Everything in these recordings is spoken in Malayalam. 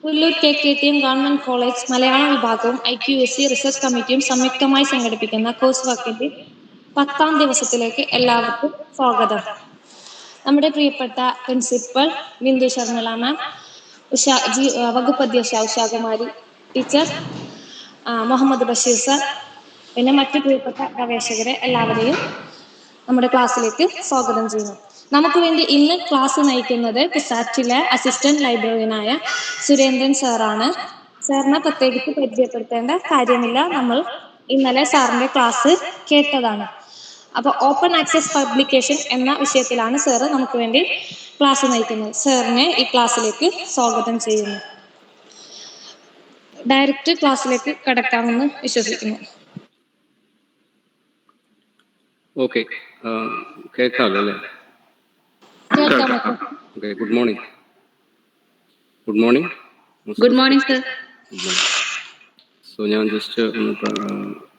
Pullur KKTM government college Malayalam വിഭാഗവും IQAC റിസർച്ച് കമ്മിറ്റിയും സംയുക്തമായി സംഘടിപ്പിക്കുന്ന കോഴ്സ് വർക്കിന്റെ 10ാം ദിവസത്തിലേക്ക് എല്ലാവർക്കും സ്വാഗതം. നമ്മുടെ പ്രിയപ്പെട്ട പ്രിൻസിപ്പൽ ബിന്ദു ശർമിള മാം, വകുപ്പ് അധ്യക്ഷ ഉഷാകുമാരി ടീച്ചർ, മുഹമ്മദ് ബഷീർ സർ, പിന്നെ മറ്റു പ്രിയപ്പെട്ട ഗവേഷകരെ എല്ലാവരെയും നമ്മുടെ ക്ലാസ്സിലേക്ക് സ്വാഗതം ചെയ്യുന്നു. നമുക്ക് വേണ്ടി ഇന്ന് ക്ലാസ് നയിക്കുന്നത് കുസാറ്റിലെ അസിസ്റ്റന്റ് ലൈബ്രറിയനായ സുരേന്ദ്രൻ സാറാണ്. സാറിനെ പ്രത്യേകിച്ച് പരിചയപ്പെടുത്തേണ്ട കാര്യമില്ല, നമ്മൾ ഇന്നലെ സാറിന്റെ ക്ലാസ് കേട്ടതാണ്. അപ്പോൾ ഓപ്പൺ ആക്സസ് പബ്ലിക്കേഷൻ എന്ന വിഷയത്തിലാണ് സാറ് നമുക്ക് വേണ്ടി ക്ലാസ് നയിക്കുന്നത്. സാറിനെ ഈ ക്ലാസ്സിലേക്ക് സ്വാഗതം ചെയ്യുന്നു. ഡയറക്റ്റ് ക്ലാസ്സിലേക്ക് കടക്കാമെന്ന് വിശ്വസിക്കുന്നു. ഓക്കെ, കേൾക്കാമല്ലോ അല്ലേ? Okay, good morning. Good morning. Good morning sir. So ഞാൻ ജസ്റ്റ് ഒന്ന്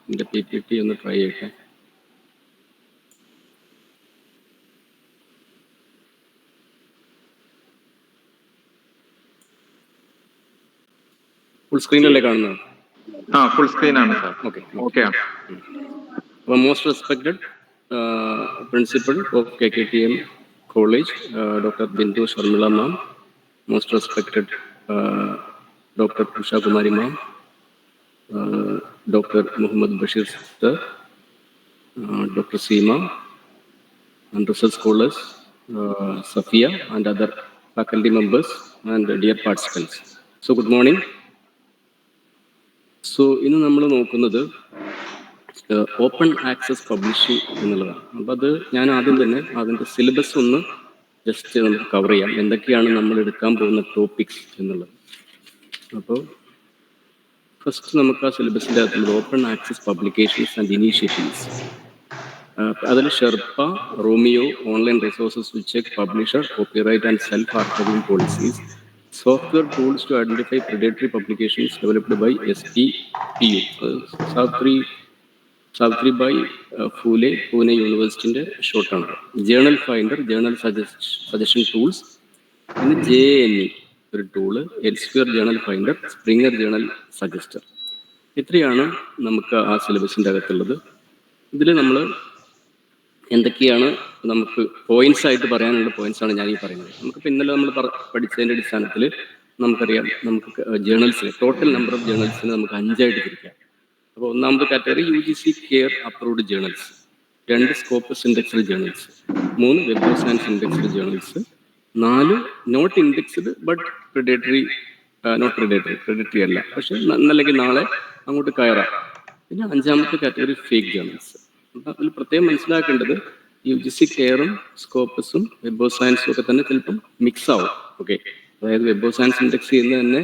എൻ്റെ PPT ഒന്ന് ട്രൈ ചെയ്യട്ടെ. ഫുൾ സ്ക്രീനല്ലേ കാണുന്നത്? ഫുൾ സ്ക്രീനാണ് സർ. ഓക്കെ. അപ്പോൾ most respected principal of KKTM College, Dr. Bindu Sharmila ma'am, most respected Dr. Usha Kumari ma'am, Dr. Muhammad Bashir sir, Dr. Seema, and research scholars, Safia and other faculty members and dear participants. So good morning. So ഇന്ന് നമ്മൾ നോക്കുന്നത് ഓപ്പൺ ആക്സസ് പബ്ലിഷിംഗ് എന്നുള്ളതാണ്. അപ്പോൾ അത് ഞാൻ ആദ്യം തന്നെ അതിൻ്റെ സിലബസ് ഒന്ന് ജസ്റ്റ് നമുക്ക് കവർ ചെയ്യാം, എന്തൊക്കെയാണ് നമ്മൾ എടുക്കാൻ പോകുന്ന ടോപ്പിക്സ് എന്നുള്ളത്. അപ്പോൾ ഫസ്റ്റ് നമുക്ക് ആ സിലബസിൻ്റെ അകത്തുള്ളത് open access publications and initiatives. അതിൽ Sherpa, Romeo, online resources to check publisher, copyright and self archiving policies, software tools to identify predatory publications developed by STPU, Savitribai Phule, Pune University short ആണ്. Journal finder, journal suggestion tools, പിന്നെ JNE ഒരു tool, Elsevier journal finder, Springer journal suggester. ഇത്രയാണ് നമുക്ക് ആ സിലബസിൻ്റെ അകത്തുള്ളത്. ഇതിൽ നമ്മൾ എന്തൊക്കെയാണ് നമുക്ക് പോയിന്റ്സ് ആയിട്ട് പറയാനുള്ള പോയിന്റ്സ് ആണ് ഞാൻ ഈ പറയുന്നത്. നമുക്കിപ്പോൾ ഇന്നലെ നമ്മൾ പഠിച്ചതിൻ്റെ അടിസ്ഥാനത്തിൽ നമുക്കറിയാം, നമുക്ക് ജേണൽസിന് ടോട്ടൽ നമ്പർ ഓഫ് ജേണൽസിന് നമുക്ക് 5 ആയിട്ട് തിരിക്കാം. അപ്പോൾ ഒന്നാമത്തെ category UGC CARE approved journals, 2 Scopus indexed journals, 3 Web of science indexed journals, 4 not indexed but predatory അല്ല, പക്ഷെ അല്ലെങ്കിൽ നാളെ അങ്ങോട്ട് കയറാം. പിന്നെ 5ാമത്തെ കാറ്റഗറി ഫേക്ക് ജേണൽസ്. അപ്പം അതിൽ പ്രത്യേകം മനസ്സിലാക്കേണ്ടത് UGC കെയറും സ്കോപ്പസും വെബ് ഓഫ് സയൻസും ഒക്കെ തന്നെ ചിലപ്പം മിക്സ് ആവും. ഓക്കെ, അതായത് വെബ് ഓഫ് സയൻസ് ഇൻഡെക്സ് ചെയ്യുന്നത് തന്നെ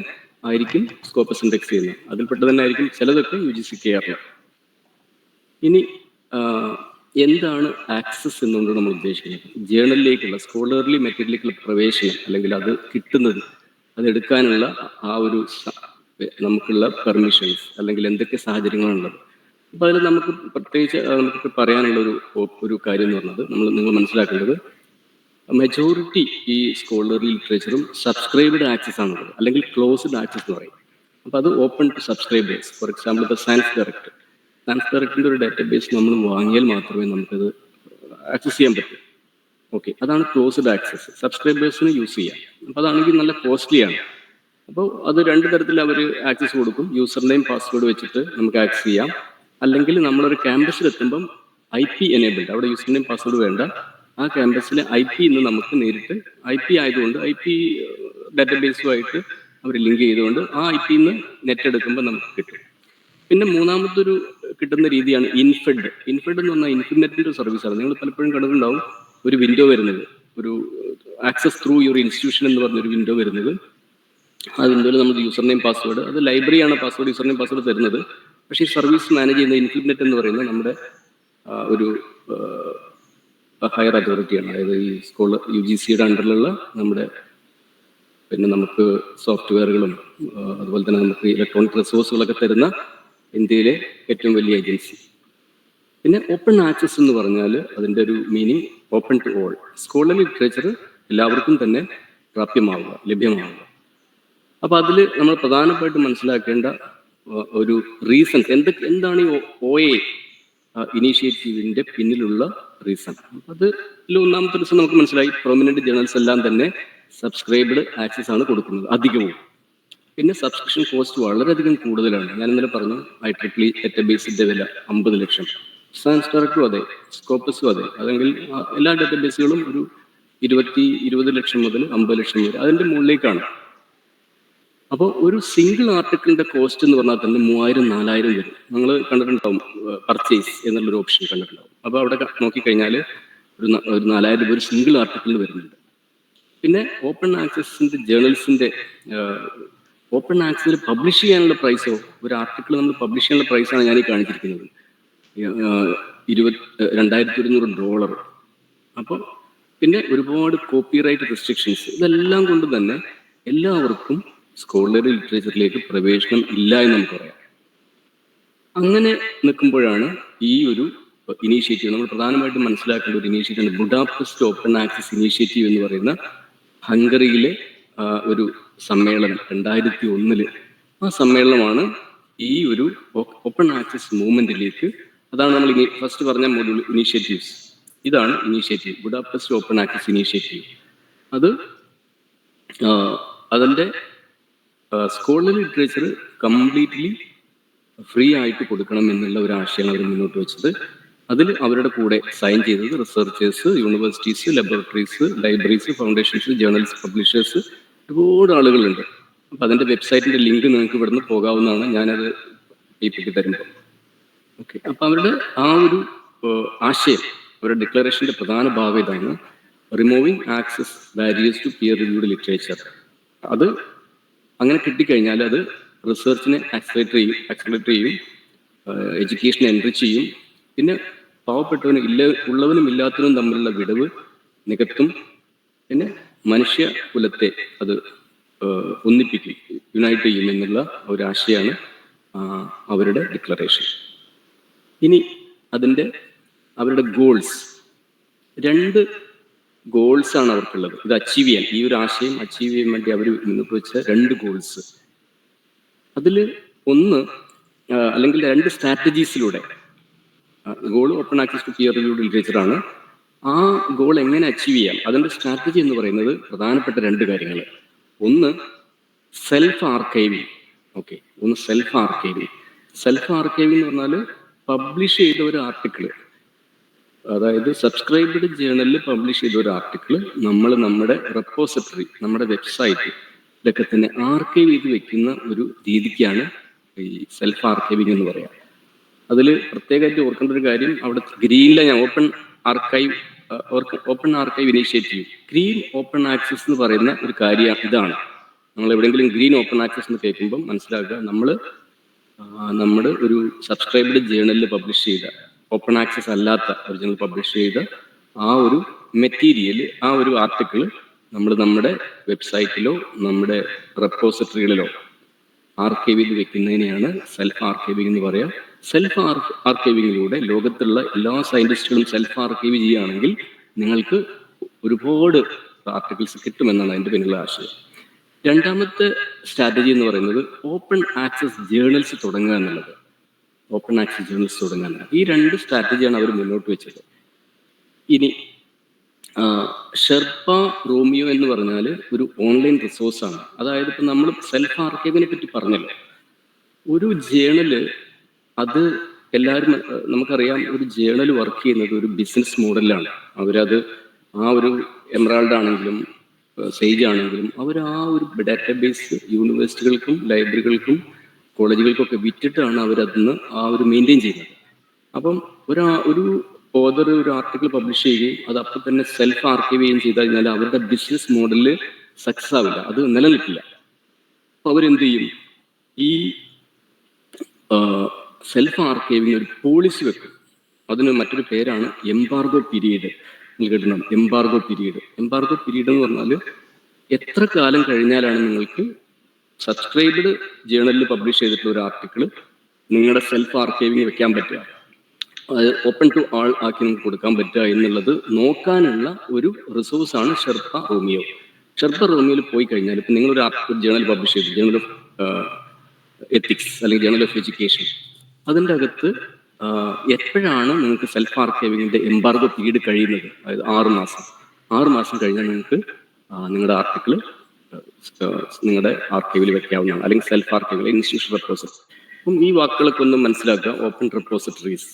ആയിരിക്കും സ്കോപ്പസ് ഇൻഡെക്സ് ചെയ്യുന്നത്, അതിൽപ്പെട്ട തന്നെ ആയിരിക്കും ചിലതൊക്കെ UGC കെയറിൽ. ഇനി എന്താണ് ആക്സസ് എന്നുകൊണ്ട് നമ്മൾ ഉദ്ദേശിക്കുന്നത്? ജേണലിലേക്കുള്ള സ്കോളർലി മെറ്റീരിയലിലേക്കുള്ള പ്രവേശനം, അല്ലെങ്കിൽ അത് കിട്ടുന്നത്, അതെടുക്കാനുള്ള ആ ഒരു നമുക്കുള്ള പെർമിഷൻസ്, അല്ലെങ്കിൽ എന്തൊക്കെ സാഹചര്യങ്ങളാണുള്ളത്. അപ്പോൾ അതിൽ നമുക്ക് പ്രത്യേകിച്ച് നമുക്ക് പറയാനുള്ള ഒരു കാര്യം എന്ന് പറഞ്ഞത്, നിങ്ങൾ മനസ്സിലാക്കേണ്ടത് മെജോറിറ്റി ഈ സ്കോളർലി ലിറ്ററേച്ചറും സബ്സ്ക്രൈബ്ഡ് ആക്സസ് ആണുള്ളത്, അല്ലെങ്കിൽ ക്ലോസ്ഡ് ആക്സസ് എന്ന് പറയും. അപ്പോൾ അത് open to subscribers. For example ഇപ്പോൾ സയൻസ് ഡയറക്റ്റിൻ്റെ ഒരു ഡാറ്റാബേസ് നമ്മൾ വാങ്ങിയാൽ മാത്രമേ നമുക്കത് ആക്സസ് ചെയ്യാൻ പറ്റൂ. ഓക്കെ, അതാണ് ക്ലോസ്ഡ് ആക്സസ്. സബ്സ്ക്രൈബേഴ്സിന് യൂസ് ചെയ്യാം. അപ്പോൾ അതാണെങ്കിൽ നല്ല കോസ്റ്റ്ലിയാണ്. അപ്പോൾ അത് 2 തരത്തിൽ അവർ ആക്സസ് കൊടുക്കും. യൂസർ നെയിം പാസ്വേഡ് വെച്ചിട്ട് നമുക്ക് ആക്സസ് ചെയ്യാം, അല്ലെങ്കിൽ നമ്മളൊരു ക്യാമ്പസിലെത്തുമ്പം IP എനേബിൾഡ്, അവിടെ യൂസർ നെയിം പാസ്വേഡ് വേണ്ട, ആ ക്യാമ്പസിലെ IP ഇന്ന് നമുക്ക് നേരിട്ട് IP ആയതുകൊണ്ട് IP ഡാറ്റാബേസുമായിട്ട് അവർ ലിങ്ക് ചെയ്തുകൊണ്ട് ആ IP നെറ്റ് എടുക്കുമ്പോൾ നമുക്ക് കിട്ടും. പിന്നെ 3ാമതൊരു കിട്ടുന്ന രീതിയാണ് ഇൻഫെഡ് എന്ന് പറഞ്ഞാൽ ഇൻഫിനെറ്റിൻ്റെ ഒരു സർവീസാണ്. നിങ്ങൾ പലപ്പോഴും കണ്ടിട്ടുണ്ടാവും ഒരു വിൻഡോ വരുന്നത്, ഒരു ആക്സസ് ത്രൂ യുവർ ഇൻസ്റ്റിറ്റ്യൂഷൻ എന്ന് പറഞ്ഞൊരു വിൻഡോ വരുന്നത്. ആ വിൻഡോയിൽ നമ്മൾ യൂസർ നെയിം പാസ്വേഡ്, അത് ലൈബ്രറിയാണ് പാസ്വേഡ് യൂസർ നെയിം പാസ്വേഡ് തരുന്നത്. പക്ഷേ ഈ സർവീസ് മാനേജ് ചെയ്യുന്ന ഇൻഫിനെറ്റ് എന്ന് പറയുന്നത് നമ്മുടെ ഒരു ഹയർ അതോറിറ്റിയാണ്. അതായത് ഈ UGCയുടെ അണ്ടറിലുള്ള നമ്മുടെ, പിന്നെ നമുക്ക് സോഫ്റ്റ്വെയറുകളും അതുപോലെ തന്നെ നമുക്ക് ഇലക്ട്രോണിക് റിസോഴ്സുകളൊക്കെ തരുന്ന ഇന്ത്യയിലെ ഏറ്റവും വലിയ ഏജൻസി. പിന്നെ ഓപ്പൺ ആക്സസ് എന്ന് പറഞ്ഞാൽ അതിൻ്റെ ഒരു meaning open to all. Scholarly literature എല്ലാവർക്കും തന്നെ ലഭ്യമാവുക. അപ്പോൾ അതിൽ നമ്മൾ പ്രധാനമായിട്ട് മനസ്സിലാക്കേണ്ട ഒരു റീസൺ എന്താണ് ഈ OA ഇനീഷ്യേറ്റീവിന്റെ പിന്നിലുള്ള റീസൺ. അത് ഒന്നാമത്തെ റീസൺ നമുക്ക് മനസ്സിലായി. പ്രൊമിനന്റ് ജേർണൽസ് എല്ലാം തന്നെ സബ്സ്ക്രൈബ്ഡ് ആക്സസ് ആണ് കൊടുക്കുന്നത് അധികവും. പിന്നെ സബ്സ്ക്രിപ്ഷൻ കോസ്റ്റ് വളരെയധികം കൂടുതലാണ്. ഞാൻ ഇന്നലെ പറഞ്ഞു IEEE ഡാറ്റാബേസിന്റെ വില 50 ലക്ഷം. സാൻസ്റ്റാർക്കും അതെ, സ്കോപ്പസും അതെ. അതെങ്കിൽ എല്ലാ ഡാറ്റാബേസുകളും ഒരു 20 ലക്ഷം മുതൽ 50 ലക്ഷം വരെ അതിന്റെ മുകളിലേക്കാണ്. അപ്പോൾ ഒരു സിംഗിൾ ആർട്ടിക്കിളിന്റെ കോസ്റ്റ് എന്ന് പറഞ്ഞാൽ തന്നെ 3000-4000 വരും. നിങ്ങൾ കണ്ടിട്ടുണ്ടാവും പർച്ചേസ് എന്നുള്ളൊരു ഓപ്ഷൻ കണ്ടിട്ടുണ്ടാവും. അപ്പോൾ അവിടെ നോക്കിക്കഴിഞ്ഞാൽ ഒരു 4000 രൂപ ഒരു സിംഗിൾ ആർട്ടിക്കിളിന് വരുന്നുണ്ട്. പിന്നെ ഓപ്പൺ ആക്സസിന്റെ ജേർണൽസിന്റെ ഓപ്പൺ ആക്സസിൽ പബ്ലിഷ് ചെയ്യാനുള്ള പ്രൈസോ, ഒരു ആർട്ടിക്കിൾ നമ്മൾ പബ്ലിഷ് ചെയ്യാനുള്ള പ്രൈസാണ് ഞാൻ ഈ കാണിച്ചിരിക്കുന്നത്, $2200. അപ്പോൾ പിന്നെ ഒരുപാട് കോപ്പിറൈറ്റ് റെസ്ട്രിക്ഷൻസ്, ഇതെല്ലാം കൊണ്ട് തന്നെ എല്ലാവർക്കും സ്കോളറി ലിറ്ററേച്ചറിലേക്ക് പ്രവേശനം ഇല്ല എന്ന് നമുക്ക് പറയാം. അങ്ങനെ നിൽക്കുമ്പോഴാണ് ഈ ഒരു ഇനീഷ്യേറ്റീവ് നമ്മൾ പ്രധാനമായിട്ടും മനസ്സിലാക്കേണ്ട ഒരു initiative Budapest open access initiative എന്ന് പറയുന്ന ഹംഗറിയിലെ ഒരു സമ്മേളനം 2001 ആ സമ്മേളനമാണ് ഈ ഒരു ഓപ്പൺ ആക്സസ് മൂവ്മെന്റിലേക്ക്, അതാണ് നമ്മൾ ഫസ്റ്റ് പറഞ്ഞ മോഡ്യൂൾ ഇനീഷ്യേറ്റീവ്സ്. ഇതാണ് initiative, Budapest open access initiative. അത് അതിൻ്റെ സ്കോളറി ലിറ്ററേച്ചർ കംപ്ലീറ്റ്ലി ഫ്രീ ആയിട്ട് കൊടുക്കണം എന്നുള്ള ഒരു ആശയമാണ് അവർ മുന്നോട്ട് വെച്ചത്. അതിൽ അവരുടെ കൂടെ സൈൻ ചെയ്തത് researchers, universities, laboratories, libraries, foundations, journals, publishers, ഒരുപാട് ആളുകളുണ്ട്. അപ്പം അതിൻ്റെ വെബ്സൈറ്റിൻ്റെ ലിങ്ക് നിങ്ങൾക്ക് ഇവിടുന്ന് പോകാവുന്നതാണ്, ഞാനത് ടൈപ്പിക്ക് തരുമ്പോൾ. ഓക്കെ, അപ്പം അവരുടെ ആ ഒരു ആശയം, അവരുടെ ഡിക്ലറേഷൻ്റെ പ്രധാന ഭാഗം ഇതാണ്: removing access barriers to peer reviewed literature. അത് അങ്ങനെ കിട്ടിക്കഴിഞ്ഞാൽ അത് റിസർച്ചിനെ ആക്സിലറേറ്റ് ചെയ്യും, എഡ്യൂക്കേഷനെ എൻറിച്ച് ചെയ്യും, പിന്നെ പാവപ്പെട്ടവനും ഉള്ളവനും ഇല്ലാത്തവനും തമ്മിലുള്ള വിടവ് നികത്തും, പിന്നെ മനുഷ്യ കുലത്തെ അത് ഒന്നിപ്പിക്കും, യുണൈറ്റ് ചെയ്യും എന്നുള്ള ഒരു ആശയമാണ് അവരുടെ ഡിക്ലറേഷൻ. ഇനി അവരുടെ ഗോൾസ്, 2 ഗോൾസാണ് അവർക്കുള്ളത്. ഇത് അച്ചീവ് ചെയ്യാൻ, ഈ ഒരു ആശയം അച്ചീവ് ചെയ്യാൻ വേണ്ടി അവർ മുന്നോട്ട് വെച്ച 2 ഗോൾസ്. അതിൽ ഒന്ന് അല്ലെങ്കിൽ 2 സ്ട്രാറ്റജീസിലൂടെ gold open access to peer reviewed literature ആണ്. ആ ഗോൾ എങ്ങനെ അച്ചീവ് ചെയ്യാം, അതിൻ്റെ സ്ട്രാറ്റജി എന്ന് പറയുന്നത് പ്രധാനപ്പെട്ട 2 കാര്യങ്ങൾ. ഒന്ന് സെൽഫ് ആർക്കൈവിങ്. ഓക്കെ, ഒന്ന് സെൽഫ് ആർക്കൈവിങ്. സെൽഫ് ആർക്കൈവിങ് എന്ന് പറഞ്ഞാൽ പബ്ലിഷ് ചെയ്ത ഒരു ആർട്ടിക്കിൾ, അതായത് സബ്സ്ക്രൈബ്ഡ് ജേർണലിൽ പബ്ലിഷ് ചെയ്ത ഒരു ആർട്ടിക്കിൾ നമ്മൾ നമ്മുടെ റെപ്പോസിറ്ററി, നമ്മുടെ വെബ്സൈറ്റിലൊക്കെ തന്നെ ആർക്കൈവ് ചെയ്ത് വെക്കുന്ന ഒരു രീതിക്കാണ് ഈ സെൽഫ് ആർക്കൈവിങ് എന്ന് പറയാം. അതിൽ പ്രത്യേകമായിട്ട് ഓർക്കേണ്ട ഒരു കാര്യം, അവിടെ ഗ്രീനിലെ ഞാൻ open archive initiative, green open access എന്ന് പറയുന്ന ഒരു കാര്യം ഇതാണ്. നമ്മൾ എവിടെയെങ്കിലും ഗ്രീൻ ഓപ്പൺ ആക്സസ് എന്ന് കേൾക്കുമ്പോൾ മനസ്സിലാക്കുക, നമ്മൾ ഒരു സബ്സ്ക്രൈബ്ഡ് ജേർണലിൽ പബ്ലിഷ് ചെയ്ത, ഓപ്പൺ ആക്സസ് അല്ലാത്ത ഒറിജിനൽ പബ്ലിഷ് ചെയ്ത ആ ഒരു മെറ്റീരിയൽ, ആ ഒരു ആർട്ടിക്കിൾ നമ്മൾ നമ്മുടെ വെബ്സൈറ്റിലോ നമ്മുടെ റെപ്പോസിറ്ററികളിലോ ആർക്കൈവ് ചെയ്ത് വെക്കുന്നതിനെയാണ് സെൽഫ് ആർക്കൈവിംഗ് എന്ന് പറയാം. സെൽഫ് ആർക്കൈവിങ്ങിലൂടെ ലോകത്തുള്ള എല്ലാ സയന്റിസ്റ്റുകളും സെൽഫ് ആർക്കൈവ് ചെയ്യുകയാണെങ്കിൽ നിങ്ങൾക്ക് ഒരുപാട് ആർട്ടിക്കിൾസ് കിട്ടുമെന്നാണ് അതിൻ്റെ പിന്നിലുള്ള ആശയം. 2ാമത്തെ സ്ട്രാറ്റജി എന്ന് പറയുന്നത് ഓപ്പൺ ആക്സസ് ജേർണൽസ് തുടങ്ങുക എന്നുള്ളത്. ഓപ്പൺ ആക്സസ് ജേർണൽസ് തുടങ്ങാൻ ഈ 2 സ്ട്രാറ്റജിയാണ് അവർ മുന്നോട്ട് വെച്ചത്. ഇനി ഷെർപ്പ റോമിയോ എന്ന് പറഞ്ഞാൽ ഒരു ഓൺലൈൻ റിസോഴ്സാണ്. അതായത് ഇപ്പം നമ്മൾ സെൽഫ് ആർക്കൈവിനെ പറ്റി പറഞ്ഞല്ലോ, ഒരു ജേണല് അത് എല്ലാവരും നമുക്കറിയാം, ഒരു ജേണൽ വർക്ക് ചെയ്യുന്നത് ഒരു ബിസിനസ് മോഡലിലാണ്. അവരത് ആ ഒരു എമറാൾഡ് ആണെങ്കിലും സേജ് ആണെങ്കിലും അവർ ആ ഒരു ഡാറ്റാബേസ് യൂണിവേഴ്സിറ്റികൾക്കും ലൈബ്രറികൾക്കും കോളേജുകൾക്കൊക്കെ വിറ്റിട്ടാണ് അവരതിന്ന് ആ ഒരു മെയിൻറ്റെയിൻ ചെയ്യുന്നത്. അപ്പം ഒരു ഓതർ ഒരു ആർട്ടിക്കിൾ പബ്ലിഷ് ചെയ്യുകയും അത് അപ്പം തന്നെ സെൽഫ് ആർക്കൈവ് ചെയ്യുകയും ചെയ്ത് കഴിഞ്ഞാൽ അവരുടെ ബിസിനസ് മോഡലിൽ സക്സസ് ആവില്ല, അത് നിലനിൽക്കില്ല. അപ്പോൾ അവരെന്ത് ചെയ്യും, ഈ സെൽഫ് ആർക്കൈവിങ് ഒരു പോളിസി വെക്കും. അതിന് മറ്റൊരു പേരാണ് എംബാർഗോ പീരീഡ്. നിങ്ങൾ കേട്ടിട്ടുണ്ടാകും എംബാർഗോ പീരീഡ്. എംബാർഗോ പീരീഡ് എന്ന് പറഞ്ഞാൽ എത്ര കാലം കഴിഞ്ഞാലാണ് നിങ്ങൾക്ക് സബ്സ്ക്രൈബ്ഡ് ജേണലിൽ പബ്ലിഷ് ചെയ്തിട്ടുള്ള ഒരു ആർട്ടിക്കിൾ നിങ്ങളുടെ സെൽഫ് ആർക്കൈവിങ് വെക്കാൻ പറ്റുക, അത് ഓപ്പൺ ടു ആൾ ആക്കി നിങ്ങൾക്ക് കൊടുക്കാൻ പറ്റുക എന്നുള്ളത് നോക്കാനുള്ള ഒരു റിസോഴ്സാണ് ഷെർപ്പ റോമിയോ. ഷെർപ്പ റോമിയോയിൽ പോയി കഴിഞ്ഞാൽ ഇപ്പം നിങ്ങളൊരു ജേണൽ പബ്ലിഷ് ചെയ്തു, ജേണൽ ഓഫ് എത്തിക്സ് അല്ലെങ്കിൽ ജേണൽ ഓഫ് എഡ്യൂക്കേഷൻ, അതിൻ്റെ അകത്ത് എപ്പോഴാണ് നിങ്ങൾക്ക് സെൽഫ് ആർക്കൈവിങ്ങിൻ്റെ എംബാർഗോ പീരീഡ് കഴിയുന്നത്? അതായത് 6 മാസം കഴിഞ്ഞാൽ നിങ്ങൾക്ക് നിങ്ങളുടെ ആർട്ടിക്കിൾ നിങ്ങളുടെ ആർക്കൈവിൽ വെക്കാവുന്നതാണ്, അല്ലെങ്കിൽ സെൽഫ് ആർക്കൈവിൽ ഇൻസ്റ്റിറ്റ്യൂഷൻ റെപ്പോസിറ്ററി. അപ്പം ഈ വാക്കുകളൊക്കെ ഒന്ന് മനസ്സിലാക്കുക. Open repositories,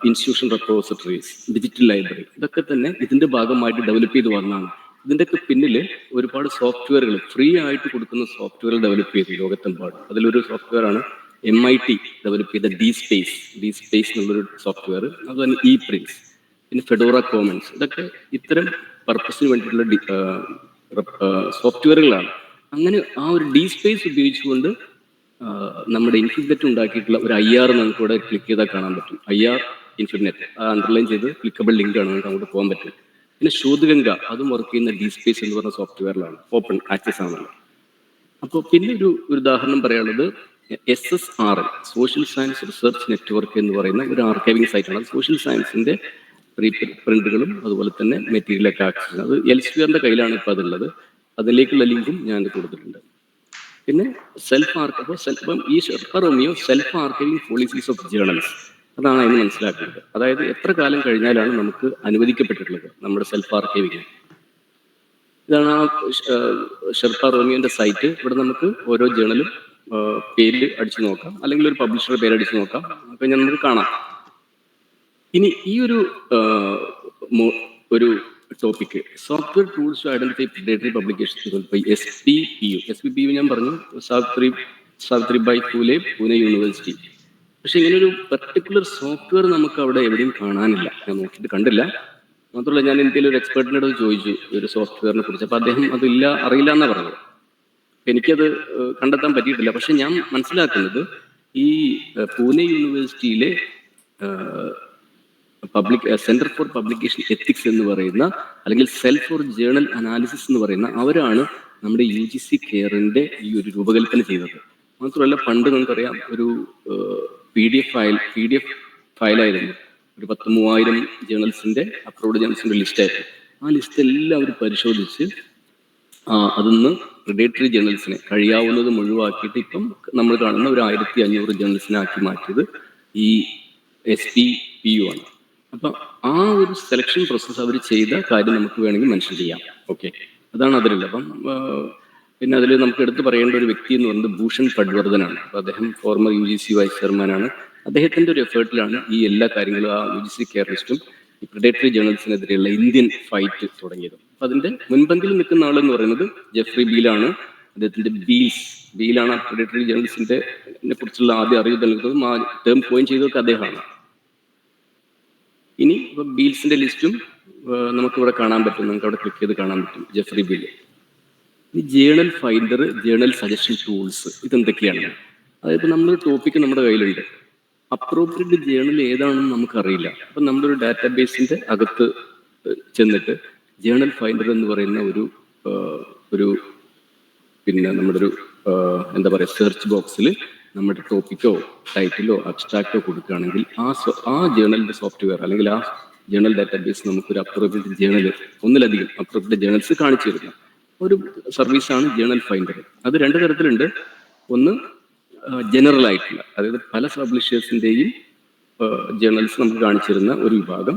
institution repositories, digital library, ഇതൊക്കെ തന്നെ ഇതിന്റെ ഭാഗമായിട്ട് ഡെവലപ്പ് ചെയ്ത് വന്നതാണ്. ഇതിൻ്റെയൊക്കെ പിന്നിൽ ഒരുപാട് സോഫ്റ്റ്വെയറുകൾ, ഫ്രീ ആയിട്ട് കൊടുക്കുന്ന സോഫ്റ്റ്വെയർ ഡെവലപ്പ് ചെയ്തു ലോകത്തെമ്പാടും. അതിലൊരു സോഫ്റ്റ്വെയർ ആണ് MIT ഡെവലപ്പ് ചെയ്ത ഡി സ്പേസ് എന്നുള്ളൊരു സോഫ്റ്റ്വെയർ. അതുപോലെ പ്രിൻസ്, പിന്നെ ഫെഡോറ കോമൺസ്, ഇതൊക്കെ ഇത്തരം പർപ്പസിന് വേണ്ടിയിട്ടുള്ള സോഫ്റ്റ്വെയറുകളാണ്. അങ്ങനെ ആ ഒരു ഡി സ്പേസ് ഉപയോഗിച്ചുകൊണ്ട് നമ്മുടെ ഇൻഫിനെറ്റ് ഉണ്ടാക്കിയിട്ടുള്ള ഒരു IR നമുക്ക് ഇവിടെ ക്ലിക്ക് ചെയ്താൽ കാണാൻ പറ്റും. IR ഇൻഫിനെറ്റ്, അണ്ടർലൈൻ ചെയ്ത് ക്ലിക്കബിൾ ലിങ്ക് ആണ്, നമുക്ക് അങ്ങോട്ട് പോകാൻ പറ്റും. പിന്നെ ശോധഗംഗ, അതും വർക്ക് ചെയ്യുന്ന ഡി സ്പേസ് എന്ന് പറഞ്ഞ സോഫ്റ്റ്വെയറിലാണ്, ഓപ്പൺ ആക്സസ് ആണല്ലോ. അപ്പോൾ പിന്നെ ഒരു ഉദാഹരണം പറയാനുള്ളത് SSRN, social science research network എന്ന് പറയുന്ന ഒരു ആർക്കൈവിംഗ് സൈറ്റാണ്. അത് സോഷ്യൽ സയൻസിന്റെ പ്രിന്റുകളും അതുപോലെ തന്നെ മെറ്റീരിയലൊക്കെ ആക്സസ്, അത് എൽസ്വിയറിന്റെ കയ്യിലാണ് ഇപ്പോൾ അതുള്ളത്. അതിലേക്കുള്ള ലിങ്കും ഞാൻ കൊടുത്തിട്ടുണ്ട്. പിന്നെ ഇപ്പം ഈ sherpa Romeo self archiving policies of journals, അതാണ് അതിന് മനസ്സിലാക്കുന്നത്. അതായത് എത്ര കാലം കഴിഞ്ഞാലാണ് നമുക്ക് അനുവദിക്കപ്പെട്ടിട്ടുള്ളത് നമ്മുടെ സെൽഫ് ആർക്കൈവിംഗ്. ഇതാണ് ആ ഷെർപ്പ റോമിയോന്റെ സൈറ്റ്. ഇവിടെ നമുക്ക് ഓരോ ജേണലും പേര് അടിച്ചു നോക്കാം, അല്ലെങ്കിൽ ഒരു പബ്ലിഷറുടെ പേര് അടിച്ചു നോക്കാം. അപ്പൊ ഞാൻ നമുക്ക് കാണാം. ഇനി ഈ ഒരു topic, software tools to identify predatory publications by SPPU ഞാൻ പറഞ്ഞു, സാവിത്രിബായി ഫൂലെ, പൂനെ യൂണിവേഴ്സിറ്റി. പക്ഷെ ഇങ്ങനെ ഒരു പെർട്ടിക്കുലർ സോഫ്റ്റ്വെയർ നമുക്ക് അവിടെ എവിടെയും കാണാനില്ല. ഞാൻ നോക്കിയിട്ട് കണ്ടില്ല. മാത്രമല്ല, ഞാൻ ഇന്ത്യയിൽ ഒരു എക്സ്പെർട്ടിനോട് ചോദിച്ചു ഒരു സോഫ്റ്റ്വെയറിനെ കുറിച്ച്. അപ്പൊ അദ്ദേഹം അറിയില്ല എന്നാ പറഞ്ഞത്. എനിക്കത് കണ്ടെത്താൻ പറ്റിയിട്ടില്ല. പക്ഷെ ഞാൻ മനസ്സിലാക്കുന്നത് ഈ പൂനെ യൂണിവേഴ്സിറ്റിയിലെ സെന്റർ ഫോർ പബ്ലിക്കേഷൻ എത്തിക്സ് എന്ന് പറയുന്ന, അല്ലെങ്കിൽ സെൽ ഫോർ ജേണൽ അനാലിസിസ് എന്ന് പറയുന്ന, അവരാണ് നമ്മുടെ UGC കെയറിന്റെ ഈ ഒരു രൂപകൽപ്പന ചെയ്തത്. മാത്രമല്ല, പണ്ട് നമുക്കറിയാം ഒരു PDF ഫയലായിരുന്നു, ഒരു 10,000 ജേണൽസിന്റെ അപ്രൂവ്ഡ് ജേണൽസിന്റെ ലിസ്റ്റായിരുന്നു. ആ ലിസ്റ്റ് എല്ലാം അവർ പരിശോധിച്ച് അതിന്ന് പ്രിഡേറ്ററി ജേണൽസിനെ കഴിയാവുന്നതും ഒഴിവാക്കിയിട്ട് ഇപ്പം നമ്മൾ കാണുന്ന ഒരു 1500 ജേണൽസിനെ ആക്കി മാറ്റിയത് ഈ SPPU ആണ്. അപ്പൊ ആ ഒരു സെലക്ഷൻ പ്രോസസ് അവർ ചെയ്ത കാര്യം നമുക്ക് വേണമെങ്കിൽ മെൻഷൻ ചെയ്യാം. ഓക്കെ, അതാണ് അതിലുള്ളത്. അപ്പം പിന്നെ അതിൽ നമുക്ക് എടുത്തു പറയേണ്ട ഒരു വ്യക്തി എന്ന് പറയുന്നത് ഭൂഷൺ പഡ്വർദ്ധനാണ്. അപ്പൊ അദ്ദേഹം ഫോർമർ UGC വൈസ് ചെയർമാനാണ്. അദ്ദേഹത്തിന്റെ ഒരു എഫേർട്ടിലാണ് ഈ എല്ലാ കാര്യങ്ങളും, ആ UGC കെയർ ലിസ്റ്റും ഈ പ്രിഡേറ്ററി ജേണൽസിനെതിരെയുള്ള ഇന്ത്യൻ ഫൈറ്റ് തുടങ്ങിയത്. അപ്പൊ അതിന്റെ മുൻപന്തിയിൽ നിൽക്കുന്ന ആളെന്ന് പറയുന്നത് ജെഫ്രി ബീലാണ്. അദ്ദേഹത്തിന്റെ ബീലാണ് ആ പ്രിഡേറ്ററി ജേണൽസിന്റെ കുറിച്ചുള്ള ആദ്യ അറിവ് നൽകുന്നതും ആ ടേം കോയിൻ ചെയ്തതൊക്കെ അദ്ദേഹമാണ്. ഇനി ഇപ്പൊ ബീൽസിന്റെ ലിസ്റ്റും നമുക്കിവിടെ കാണാൻ പറ്റും, നമുക്ക് അവിടെ ക്ലിക്ക് ചെയ്ത് കാണാൻ പറ്റും ജെഫ്രി ബീൽ. ഈ journal finder, journal suggestion tools, ഇതെന്തൊക്കെയാണ്? അതായത് നമ്മളൊരു ടോപ്പിക്ക് നമ്മുടെ കയ്യിലുണ്ട്, അപ്രോപ്രിയേറ്റ് ജേണൽ ഏതാണെന്ന് നമുക്കറിയില്ല. അപ്പൊ നമ്മളൊരു ഡാറ്റാബേസിന്റെ അകത്ത് ചെന്നിട്ട് ജേണൽ ഫൈൻഡർ എന്ന് പറയുന്ന ഒരു പിന്നെ നമ്മുടെ ഒരു എന്താ പറയുക, സെർച്ച് ബോക്സിൽ നമ്മുടെ ടോപ്പിക്കോ ടൈറ്റിലോ അബ്സ്ട്രാക്റ്റോ കൊടുക്കുകയാണെങ്കിൽ ആ ജേണലിന്റെ സോഫ്റ്റ്വെയർ അല്ലെങ്കിൽ ആ ജേണൽ ഡാറ്റാബേസ് നമുക്കൊരു അപ്രോപ്രിയേറ്റ് ജേണൽ, ഒന്നിലധികം അപ്രോപ്രിയേറ്റ് ജേണൽസ് കാണിച്ചു തരുന്ന ഒരു സർവീസാണ് ജേണൽ ഫൈൻഡർ. അത് 2 തരത്തിലുണ്ട്. ഒന്ന് ജനറൽ ആയിട്ടുള്ള, അതായത് പല പബ്ലിഷേഴ്സിന്റെയും ജേണൽസ് നമുക്ക് കാണിച്ചു തരുന്ന ഒരു വിഭാഗം.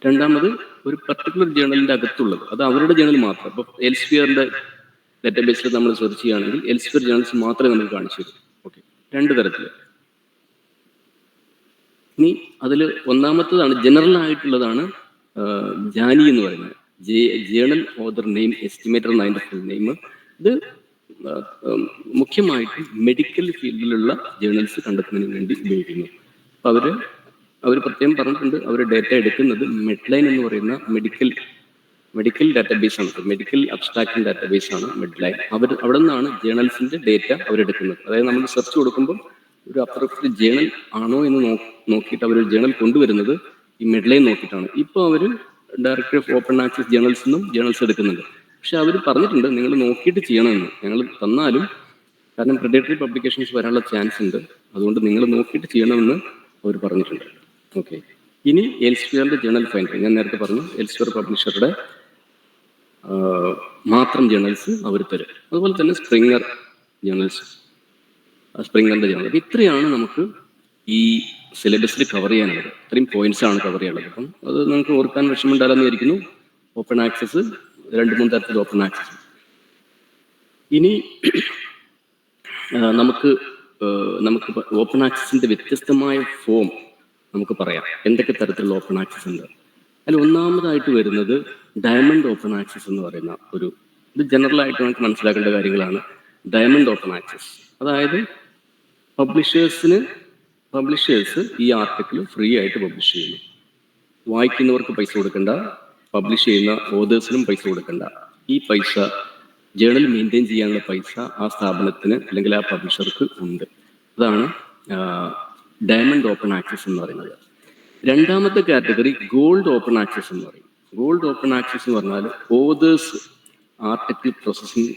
രണ്ടാമത് ഒരു പർട്ടിക്കുലർ ജേണലിന്റെ അകത്തുള്ളത്, അത് അവരുടെ ജേണൽ മാത്രം. ഇപ്പൊ എൽസ്ഫിയറിന്റെ ഡാറ്റാബേസിൽ നമ്മൾ സെർച്ച് ചെയ്യുകയാണെങ്കിൽ എൽസ്ഫിയർ ജേണൽസ് മാത്രമേ നമുക്ക് കാണിച്ചു തരൂ. ഓക്കെ, 2 തരത്തില്. ഇനി അതിൽ ഒന്നാമത്തതാണ് ജനറൽ ആയിട്ടുള്ളതാണ് ജാനി എന്ന് പറയുന്നത്, ജേണൽ ഓതർ നെയിം എസ്റ്റിമേറ്റർ എന്നതിന്റെ ഫുൾ നെയിം. ഇത് മുഖ്യമായിട്ടും മെഡിക്കൽ ഫീൽഡിലുള്ള ജേണൽസ് കണ്ടെത്തുന്നതിന് വേണ്ടി ഉപയോഗിക്കുന്നു. അപ്പൊ അവർ പ്രത്യേകം പറഞ്ഞിട്ടുണ്ട്, അവർ ഡേറ്റ എടുക്കുന്നത് മെഡ്ലൈൻ എന്ന് പറയുന്ന മെഡിക്കൽ ഡാറ്റാബേസ് ആണ്, മെഡിക്കൽ അബ്സ്ട്രാക്ഷൻ ഡാറ്റാബേസ് ആണ് മെഡ്ലൈൻ. അവിടെ നിന്നാണ് ജേണൽസിന്റെ ഡേറ്റ അവരെടുക്കുന്നത്. അതായത് നമ്മൾ സെർച്ച് കൊടുക്കുമ്പോൾ ഒരു അപ്രോപ്രിയേറ്റ് ജേണൽ ആണോ എന്ന് നോക്കിയിട്ട് അവർ ജേണൽ കൊണ്ടുവരുന്നത് ഈ മെഡ്ലൈൻ നോക്കിയിട്ടാണ്. ഇപ്പോൾ അവർ directory of open access journals നിന്നും ജേണൽസ് എടുക്കുന്നുണ്ട്. പക്ഷെ അവർ പറഞ്ഞിട്ടുണ്ട് നിങ്ങൾ നോക്കിയിട്ട് ചെയ്യണമെന്ന്. ഞങ്ങൾ തന്നാലും, കാരണം പ്രിഡേറ്ററി പബ്ലിക്കേഷൻസ് വരാനുള്ള ചാൻസ് ഉണ്ട്, അതുകൊണ്ട് നിങ്ങൾ നോക്കിയിട്ട് ചെയ്യണമെന്ന് അവർ പറഞ്ഞിട്ടുണ്ട്. ഓക്കെ, ഇനി എൽസ്ഫിയറിന്റെ ജേണൽ ഫൈൻഡർ ഞാൻ നേരത്തെ പറഞ്ഞു, എൽസ്ഫിയർ പബ്ലിഷറുടെ മാത്രം ജേണൽസ് അവർ തരും. അതുപോലെ തന്നെ സ്പ്രിംഗർ ജേണൽസ്, സ്പ്രിംഗറിൻ്റെ ജേണൽ. അപ്പം ഇത്രയാണ് നമുക്ക് ഈ സിലബസിൽ കവർ ചെയ്യാനുള്ളത്. ഇത്രയും പോയിന്റ്സ് ആണ് കവർ ചെയ്യാനുള്ളത്. അപ്പം അത് നിങ്ങൾക്ക് ഓർക്കാൻ വിഷമമുണ്ടാകാമെന്ന് വിചാരിക്കുന്നു. ഓപ്പൺ ആക്സസ് 2-3 തരത്തിൽ ഓപ്പൺ ആക്സസ്. ഇനി നമുക്ക് ഓപ്പൺ ആക്സസിന്റെ വ്യത്യസ്തമായ ഫോം നമുക്ക് പറയാം. എന്തൊക്കെ തരത്തിലുള്ള ഓപ്പൺ ആക്സസ് ഉണ്ട്? അതിൽ ഒന്നാമതായിട്ട് വരുന്നത് ഡയമണ്ട് ഓപ്പൺ ആക്സസ് എന്ന് പറയുന്ന ഇത് ജനറൽ ആയിട്ട് നമുക്ക് മനസ്സിലാക്കേണ്ട കാര്യങ്ങളാണ്. ഡയമണ്ട് ഓപ്പൺ ആക്സസ് അതായത് പബ്ലിഷേഴ്സ് ഈ ആർട്ടിക്കിൾ ഫ്രീ ആയിട്ട് പബ്ലിഷ് ചെയ്യുന്നു. വായിക്കുന്നവർക്ക് പൈസ കൊടുക്കണ്ട, പബ്ലിഷ് ചെയ്യുന്ന ഓതേഴ്സിനും പൈസ കൊടുക്കണ്ട. ഈ പൈസ, ജേണൽ മെയിൻറ്റെയിൻ ചെയ്യാനുള്ള പൈസ ആ സ്ഥാപനത്തിന് അല്ലെങ്കിൽ ആ പബ്ലിഷർക്ക് ഉണ്ട്. അതാണ് ഡയമണ്ട് ഓപ്പൺ ആക്സസ് എന്ന് പറയുന്നത്. രണ്ടാമത്തെ കാറ്റഗറി ഗോൾഡ് ഓപ്പൺ ആക്സസ് എന്ന് പറയും. ഗോൾഡ് ഓപ്പൺ ആക്സസ് എന്ന് പറഞ്ഞാൽ authors article processing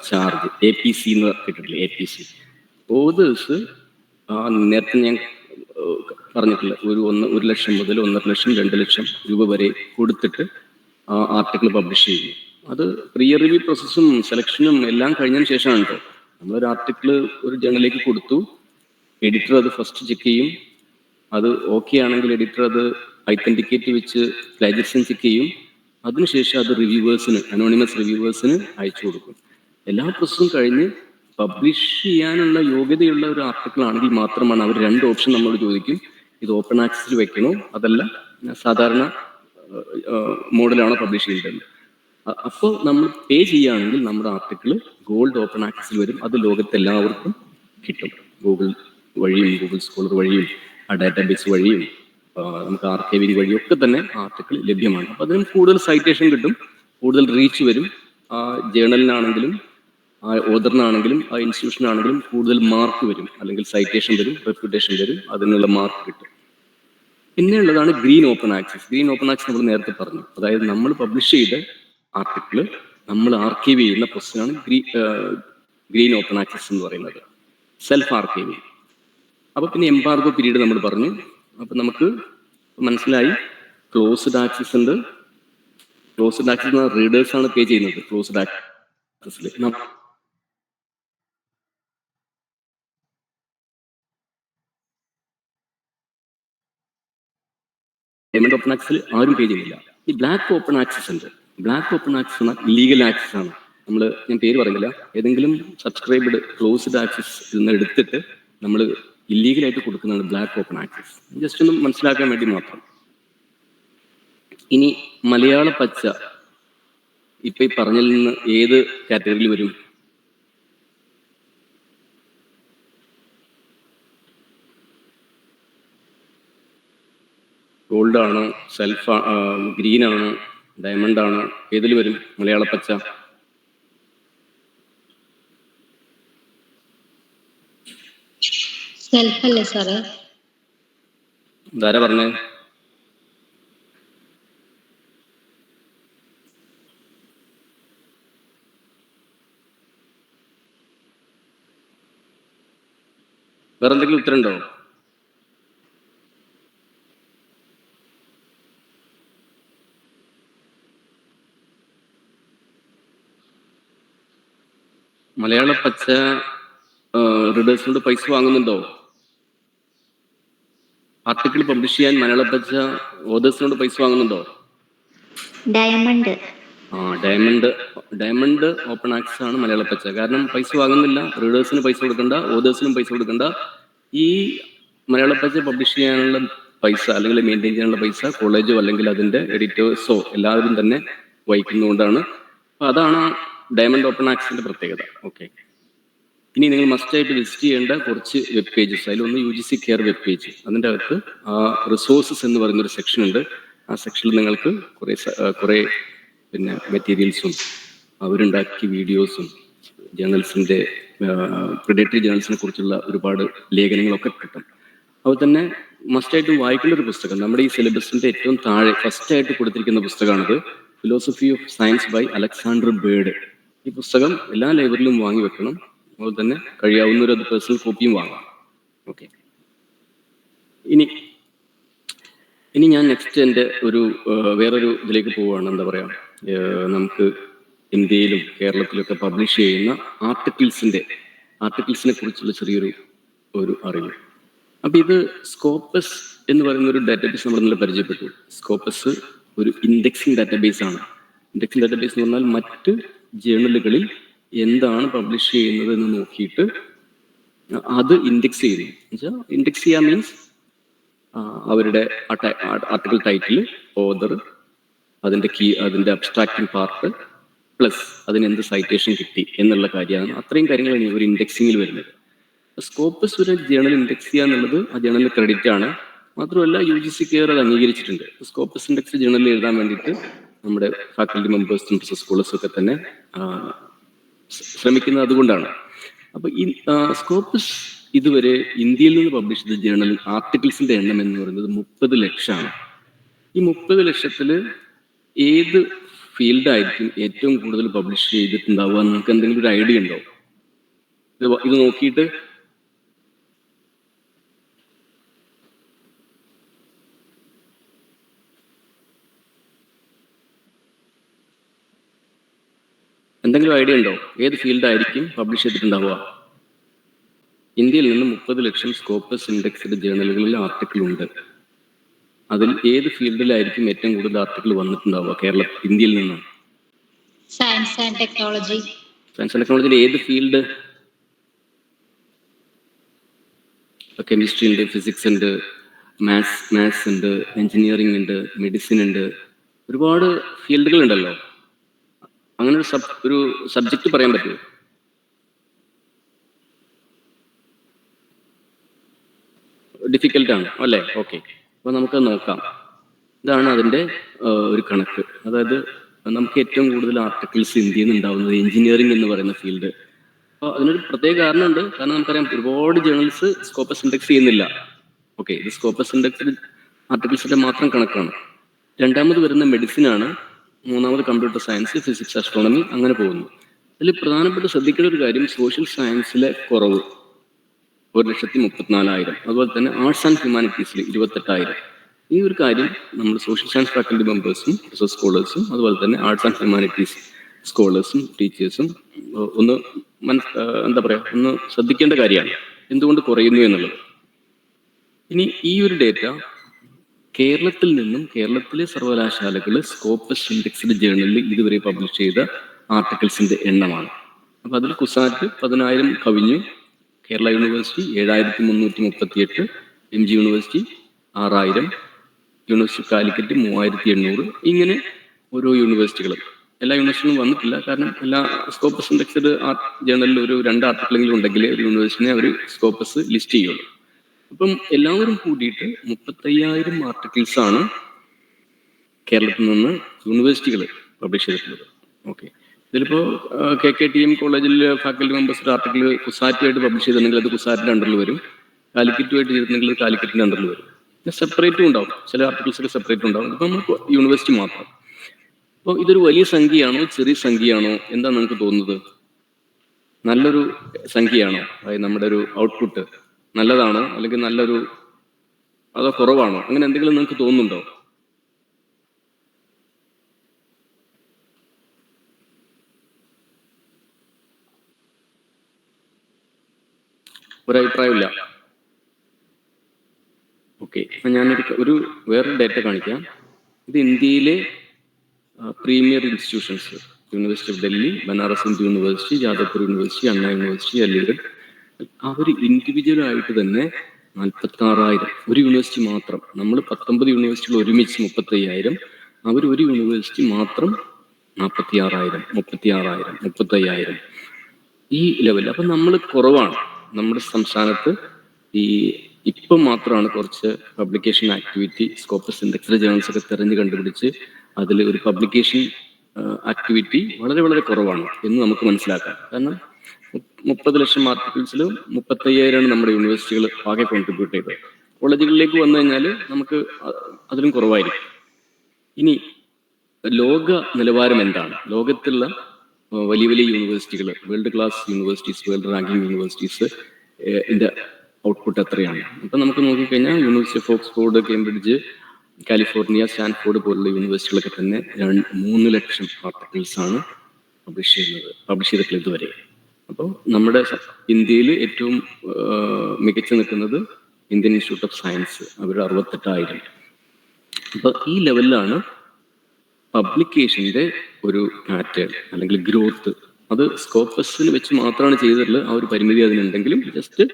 charge, APC എന്ന് കേട്ടിട്ടില്ലേ? APC. ഓതേഴ്സ് നേരത്തെ ഞാൻ പറഞ്ഞിട്ടില്ല, 1 ലക്ഷം മുതൽ 1.5 ലക്ഷം 2 ലക്ഷം രൂപ വരെ കൊടുത്തിട്ട് ആ ആർട്ടിക്കിൾ പബ്ലിഷ് ചെയ്യുന്നു. അത് പ്രീ റിവ്യൂ പ്രോസസ്സും സെലക്ഷനും എല്ലാം കഴിഞ്ഞതിന് ശേഷമാണ് കേട്ടോ. നമ്മളൊരു ആർട്ടിക്കിൾ ഒരു ജേണലിലേക്ക് കൊടുത്തു, എഡിറ്റർ അത് ഫസ്റ്റ് ചെക്ക് ചെയ്യും. അത് ഓക്കെ ആണെങ്കിൽ എഡിറ്റർ അത് ഐത്തൻറ്റിക്കേറ്റ് വെച്ച് പ്ലാജിയേഷൻ ചെക്ക് ചെയ്യും. അതിനുശേഷം അത് അനോണിമസ് റിവ്യൂവേഴ്സിന് അയച്ചു കൊടുക്കും. എല്ലാ പ്രോസസ്സും കഴിഞ്ഞ് പബ്ലിഷ് ചെയ്യാനുള്ള യോഗ്യതയുള്ള ഒരു ആർട്ടിക്കിൾ ആണെങ്കിൽ മാത്രമാണ് അവർ 2 ഓപ്ഷൻ നമ്മളോട് ചോദിക്കും. ഇത് ഓപ്പൺ ആക്സസിൽ വെക്കണോ, അതല്ല സാധാരണ മോഡലാണോ പബ്ലിഷ് ചെയ്യേണ്ടത്. അപ്പോൾ നമ്മൾ പേ ചെയ്യുകയാണെങ്കിൽ നമ്മുടെ ആർട്ടിക്കിൾ ഗോൾഡ് ഓപ്പൺ ആക്സസിൽ വരും. അത് ലോകത്തെല്ലാവർക്കും കിട്ടും. ഗൂഗിൾ വഴിയും ഗൂഗിൾ സ്കോളർ വഴിയും ഡാറ്റാബേസ് വഴിയും നമുക്ക് ആർക്കൈവിംഗ് വഴിയും ഒക്കെ തന്നെ ആർട്ടിക്കിൾ ലഭ്യമാണ്. അപ്പോൾ അതിനും കൂടുതൽ സൈറ്റേഷൻ കിട്ടും, കൂടുതൽ റീച്ച് വരും. ആ ജേണലിനാണെങ്കിലും ആ ഓതറിനാണെങ്കിലും ആ ഇൻസ്റ്റിറ്റ്യൂഷനാണെങ്കിലും കൂടുതൽ മാർക്ക് വരും, അല്ലെങ്കിൽ സൈറ്റേഷൻ വരും, റെപ്യൂട്ടേഷൻ വരും, അതിനുള്ള മാർക്ക് കിട്ടും. പിന്നെ ഉള്ളതാണ് green open access. Green open access നമ്മൾ നേരത്തെ പറഞ്ഞു. അതായത് നമ്മൾ പബ്ലിഷ് ചെയ്ത ആർട്ടിക്കിൾ നമ്മൾ ആർക്കൈവ് ചെയ്യുന്ന പ്രോസസ്സാണ് ഗ്രീൻ ഓപ്പൺ ആക്സസ് എന്ന് പറയുന്നത്, സെൽഫ് ആർക്കൈവിംഗ്. അപ്പൊ പിന്നെ എംബാർഗോ പീരീഡ് നമ്മൾ പറഞ്ഞു. അപ്പൊ നമുക്ക് മനസ്സിലായി ക്ലോസ്ഡ് ആക്സസ് ഉണ്ട്. ക്ലോസ്ഡ് ആക്സസ് റീഡേഴ്സ് ആണ് പേ ചെയ്യുന്നത്. ക്ലോസ്ഡ് ആക്സസിൽ ഡയമണ്ട് ഓപ്പൺ ആക്സസിൽ ആരും പേ ചെയ്യുന്നില്ല. ഈ ബ്ലാക്ക് ഓപ്പൺ ആക്സസ് ഉണ്ട്. ബ്ലാക്ക് ഓപ്പൺ ആക്സസ് എന്ന ഇല്ലീഗൽ ആക്സസ് ആണ്. ഞാൻ പേര് പറയുന്നില്ല, ഏതെങ്കിലും സബ്സ്ക്രൈബ്ഡ് ക്ലോസ്ഡ് ആക്സസ് നിന്ന് എടുത്തിട്ട് നമ്മൾ ഇല്ലീഗലായിട്ട് കൊടുക്കുന്നതാണ് ബ്ലാക്ക് ഓപ്പൺ ആക്സസ്. ജസ്റ്റ് ഒന്ന് മനസ്സിലാക്കാൻ വേണ്ടി മാത്രം. ഇനി മലയാള പച്ച ഇപ്പൊ ഈ പറഞ്ഞതിൽ നിന്ന് ഏത് കാറ്റഗറിയിൽ വരും? ഗോൾഡ് ആണ്, ഗ്രീൻ ആണ്, ഡയമണ്ട് ആണ്? ഏതിൽ വരും മലയാള പച്ച? സെൽഫ് അല്ലേ സാറേ? ഇതാരാ പറഞ്ഞേ? വേറെ എന്തെങ്കിലും ഉത്തരം ഉണ്ടോ? മലയാള പച്ച റീഡേഴ്സിനോട് പൈസ വാങ്ങുന്നുണ്ടോ? ആർട്ടിക്കിൾ പബ്ലിഷ് ചെയ്യാൻ മലയാള പച്ച ഓതേഴ്സിനോട് പൈസ വാങ്ങുന്നുണ്ടോ? ഡയമണ്ട്. ഡയമണ്ട് ഓപ്പൺ ആക്സസ് ആണ് മലയാള പച്ച. കാരണം പൈസ വാങ്ങുന്നില്ല, റീഡേഴ്സിന് പൈസ കൊടുക്കണ്ട, ഓതേഴ്സിനും പൈസ കൊടുക്കണ്ട. ഈ മലയാള പച്ച പബ്ലിഷ് ചെയ്യാനുള്ള പൈസ അല്ലെങ്കിൽ മെയിൻറ്റെയിൻ ചെയ്യാനുള്ള പൈസ കോളേജോ അല്ലെങ്കിൽ അതിന്റെ എഡിറ്റേഴ്സോ എല്ലാവരും തന്നെ വഹിക്കുന്നതുകൊണ്ടാണ്. അപ്പൊ അതാണ് ഡയമണ്ട് ഓപ്പൺ ആക്സസിന്റെ പ്രത്യേകത. ഓക്കെ, ഇനി നിങ്ങൾ മസ്റ്റായിട്ട് വിസിറ്റ് ചെയ്യേണ്ട കുറച്ച് വെബ് പേജസ്. അതിലൊന്ന് UGC കെയർ വെബ് പേജ്. അതിൻ്റെ അകത്ത് റിസോഴ്സസ് എന്ന് പറയുന്നൊരു സെക്ഷൻ ഉണ്ട്. ആ സെക്ഷനിൽ നിങ്ങൾക്ക് കുറേ പിന്നെ മെറ്റീരിയൽസും അവരുണ്ടാക്കിയ വീഡിയോസും ജേർണൽസിൻ്റെ പ്രിഡേറ്ററി ജേർണൽസിനെ കുറിച്ചുള്ള ഒരുപാട് ലേഖനങ്ങളൊക്കെ കിട്ടും. അതുപോലെ തന്നെ മസ്റ്റായിട്ടും വായിക്കേണ്ട ഒരു പുസ്തകം, നമ്മുടെ ഈ സിലബസിൻ്റെ ഏറ്റവും താഴെ ഫസ്റ്റായിട്ട് കൊടുത്തിരിക്കുന്ന പുസ്തകമാണിത്, philosophy of science by Alexander Bird. ഈ പുസ്തകം എല്ലാ ലൈബ്രറിയിലും വാങ്ങി വെക്കണം. അതുപോലെ തന്നെ കഴിയാവുന്നൊരു അത് പേഴ്സണൽ കോപ്പിയും വാങ്ങാം. ഓക്കെ, ഇനി ഞാൻ നെക്സ്റ്റ് എൻ്റെ വേറൊരു ഇതിലേക്ക് പോവുകയാണ്. എന്താ പറയുക, നമുക്ക് ഇന്ത്യയിലും കേരളത്തിലൊക്കെ പബ്ലിഷ് ചെയ്യുന്ന ആർട്ടിക്കിൾസിനെ കുറിച്ചുള്ള ചെറിയൊരു അറിവ്. അപ്പൊ ഇത് സ്കോപ്പസ് എന്ന് പറയുന്ന ഒരു ഡാറ്റാബേസ് നമ്മൾ ഇന്നലെ പരിചയപ്പെട്ടു. സ്കോപ്പസ് ഒരു ഇൻഡെക്സിങ് ഡാറ്റാബേസ് ആണ്. ഇൻഡെക്സിങ് ഡാറ്റാബേസ് എന്ന് പറഞ്ഞാൽ മറ്റ് ജേർണലുകളിൽ എന്താണ് പബ്ലിഷ് ചെയ്യുന്നത് എന്ന് നോക്കിയിട്ട് അത് ഇൻഡെക്സ് ചെയ്യുന്നു. എന്നുവെച്ചാൽ ഇൻഡെക്സ് ചെയ്യുക മീൻസ് അവരുടെ ആർട്ടിക്കിൾ ടൈറ്റിൽ, ഓതർ, അതിന്റെ അബ്സ്ട്രാക്റ്റിംഗ് പാർട്ട്, പ്ലസ് അതിന് എന്ത് സൈറ്റേഷൻ കിട്ടി എന്നുള്ള കാര്യമാണ്. അത്രയും കാര്യങ്ങളാണ് ഒരു ഇൻഡെക്സിങ്ങിൽ വരുന്നത്. സ്കോപ്പസ് ഒരു ജേണൽ ഇൻഡെക്സ് ചെയ്യുക എന്നുള്ളത് ആ ജേണലിന് ക്രെഡിറ്റ് ആണ്. മാത്രമല്ല UGC കെയർ അത് അംഗീകരിച്ചിട്ടുണ്ട്. സ്കോപ്പസ് ഇൻഡെക്സ് ജേണലിൽ എഴുതാൻ വേണ്ടിയിട്ട് നമ്മുടെ ഫാക്കൽറ്റി മെമ്പേഴ്സും റിസർച്ച് സ്കോളേഴ്സും ഒക്കെ തന്നെ ശ്രമിക്കുന്നത് അതുകൊണ്ടാണ്. അപ്പൊ ഈ സ്കോപ്പസ് ഇതുവരെ ഇന്ത്യയിൽ നിന്ന് പബ്ലിഷ് ചെയ്ത ജേണൽ ആർട്ടിക്കിൾസിന്റെ എണ്ണം എന്ന് പറയുന്നത് 30 ലക്ഷമാണ്. ഈ 30 ലക്ഷത്തില് ഏത് ഫീൽഡായിരിക്കും ഏറ്റവും കൂടുതൽ പബ്ലിഷ് ചെയ്തിട്ടുണ്ടാവുക? നിങ്ങൾക്ക് എന്തെങ്കിലും ഒരു ഐഡിയ ഉണ്ടോ? ഇത് നോക്കിയിട്ട് എന്തെങ്കിലും ഐഡിയ ഉണ്ടോ? ഏത് ഫീൽഡായിരിക്കും പബ്ലിഷ് ചെയ്തിട്ടുണ്ടാവുക? ഇന്ത്യയിൽ നിന്ന് 30 ലക്ഷം സ്കോപ്പസ് ഇൻഡെക്സ്ഡ് ജേണലുകളിൽ ആർട്ടിക്കിൾ ഉണ്ട്. അതിൽ ഏത് ഫീൽഡിലായിരിക്കും ഏറ്റവും കൂടുതൽ ആർട്ടിക്കിൾ വന്നിട്ടുണ്ടാവുക ഇന്ത്യയിൽ നിന്ന്? Science and technology. Science and ടെക്നോളജിയിൽ ഏത് ഫീൽഡ്? കെമിസ്ട്രി ഉണ്ട്, ഫിസിക്സ് ഉണ്ട്, മാത്സ് ഉണ്ട്, എഞ്ചിനീയറിംഗ് ഉണ്ട്, മെഡിസിൻ ഉണ്ട്, ഒരുപാട് ഫീൽഡുകൾ ഉണ്ടല്ലോ. അങ്ങനെ ഒരു സബ്ജക്റ്റ് പറയാൻ പറ്റുമോ? ഡിഫിക്കൽട്ടാണ് അല്ലേ? ഓക്കെ, അപ്പൊ നമുക്ക് നോക്കാം. ഇതാണ് അതിന്റെ ഒരു കണക്ക്. അതായത് നമുക്ക് ഏറ്റവും കൂടുതൽ ആർട്ടിക്കിൾസ് ഇന്ത്യയിൽ നിന്ന് ഉണ്ടാവുന്നത് എഞ്ചിനീയറിംഗ് എന്ന് പറയുന്ന ഫീൽഡ്. അപ്പോൾ അതിനൊരു പ്രത്യേക കാരണമുണ്ട്. കാരണം നമുക്കറിയാം ഒരുപാട് ജേണൽസ് സ്കോപ്പസ് ഇൻഡെക്സ് ചെയ്യുന്നില്ല. ഓക്കെ, ഇത് സ്കോപ്പസ് ഇൻഡെക്സ്ഡ് ആർട്ടിക്കിൾസിന്റെ മാത്രം കണക്കാണ്. രണ്ടാമത് വരുന്ന മെഡിസിൻ ആണ്. മൂന്നാമത് കമ്പ്യൂട്ടർ സയൻസ്, ഫിസിക്സ്, ആസ്ട്രോണമി, അങ്ങനെ പോകുന്നു. അതിൽ പ്രധാനപ്പെട്ട ശ്രദ്ധിക്കേണ്ട ഒരു കാര്യം സോഷ്യൽ സയൻസിലെ കുറവ് 1,34,000. അതുപോലെ തന്നെ ആർട്സ് ആൻഡ് ഹ്യൂമാനിറ്റീസിൽ 28,000. ഈ ഒരു കാര്യം നമ്മൾ സോഷ്യൽ സയൻസ് ഫാക്കൽറ്റി മെമ്പേഴ്സും റിസർച്ച് സ്കോളേഴ്സും അതുപോലെ തന്നെ ആർട്സ് ആൻഡ് ഹ്യൂമാനിറ്റീസ് സ്കോളേഴ്സും ടീച്ചേഴ്സും ഒന്ന് ശ്രദ്ധിക്കേണ്ട കാര്യമാണ്, എന്തുകൊണ്ട് കുറയുന്നു എന്നുള്ളത്. ഇനി ഈ ഒരു ഡേറ്റ കേരളത്തിൽ നിന്നും കേരളത്തിലെ സർവകലാശാലകൾ സ്കോപ്പസ് ഇൻഡെക്സ്ഡ് ജേണലിൽ ഇതുവരെ പബ്ലിഷ് ചെയ്ത ആർട്ടിക്കിൾസിന്റെ എണ്ണമാണ്. അപ്പൊ അതിൽ കുസാറ്റ് 10,000 കവിഞ്ഞു, Kerala university 7,338, MG university 6,000, university Calicut 3,800. ഇങ്ങനെ ഓരോ യൂണിവേഴ്സിറ്റികളും, എല്ലാ യൂണിവേഴ്സിറ്റികളും വന്നിട്ടില്ല. കാരണം എല്ലാ സ്കോപ്പസ് ഇൻഡെക്സ്ഡ് ജേണലിൽ ഒരു 2 ആർട്ടിക്കിളെങ്കിലും ഉണ്ടെങ്കിൽ ഒരു യൂണിവേഴ്സിറ്റിനെ അവർ സ്കോപ്പസ് ലിസ്റ്റ് ചെയ്യുള്ളൂ. അപ്പം എല്ലാവരും കൂടിയിട്ട് 35,000 ആർട്ടിക്കിൾസ് ആണ് കേരളത്തിൽ നിന്ന് യൂണിവേഴ്സിറ്റികൾ പബ്ലിഷ് ചെയ്തിട്ടുള്ളത്. ഓക്കെ, ഇതിലിപ്പോ KKTM കോളേജിൽ ഫാക്കൽറ്റി മെമ്പേഴ്സിന്റെ ആർട്ടിക്കിൾ കുസാറ്റുമായിട്ട് പബ്ലിഷ് ചെയ്തിട്ടുണ്ടെങ്കിൽ അത് കുസാറ്റിന്റെ അണ്ടറിൽ വരും. കാലിക്കറ്റുമായിട്ട് ചെയ്തിട്ടുണ്ടെങ്കിൽ അത് കാലിക്കറ്റിന്റെ അണ്ടറിൽ വരും. പിന്നെ സെപ്പറേറ്റും ഉണ്ടാവും, ചില ആർട്ടിക്കിൾസ് ഒക്കെ സെപ്പറേറ്റ് ഉണ്ടാവും. ഇപ്പം നമുക്ക് യൂണിവേഴ്സിറ്റി മാത്രം. അപ്പോൾ ഇതൊരു വലിയ സംഖ്യയാണോ ചെറിയ സംഖ്യയാണോ? എന്താ നിങ്ങൾക്ക് തോന്നുന്നത്? നല്ലൊരു സംഖ്യയാണോ? അതായത് നമ്മുടെ ഒരു ഔട്ട്പുട്ട് നല്ലതാണോ, അല്ലെങ്കിൽ അതോ കുറവാണോ? അങ്ങനെ എന്തെങ്കിലും നിങ്ങൾക്ക് തോന്നുന്നുണ്ടോ? ഒരഭിപ്രായമില്ല. ഓക്കെ, ഞാനൊരു വേറൊരു ഡേറ്റ കാണിക്കാം. ഇത് ഇന്ത്യയിലെ premier institutions, university of Delhi, Banaras Hindu university, Jadavpur university, Anna university, Aligarh, അവർ ഇൻഡിവിജ്വലായിട്ട് തന്നെ 46,000. ഒരു യൂണിവേഴ്സിറ്റി മാത്രം. നമ്മൾ 19 യൂണിവേഴ്സിറ്റികൾ ഒരുമിച്ച് 35,000, അവർ ഒരു യൂണിവേഴ്സിറ്റി മാത്രം 46,000, 36,000, 35,000 ഈ ലെവലിൽ. അപ്പം നമ്മൾ കുറവാണ്. നമ്മുടെ സംസ്ഥാനത്ത് ഇപ്പം മാത്രമാണ് കുറച്ച് publication activity Scopus indexed journals ഒക്കെ തിരഞ്ഞു കണ്ടുപിടിച്ച് അതിൽ ഒരു പബ്ലിക്കേഷൻ ആക്ടിവിറ്റി വളരെ വളരെ കുറവാണ് എന്ന് നമുക്ക് മനസ്സിലാക്കാം. കാരണം 30 ലക്ഷം ആർട്ടിക്കിൾസിൽ 35,000 നമ്മുടെ യൂണിവേഴ്സിറ്റികൾ ആകെ കോൺട്രിബ്യൂട്ട് ചെയ്തത്. കോളേജുകളിലേക്ക് വന്നു കഴിഞ്ഞാൽ നമുക്ക് അതിലും കുറവായിരിക്കും. ഇനി ലോക നിലവാരം എന്താണ്? ലോകത്തുള്ള വലിയ വലിയ യൂണിവേഴ്സിറ്റികൾ, world class universities, world ranking universities output എത്രയാണ്? അപ്പം നമുക്ക് നോക്കിക്കഴിഞ്ഞാൽ university of Oxford, Cambridge, California, Stanford പോലുള്ള യൂണിവേഴ്സിറ്റികളൊക്കെ തന്നെ 3 ലക്ഷം ആർട്ടിക്കിൾസാണ് പബ്ലിഷ് ചെയ്തിട്ടുള്ളത് ഇതുവരെ. അപ്പോൾ നമ്മുടെ ഇന്ത്യയിൽ ഏറ്റവും മികച്ചു നിൽക്കുന്നത് ഇന്ത്യൻ ഇൻസ്റ്റിറ്റ്യൂട്ട് ഓഫ് സയൻസ്, അവർ 68,000. അപ്പോൾ ഈ ലെവലിലാണ് പബ്ലിക്കേഷൻ്റെ ഒരു പാറ്റേൺ അല്ലെങ്കിൽ ഗ്രോത്ത്. അത് സ്കോപ്പസിന് വെച്ച് മാത്രമാണ് ചെയ്തിട്ടുള്ളത്. ആ ഒരു പരിമിതി അതിനുണ്ടെങ്കിലും ജസ്റ്റ്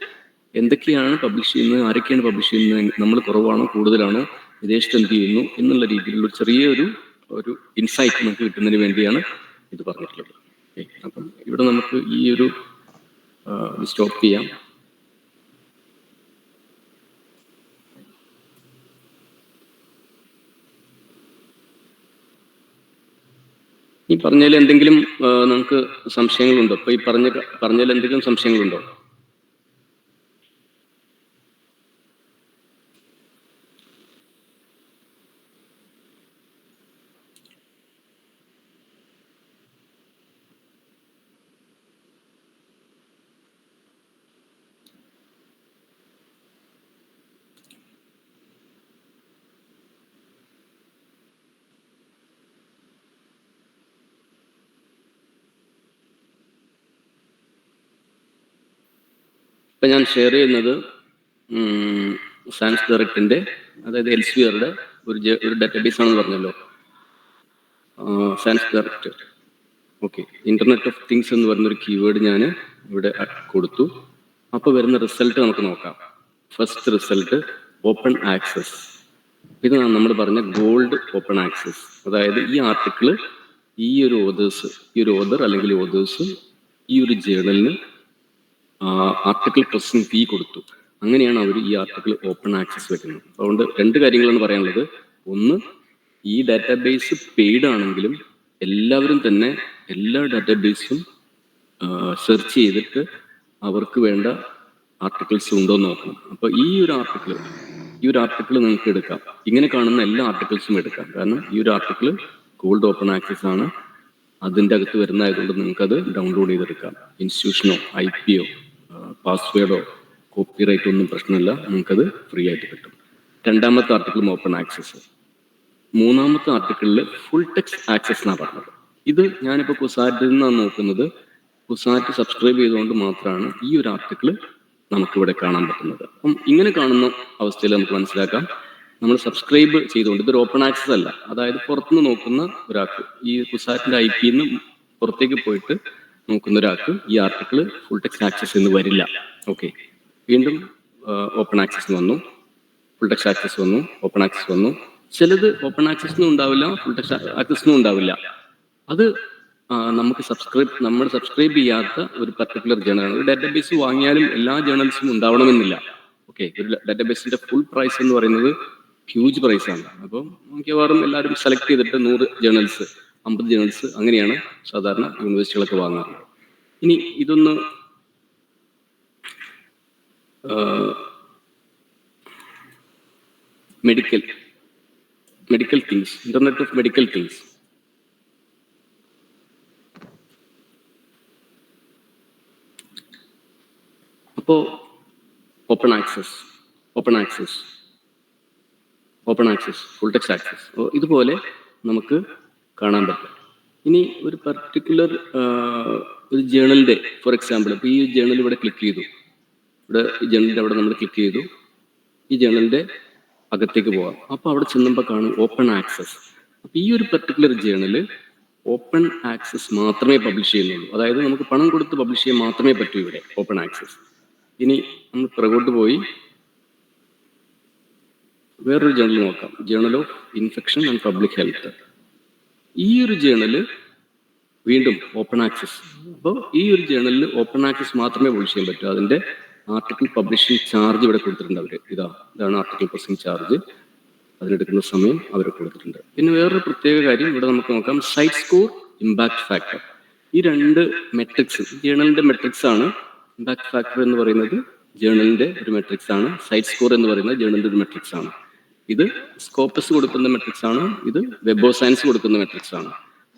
എന്തൊക്കെയാണ് പബ്ലിഷ് ചെയ്യുന്നത്, ആരൊക്കെയാണ് പബ്ലിഷ് ചെയ്യുന്നത്, നമ്മൾ കുറവാണോ കൂടുതലാണോ, വിദേശത്ത് എന്ത് ചെയ്യുന്നു എന്നുള്ള രീതിയിലുള്ള ചെറിയൊരു ഇൻസൈറ്റ് നമുക്ക് കിട്ടുന്നതിന് വേണ്ടിയാണ് ഇത് പറഞ്ഞിട്ടുള്ളത്. അപ്പം ഇവിടെ നമുക്ക് ഈ ഒരു സ്റ്റോപ്പ് ചെയ്യാം. ഈ പറഞ്ഞതിൽ എന്തെങ്കിലും നമുക്ക് സംശയങ്ങളുണ്ടോ? ഇപ്പൊ ഈ പറഞ്ഞതിൽ എന്തെങ്കിലും സംശയങ്ങളുണ്ടോ? ഇപ്പം ഞാൻ ഷെയർ ചെയ്യുന്നത് സയൻസ് ഡയറക്റ്റിൻ്റെ, അതായത് എൽസെവിയറുടെ ഒരു ഡാറ്റാബേസ് ആണെന്ന് പറഞ്ഞല്ലോ, science direct. Okay, internet of things എന്ന് പറയുന്നൊരു കീവേഡ് ഞാൻ ഇവിടെ കൊടുത്തു. അപ്പോൾ വരുന്ന റിസൾട്ട് നമുക്ക് നോക്കാം. First result open access. ഇത് നമ്മൾ പറഞ്ഞ ഗോൾഡ് ഓപ്പൺ ആക്സസ്. അതായത് ഈ ആർട്ടിക്കിള് ഈ ഒരു ഓതർ അല്ലെങ്കിൽ ഓതേഴ്സ് ഈ ഒരു ജേർണലിന് ആർട്ടിക്കിൾ പ്രോസസ്സിംഗ് ഫീ കൊടുത്തു. അങ്ങനെയാണ് അവർ ഈ ആർട്ടിക്കിൾ ഓപ്പൺ ആക്സസ് വെക്കുന്നത്. അതുകൊണ്ട് 2 കാര്യങ്ങളാണ് പറയാനുള്ളത്. ഒന്ന്, ഈ ഡാറ്റാബേസ് പെയ്ഡ് ആണെങ്കിലും എല്ലാവരും തന്നെ എല്ലാ ഡാറ്റാബേസും സെർച്ച് ചെയ്തിട്ട് അവർക്ക് വേണ്ട ആർട്ടിക്കിൾസ് ഉണ്ടോ എന്ന് നോക്കണം. അപ്പോൾ ഈ ഒരു ആർട്ടിക്കിൾ നിങ്ങൾക്ക് എടുക്കാം. ഇങ്ങനെ കാണുന്ന എല്ലാ ആർട്ടിക്കിൾസും എടുക്കാം. കാരണം ഈ ഒരു ആർട്ടിക്കിൾ ഗോൾഡ് ഓപ്പൺ ആക്സസ് ആണ്. അതിൻ്റെ അകത്ത് വരുന്നതായതുകൊണ്ട് നിങ്ങൾക്കത് ഡൗൺലോഡ് ചെയ്തെടുക്കാം. ഇൻസ്റ്റിറ്റ്യൂഷനോ IP പാസ്വേഡോ കോപ്പിറൈറ്റ് ഒന്നും പ്രശ്നമില്ല, നിങ്ങൾക്കത് ഫ്രീ ആയിട്ട് കിട്ടും. 2ാമത്തെ ആർട്ടിക്കിളും ഓപ്പൺ ആക്സസ്. 3ാമത്തെ ആർട്ടിക്കിളിൽ ഫുൾ ടെക്സ്റ്റ് ആക്സസ് എന്നാണ് പറഞ്ഞത്. ഇത് ഞാനിപ്പോൾ കുസാറ്റിൽ നിന്നാണ് നോക്കുന്നത്. കുസാറ്റ് സബ്സ്ക്രൈബ് ചെയ്തുകൊണ്ട് മാത്രമാണ് ഈ ഒരു ആർട്ടിക്കിൾ നമുക്കിവിടെ കാണാൻ പറ്റുന്നത്. അപ്പം ഇങ്ങനെ കാണുന്ന അവസ്ഥയിൽ നമുക്ക് മനസ്സിലാക്കാം, നമ്മൾ സബ്സ്ക്രൈബ് ചെയ്തുകൊണ്ട് ഇതൊരു ഓപ്പൺ ആക്സസ് അല്ല. അതായത് പുറത്തുനിന്ന് നോക്കുന്ന ഒരാൾക്ക്, ഈ കുസാറ്റിൻ്റെ IP ന്ന് പുറത്തേക്ക് പോയിട്ട് നോക്കുന്ന ഒരാൾക്ക് ഈ ആർട്ടിക്കിൾ ഫുൾ ടെക്സ്റ്റ് ആക്സസ് എന്ന് വരില്ല. ഓക്കെ, വീണ്ടും ഓപ്പൺ ആക്സസ് വന്നു, ഫുൾ ടെക്സ്റ്റ് ആക്സസ് വന്നു, ഓപ്പൺ ആക്സസ് വന്നു. ചിലത് ഓപ്പൺ ആക്സസിനും ഉണ്ടാവില്ല, ഫുൾ ടെക്സ്റ്റ് ആക്സസിനും ഉണ്ടാവില്ല. അത് നമ്മൾ സബ്സ്ക്രൈബ് ചെയ്യാത്ത ഒരു പർട്ടിക്കുലർ ജേണലാണ്. ഒരു ഡാറ്റാബേസ് വാങ്ങിയാലും എല്ലാ ജേണൽസും ഉണ്ടാവണമെന്നില്ല. ഓക്കെ, ഒരു ഡാറ്റാബേസിന്റെ ഫുൾ പ്രൈസ് എന്ന് പറയുന്നത് ഹ്യൂജ് പ്രൈസാണ്. അപ്പം മിക്കവാറും എല്ലാവരും സെലക്ട് ചെയ്തിട്ട് 100 ജേണൽസ് 50 ജേണൽസ് അങ്ങനെയാണ് സാധാരണ യൂണിവേഴ്സിറ്റികളൊക്കെ വാങ്ങാറുള്ളത്. ഇനി ഇതൊന്ന് medical things, internet of medical things. അപ്പോൾ open access, full text access ഇതുപോലെ നമുക്ക് കാണാൻ പറ്റും. ഇനി ഒരു പർട്ടിക്കുലർ ഒരു ജേണലിൻ്റെ, ഫോർ എക്സാമ്പിൾ, ഇപ്പോൾ ഈ ജേണൽ ഇവിടെ ക്ലിക്ക് ചെയ്തു, ഈ ജേണലിൻ്റെ അവിടെ നമ്മൾ ക്ലിക്ക് ചെയ്തു, ഈ ജേണലിൻ്റെ അകത്തേക്ക് പോകാം. അപ്പോൾ അവിടെ ചെന്നുമ്പോൾ കാണും ഓപ്പൺ ആക്സസ്. അപ്പോൾ ഈ ഒരു പർട്ടിക്കുലർ ജേണല് ഓപ്പൺ ആക്സസ് മാത്രമേ പബ്ലിഷ് ചെയ്യുന്നുള്ളൂ. അതായത് നമുക്ക് പണം കൊടുത്ത് പബ്ലിഷ് ചെയ്യാൻ മാത്രമേ പറ്റൂ ഇവിടെ ഓപ്പൺ ആക്സസ്. ഇനി നമ്മൾ പുറകോട്ട് പോയി വേറൊരു ജേണൽ നോക്കാം, journal of infection and public health. ഈ ഒരു ജേണല് വീണ്ടും ഓപ്പൺ ആക്സസ്. അപ്പോൾ ഈ ഒരു ജേണലിൽ ഓപ്പൺ ആക്സസ് മാത്രമേ പബ്ലിഷ് ചെയ്യാൻ പറ്റൂ. അതിൻ്റെ ആർട്ടിക്കിൾ പബ്ലിഷിംഗ് ചാർജ് ഇവിടെ കൊടുത്തിട്ടുണ്ട് അവർ. ഇതാണ് ആർട്ടിക്കിൾ പബ്ലിഷിംഗ് ചാർജ്. അതിനെടുക്കുന്ന സമയം അവർ കൊടുത്തിട്ടുണ്ട്. പിന്നെ വേറൊരു പ്രത്യേക കാര്യം ഇവിടെ നമുക്ക് നോക്കാം, സൈറ്റ് സ്കോർ, ഇമ്പാക്ട് ഫാക്ടർ. ഈ 2 മെട്രിക്സ് ജേണലിന്റെ മെട്രിക്സ് ആണ്. ഇമ്പാക്ട് ഫാക്ടർ എന്ന് പറയുന്നത് ജേണലിന്റെ ഒരു മെട്രിക്സ് ആണ്. സൈറ്റ് സ്കോർ എന്ന് പറയുന്നത് ജേണലിന്റെ ഒരു മെട്രിക്സ് ആണ്. ഇത് സ്കോപ്പസ് കൊടുക്കുന്ന മെട്രിക്സ് ആണ്, ഇത് വെബ് ഓഫ് സയൻസ് കൊടുക്കുന്ന മെട്രിക്സ് ആണ്.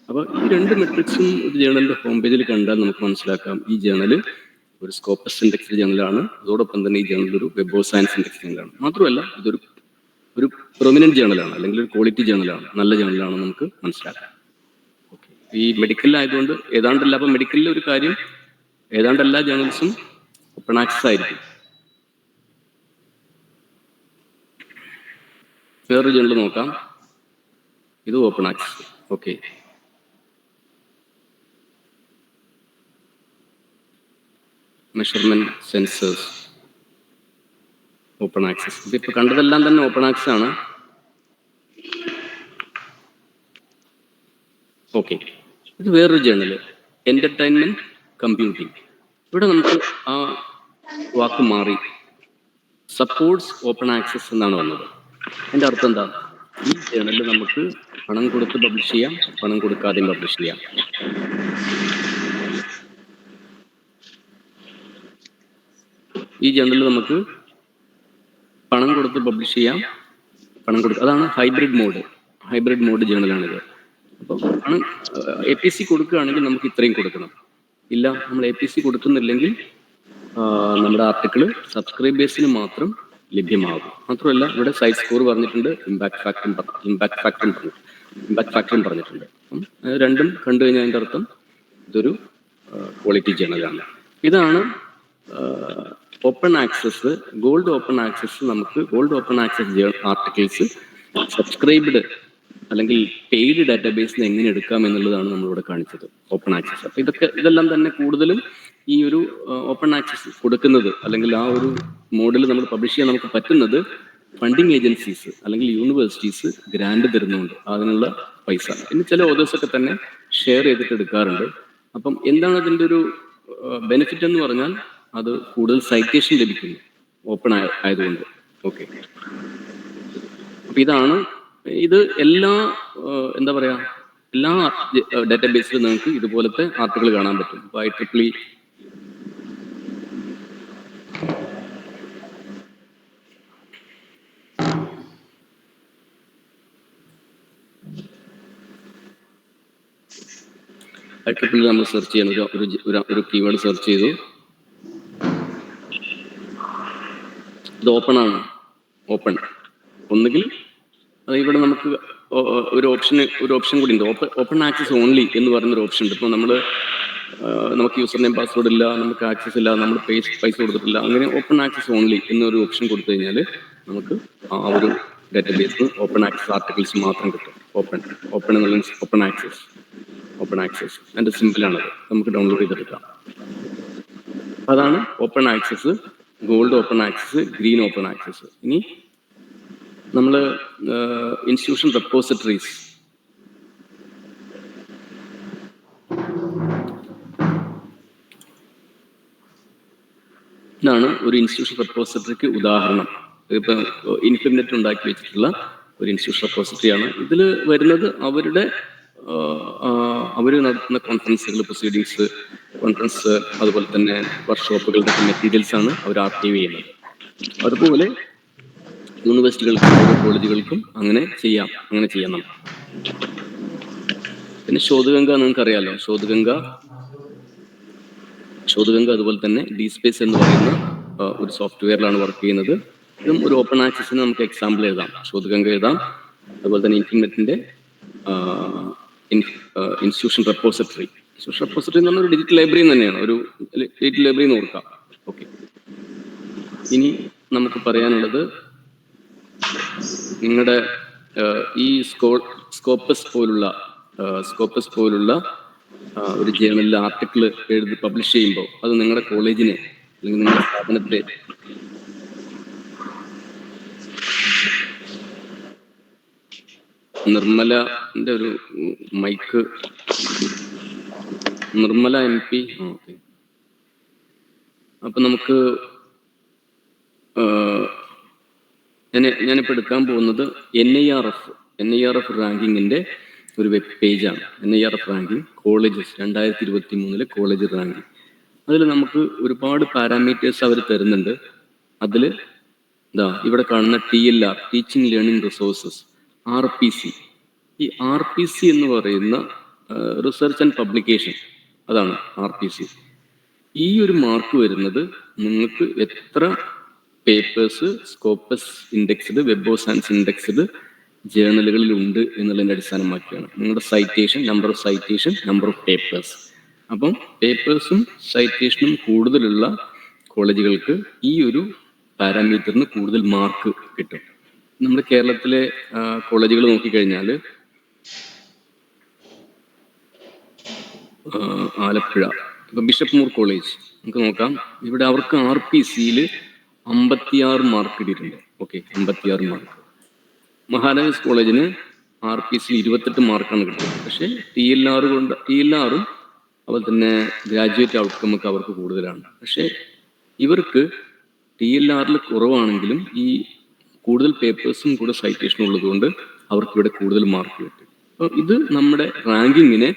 അപ്പോൾ ഈ 2 മെട്രിക്സും ഒരു ജേണലിന്റെ ഹോം പേജിൽ കണ്ടാൽ നമുക്ക് മനസ്സിലാക്കാം ഈ ജേണൽ ഒരു സ്കോപ്പസ് ഇൻഡെക്സ് ജേണലാണ്. അതോടൊപ്പം തന്നെ ഈ ജേണൽ ഒരു വെബ് ഓഫ് സയൻസ് ഇൻഡെക്സ് ജേണലാണ്. മാത്രമല്ല ഇതൊരു ഒരു പ്രൊമിനന്റ് ജേണലാണ് അല്ലെങ്കിൽ ഒരു ക്വാളിറ്റി ജേണലാണ്, നല്ല ജേണലാണെന്ന് നമുക്ക് മനസ്സിലാക്കാം. ഓക്കെ, ഈ മെഡിക്കലിലായതുകൊണ്ട് ഏതാണ്ടല്ല, അപ്പം മെഡിക്കലിലെ ഒരു കാര്യം, ഏതാണ്ട് എല്ലാ ജേണൽസും ഓപ്പൺ ആക്സസ് ആയിരിക്കും. വേറൊരു ജേണൽ നോക്കാം, ഇത് open access. Okay, measurement sensors open access. ഇതിപ്പോൾ കണ്ടതെല്ലാം തന്നെ ഓപ്പൺ ആക്സസ് ആണ്. ഓക്കെ, ഇത് വേറൊരു ജേണൽ, എന്റർടൈൻമെന്റ് കമ്പ്യൂട്ടിംഗ്. ഇവിടെ നമുക്ക് ആ വാക്ക് മാറി സപ്പോർട്ട്സ് ഓപ്പൺ ആക്സസ് എന്നാണ് വന്നത്. അതിൻ്റെ അർത്ഥം എന്താ? ഈ ജേണലിൽ നമുക്ക് പണം കൊടുത്ത് പബ്ലിഷ് ചെയ്യാം, പണം കൊടുക്കാതെയും പബ്ലിഷ് ചെയ്യാം. ഈ ജേണലിൽ നമുക്ക് പണം കൊടുത്ത് പബ്ലിഷ് ചെയ്യാം, പണം കൊടുക്കുക. അതാണ് ഹൈബ്രിഡ് മോഡ് ജേണലാണിത്. അപ്പോൾ പണം APC കൊടുക്കുകയാണെങ്കിൽ നമുക്ക് ഇത്രയും കൊടുക്കണം. ഇല്ല, നമ്മൾ APC കൊടുക്കുന്നില്ലെങ്കിൽ നമ്മുടെ ആർട്ടിക്കിൾ സബ്സ്ക്രൈബേഴ്സിന് മാത്രം ലഭ്യമാകും. മാത്രമല്ല, ഇവിടെ സൈറ്റ് സ്കോർ പറഞ്ഞിട്ടുണ്ട്, ഇമ്പാക്ട് ഫാക്ടറും പറഞ്ഞിട്ടുണ്ട്. രണ്ടും കണ്ടു കഴിഞ്ഞാൽ അതിൻ്റെ അർത്ഥം ഇതൊരു ക്വാളിറ്റി ജേണലാണ്. ഇതാണ് open access, gold open access. നമുക്ക് gold open access articles subscribed അല്ലെങ്കിൽ പെയ്ഡ് ഡാറ്റാബേസിന് എങ്ങനെ എടുക്കാം എന്നുള്ളതാണ് നമ്മളിവിടെ കാണിച്ചത്, ഓപ്പൺ ആക്സസ്. അപ്പൊ ഇതെല്ലാം തന്നെ കൂടുതലും ഈ ഒരു ഓപ്പൺ ആക്സസ് കൊടുക്കുന്നത് അല്ലെങ്കിൽ ആ ഒരു മോഡൽ നമ്മൾ പബ്ലിഷ് ചെയ്യാൻ നമുക്ക് പറ്റുന്നത് ഫണ്ടിങ് ഏജൻസീസ് അല്ലെങ്കിൽ യൂണിവേഴ്സിറ്റീസ് ഗ്രാൻഡ് തരുന്നുണ്ട്, അതിനുള്ള പൈസ. പിന്നെ ചില ഓതേഴ്സൊക്കെ തന്നെ ഷെയർ ചെയ്തിട്ട് എടുക്കാറുണ്ട്. അപ്പം എന്താണ് അതിൻ്റെ ഒരു ബെനിഫിറ്റ് എന്ന് പറഞ്ഞാൽ അത് കൂടുതൽ സൈറ്റേഷൻ ലഭിക്കുന്നു ഓപ്പൺ ആയതുകൊണ്ട്. ഓക്കെ, അപ്പൊ ഇത് എല്ലാ എന്താ പറയാ, എല്ലാ ഡാറ്റാബേസിലും നിങ്ങൾക്ക് ഇതുപോലത്തെ ആർട്ടിക്കിൾ കാണാൻ പറ്റും. ഇപ്പൊ IEEE നമ്മൾ സെർച്ച് ചെയ്യുന്ന ഒരു കീവേഡ് സെർച്ച് ചെയ്തു, ഇത് ഓപ്പൺ ആണ്. ഒന്നുകിൽ ഇവിടെ നമുക്ക് ഒരു ഓപ്ഷൻ കൂടി ഉണ്ട്, ഓപ്പൺ ആക്സസ് ഓൺലി എന്ന് പറയുന്നൊരു ഓപ്ഷൻ ഉണ്ട്. ഇപ്പോൾ നമുക്ക് യൂസർ നെയിം പാസ്വേഡ് ഇല്ല, നമുക്ക് ആക്സസ് ഇല്ല, നമ്മൾ പൈസ കൊടുത്തിട്ടില്ല, അങ്ങനെ ഓപ്പൺ ആക്സസ് ഓൺലി എന്നൊരു ഓപ്ഷൻ കൊടുത്തു കഴിഞ്ഞാൽ നമുക്ക് ആ ഒരു ഡാറ്റാബേസിൽ ഓപ്പൺ ആക്സസ് ആർട്ടിക്കിൾസ് മാത്രം കിട്ടും. ഓപ്പൺ എന്നുള്ള ഓപ്പൺ ആക്സസ് അതിൻ്റെ സിമ്പിളാണത്, നമുക്ക് ഡൗൺലോഡ് ചെയ്തെടുക്കാം. അതാണ് open access, gold open access, green open access. ഇനി നമ്മൾ ഇൻസ്റ്റിറ്റ്യൂഷൻ റെപ്പോസിറ്ററീസ്, ഇതാണ് ഒരു ഇൻസ്റ്റിറ്റ്യൂഷൻ റെപ്പോസിറ്ററിക്ക് ഉദാഹരണം. ഇപ്പം ഇൻഫിനിറ്റ് ഉണ്ടാക്കി വെച്ചിട്ടുള്ള ഒരു ഇൻസ്റ്റിറ്റ്യൂഷൻ റെപ്പോസിറ്ററിയാണ്. ഇതിൽ വരുന്നത് അവർ നടത്തുന്ന കോൺഫറൻസുകൾ, കോൺഫറൻസ്, അതുപോലെ തന്നെ വർക്ക്ഷോപ്പുകളുടെ മെറ്റീരിയൽസ് ആണ് അവർ ആർക്കൈവ് ചെയ്യുന്നത്. അതുപോലെ യൂണിവേഴ്സിറ്റികൾക്കും കോളേജുകൾക്കും അങ്ങനെ ചെയ്യണം. പിന്നെ ശോധഗംഗ നിങ്ങൾക്ക് അറിയാലോ, ശോധഗംഗ അതുപോലെ തന്നെ DSpace എന്ന് പറയുന്ന ഒരു സോഫ്റ്റ്വെയറിലാണ് വർക്ക് ചെയ്യുന്നത്. ഇതും ഒരു ഓപ്പൺ ആക്സസിന് നമുക്ക് എക്സാമ്പിൾ എഴുതാം, ശോധഗംഗ എഴുതാം. അതുപോലെ തന്നെ ഇൻഫിനിറ്റിന്റെ ഇൻസ്റ്റിറ്റ്യൂഷൻ റെപ്പോസിറ്ററി എന്ന് പറഞ്ഞ ഒരു ഡിജിറ്റൽ ലൈബ്രറി തന്നെയാണ്, ഒരു ഡിജിറ്റൽ ലൈബ്രറി എന്ന് ഓർക്കാം. ഓക്കെ, ഇനി നമുക്ക് പറയാനുള്ളത് നിങ്ങളുടെ ഈ സ്കോപ്പസ് പോലുള്ള ഒരു ജേണലിൽ ആർട്ടിക്കിൾ എഴുതി പബ്ലിഷ് ചെയ്യുമ്പോൾ അത് നിങ്ങളുടെ കോളേജിനെ അല്ലെങ്കിൽ നിങ്ങളുടെ സ്ഥാപനത്തെ നിർമ്മലന്റെ ഒരു മൈക്ക്, നിർമ്മല MP. ഓക്കെ, അപ്പൊ നമുക്ക് ഞാനിപ്പോൾ എടുക്കാൻ പോകുന്നത് NIRF റാങ്കിങ്ങിന്റെ ഒരു വെബ് പേജാണ്. NIRF ranking colleges 2023 college ranking. അതിൽ നമുക്ക് ഒരുപാട് പാരാമീറ്റേഴ്സ് അവർ തരുന്നുണ്ട്. അതിൽ ഇവിടെ കാണുന്ന TLR, teaching learning resources, RPC. ഈ RPC എന്ന് പറയുന്ന റിസർച്ച് ആൻഡ് പബ്ലിക്കേഷൻ, അതാണ് RPC. ഈ ഒരു മാർക്ക് വരുന്നത് നിങ്ങൾക്ക് എത്ര papers Scopus indexed, web of science indexed ജേർണലുകളിലുണ്ട് എന്നുള്ളതിൻ്റെ അടിസ്ഥാനമാക്കിയാണ്. നിങ്ങളുടെ citation, number of citation, number of papers. അപ്പം പേപ്പേഴ്സും സൈറ്റേഷനും കൂടുതലുള്ള കോളേജുകൾക്ക് ഈ ഒരു പാരാമീറ്ററിന് കൂടുതൽ മാർക്ക് കിട്ടും. നമ്മുടെ കേരളത്തിലെ കോളേജുകൾ നോക്കിക്കഴിഞ്ഞാൽ ആലപ്പുഴ, ഇപ്പം ബിഷപ്പ് മൂർ കോളേജ് നമുക്ക് നോക്കാം. ഇവിടെ അവർക്ക് RPCയിൽ 56 മാർക്ക് കിട്ടിയിട്ടുണ്ട്. Okay, 56 mark. മഹാരാജാസ് കോളേജിന് RPCയിൽ 28 മാർക്കാണ് കിട്ടിയത്. പക്ഷേ TLRും അതുപോലെ തന്നെ ഗ്രാജുവേറ്റ് ഔട്ട്കം ഒക്കെ അവർക്ക് കൂടുതലാണ്. പക്ഷേ ഇവർക്ക് TLRൽ കുറവാണെങ്കിലും ഈ കൂടുതൽ പേപ്പേഴ്സും കൂടെ സൈറ്റേഷനും ഉള്ളതുകൊണ്ട് അവർക്ക് ഇവിടെ കൂടുതൽ മാർക്ക് കിട്ടും. അപ്പോൾ ഇത് നമ്മുടെ റാങ്കിങ്ങിനെ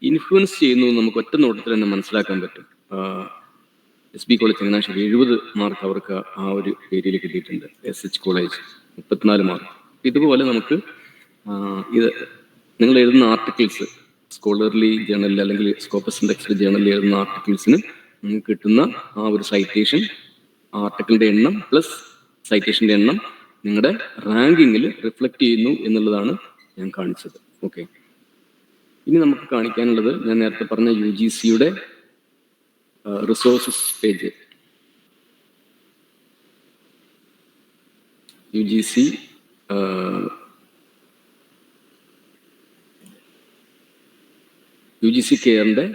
ഇൻഫ്ലുവൻസ് ചെയ്യുന്നു നമുക്ക് ഒറ്റ നോട്ടത്തിൽ തന്നെ മനസ്സിലാക്കാൻ പറ്റും. SB കോളേജ് ചങ്ങനാശ്ശേരി 70 മാർക്ക് അവർക്ക് ആ ഒരു ഏരിയയിൽ കിട്ടിയിട്ടുണ്ട്. SH college 34 mark. ഇതുപോലെ നമുക്ക് ഇത് നിങ്ങൾ എഴുതുന്ന ആർട്ടിക്കിൾസ്, സ്കോളർലി ജേണലിൽ അല്ലെങ്കിൽ സ്കോപ്പസ് ഇൻഡെക്സ്ഡ് ജേണലിൽ എഴുതുന്ന ആർട്ടിക്കിൾസിന് നിങ്ങൾക്ക് കിട്ടുന്ന ആ ഒരു സൈറ്റേഷൻ, ആർട്ടിക്കിളിന്റെ എണ്ണം പ്ലസ് സൈറ്റേഷന്റെ എണ്ണം നിങ്ങളുടെ റാങ്കിങ്ങിൽ റിഫ്ലക്റ്റ് ചെയ്യുന്നു എന്നുള്ളതാണ് ഞാൻ കാണിച്ചത്. ഓക്കെ, ഇനി നമുക്ക് കാണിക്കാനുള്ളത് ഞാൻ നേരത്തെ പറഞ്ഞ UGCയുടെ റിസോഴ്സസ് പേജ്. UGC കെയറിന്റെ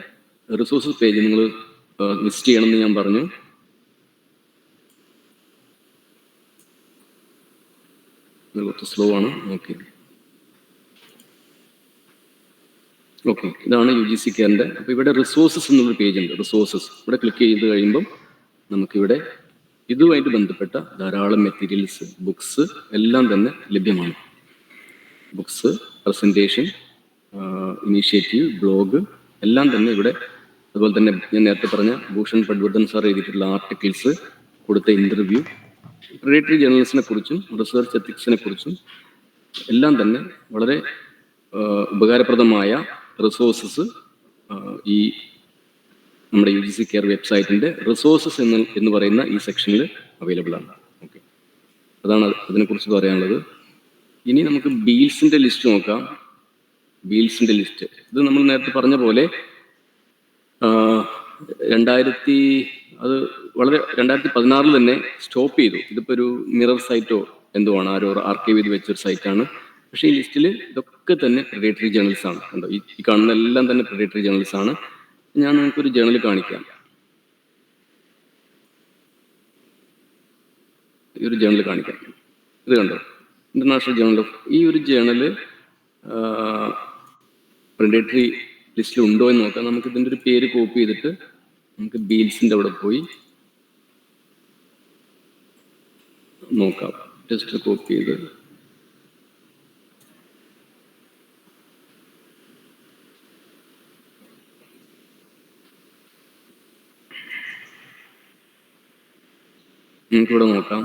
റിസോഴ്സസ് പേജ് നിങ്ങൾ വിസിറ്റ് ചെയ്യണമെന്ന് ഞാൻ പറഞ്ഞു. കുറച്ച് സ്ലോ ആണ്. ഓക്കെ, ഇതാണ് UGC കെയറിന്റെ. അപ്പോൾ ഇവിടെ റിസോഴ്സസ് എന്നുള്ള പേജ് ഉണ്ട്. റിസോഴ്സസ് ഇവിടെ ക്ലിക്ക് ചെയ്ത് കഴിയുമ്പം നമുക്കിവിടെ ഇതുമായിട്ട് ബന്ധപ്പെട്ട ധാരാളം മെറ്റീരിയൽസ്, ബുക്സ് എല്ലാം തന്നെ ലഭ്യമാണ്. ബുക്സ്, പ്രസന്റേഷൻ, ഇനീഷ്യേറ്റീവ്, ബ്ലോഗ് എല്ലാം തന്നെ ഇവിടെ. അതുപോലെ തന്നെ ഞാൻ നേരത്തെ പറഞ്ഞ ഭൂഷൺ പട്വർദ്ധൻ സാർ എഴുതിയിട്ടുള്ള ആർട്ടിക്കിൾസ്, കൊടുത്ത ഇന്റർവ്യൂ, പ്രിഡേറ്ററി ജേർണലിസ്റ്റിനെ കുറിച്ചും റിസർച്ച് എത്തിക്സിനെ കുറിച്ചും എല്ലാം തന്നെ വളരെ ഉപകാരപ്രദമായ റിസോഴ്സസ് ഈ നമ്മുടെ UGC കെയർ വെബ്സൈറ്റിന്റെ റിസോഴ്സസ് എന്ന് പറയുന്ന ഈ സെക്ഷനിൽ അവൈലബിൾ ആണ്. ഓക്കെ, അതാണ് അതിനെക്കുറിച്ച് പറയാനുള്ളത്. ഇനി നമുക്ക് ബീൽസിന്റെ ലിസ്റ്റ് നോക്കാം. ബീൽസിന്റെ ലിസ്റ്റ് ഇത് നമ്മൾ നേരത്തെ പറഞ്ഞ പോലെ 2016 തന്നെ സ്റ്റോപ്പ് ചെയ്തു. ഇതിപ്പോ ഒരു മിറർ സൈറ്റോ എന്തോ ആണ്, ആരോ ആർക്കൈവ് ചെയ്ത് വെച്ചൊരു സൈറ്റാണ്. പക്ഷേ ഈ ലിസ്റ്റിൽ ഇതൊക്കെ തന്നെ പ്രിഡേറ്ററി ജേർണൽസ് ആണ്. കണ്ടോ, ഈ കാണുന്ന എല്ലാം തന്നെ പ്രിഡേറ്ററി ജേർണൽസ് ആണ്. ഞാൻ നിങ്ങൾക്കൊരു ജേർണൽ കാണിക്കാം. ഈ ഒരു ജേർണൽ കാണിക്കാം. ഇത് കണ്ടോ, ഇന്റർനാഷണൽ ജേർണൽ ഓഫ്. ഈ ഒരു ജേർണല് പ്രിഡേറ്ററി ലിസ്റ്റിൽ ഉണ്ടോ എന്ന് നോക്കാം. നമുക്ക് ഇതിൻ്റെ ഒരു പേര് കോപ്പി ചെയ്തിട്ട് നമുക്ക് ബീൽസിന്റെ അവിടെ പോയി നോക്കാം. ജസ്റ്റ് കോപ്പി ചെയ്ത് നമുക്കിവിടെ നോക്കാം.